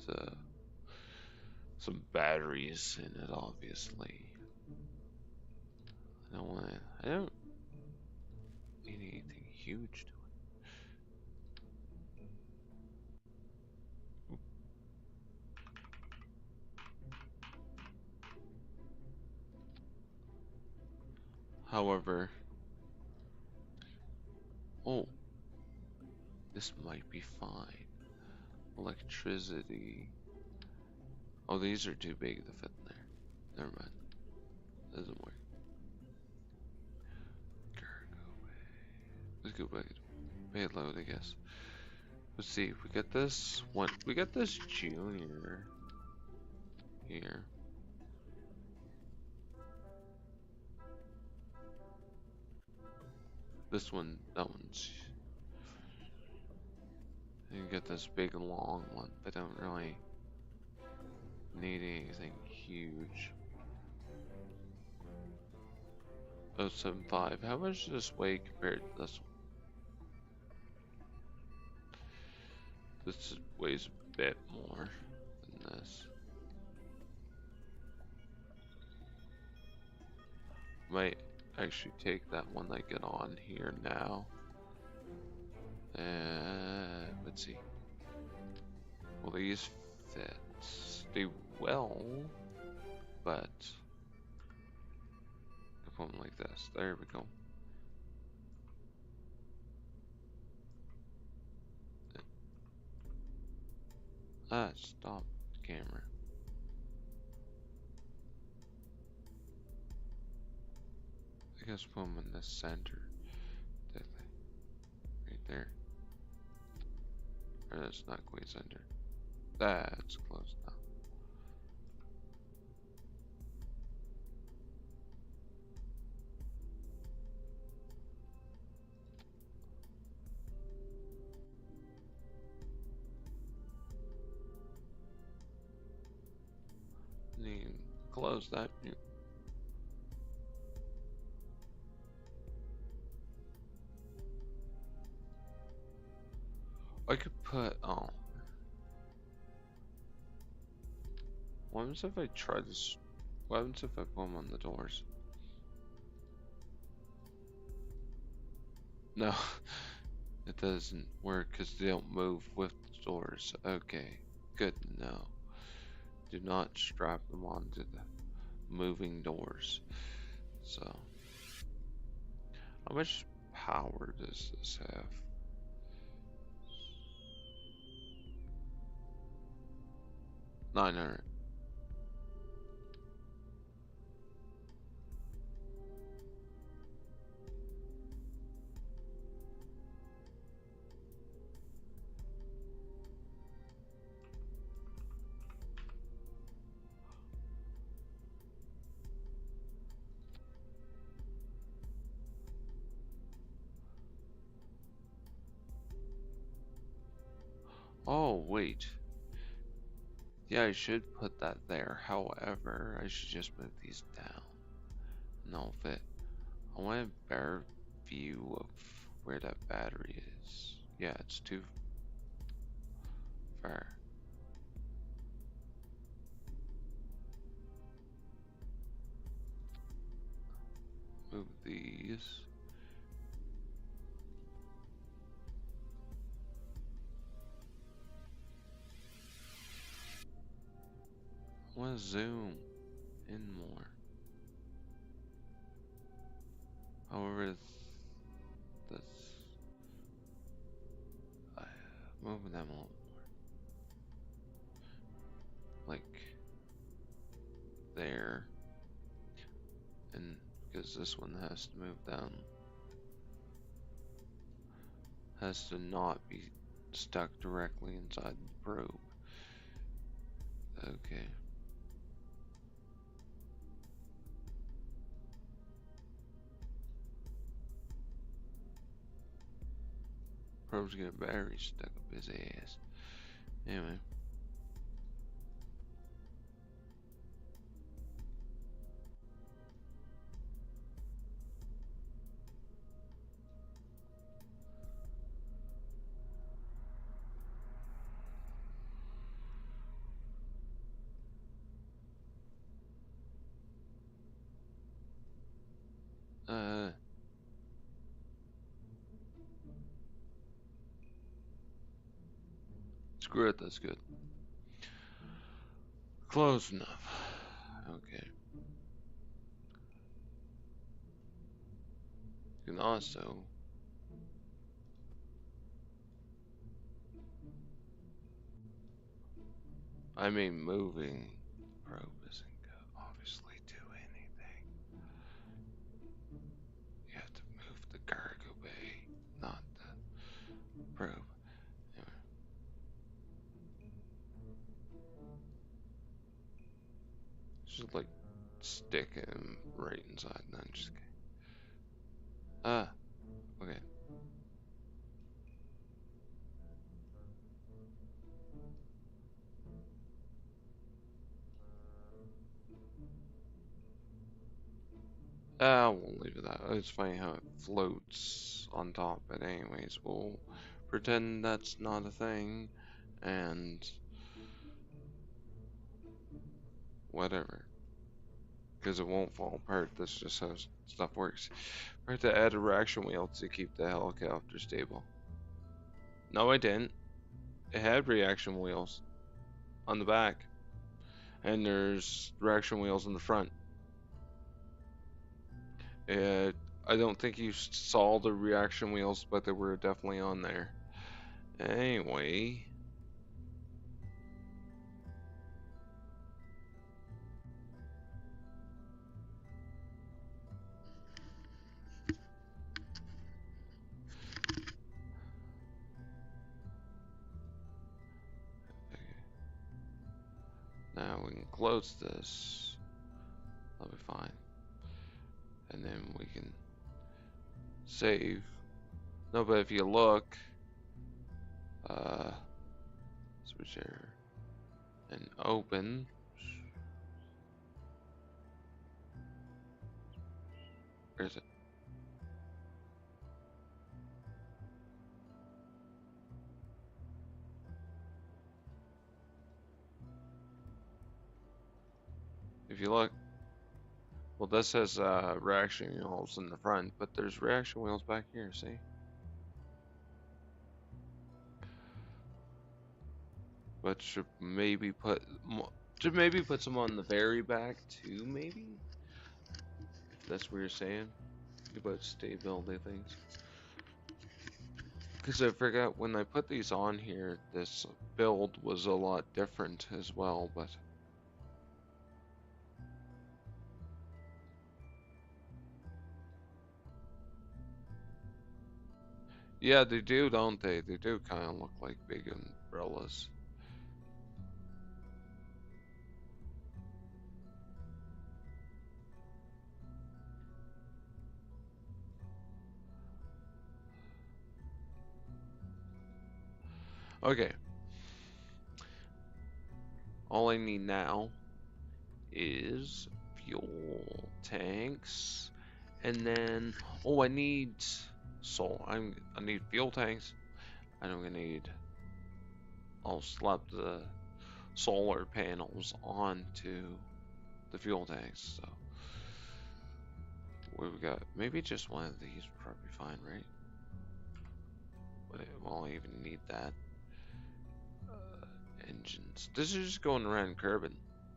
S1: some batteries in it, obviously. I don't need anything huge to it. However, oh, this might be fine. Electricity. Oh, these are too big to fit in there. Never mind. Doesn't work. Let's go back to payload, I guess. Let's see. We got this one. We got this junior here. This one, that one's. You get this big long one, but don't really need anything huge. 075. How much does this weigh compared to this one? This weighs a bit more than this. Might actually take that one I get on here now. Let's see. Will these fit? They will, but I put them like this. There we go. Ah, stop the camera. I guess put them in the center. Right there. Or that's not quite center. That's close now. Need close that. I could put what happens if I try this? What happens if I put them on the doors? No, it doesn't work because they don't move with the doors. Okay, good to know. Do not strap them onto the moving doors. So, how much power does this have? 900. Oh, wait. Yeah, I should put that there. However, I should just move these down. No fit. I want a better view of where that battery is. Yeah, it's too far. Move these. I want to zoom in more. However, this moving them a little more, like there, and because this one has to move down, has to not be stuck directly inside the probe. Okay. Probe's got a battery stuck up his ass. Anyway. Screw it, that's good. Close enough. Okay. You can also I mean moving the probe isn't gonna obviously do anything. You have to move the cargo bay, not the probe. Anyway. Just like stick him right inside. No, I'm just kidding. Okay. We'll leave it that. It's funny how it floats on top, but anyways, we'll pretend that's not a thing, and whatever. Because it won't fall apart, that's just how stuff works. We have to add a reaction wheel to keep the helicopter stable. No, I didn't. It had reaction wheels on the back. And there's reaction wheels in the front. Uh, I don't think you saw the reaction wheels, but they were definitely on there. Anyway. Now we can close this. That'll be fine. And then we can save. No, but if you look, switch error and open. Where is it? If you look, well, this says reaction wheels in the front, but there's reaction wheels back here. See? But should maybe put some on the very back too, maybe. If that's what you're saying about stability things. Because I forgot when I put these on here, this build was a lot different as well, but yeah, they do, don't they? They do kind of look like big umbrellas. Okay. All I need now is fuel tanks, and then I need I need fuel tanks, and I'm gonna need. I'll slap the solar panels onto the fuel tanks. So what we got? Maybe just one of these would probably be fine, right? But it won't even need that. Engines. This is just going around curbing.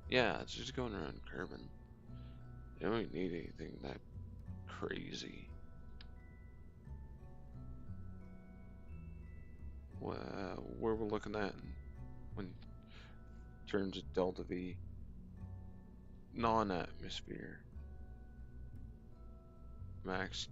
S1: Yeah, it's just going around curbing. You don't need anything that crazy. Where we're looking at when terms of delta V non-atmosphere max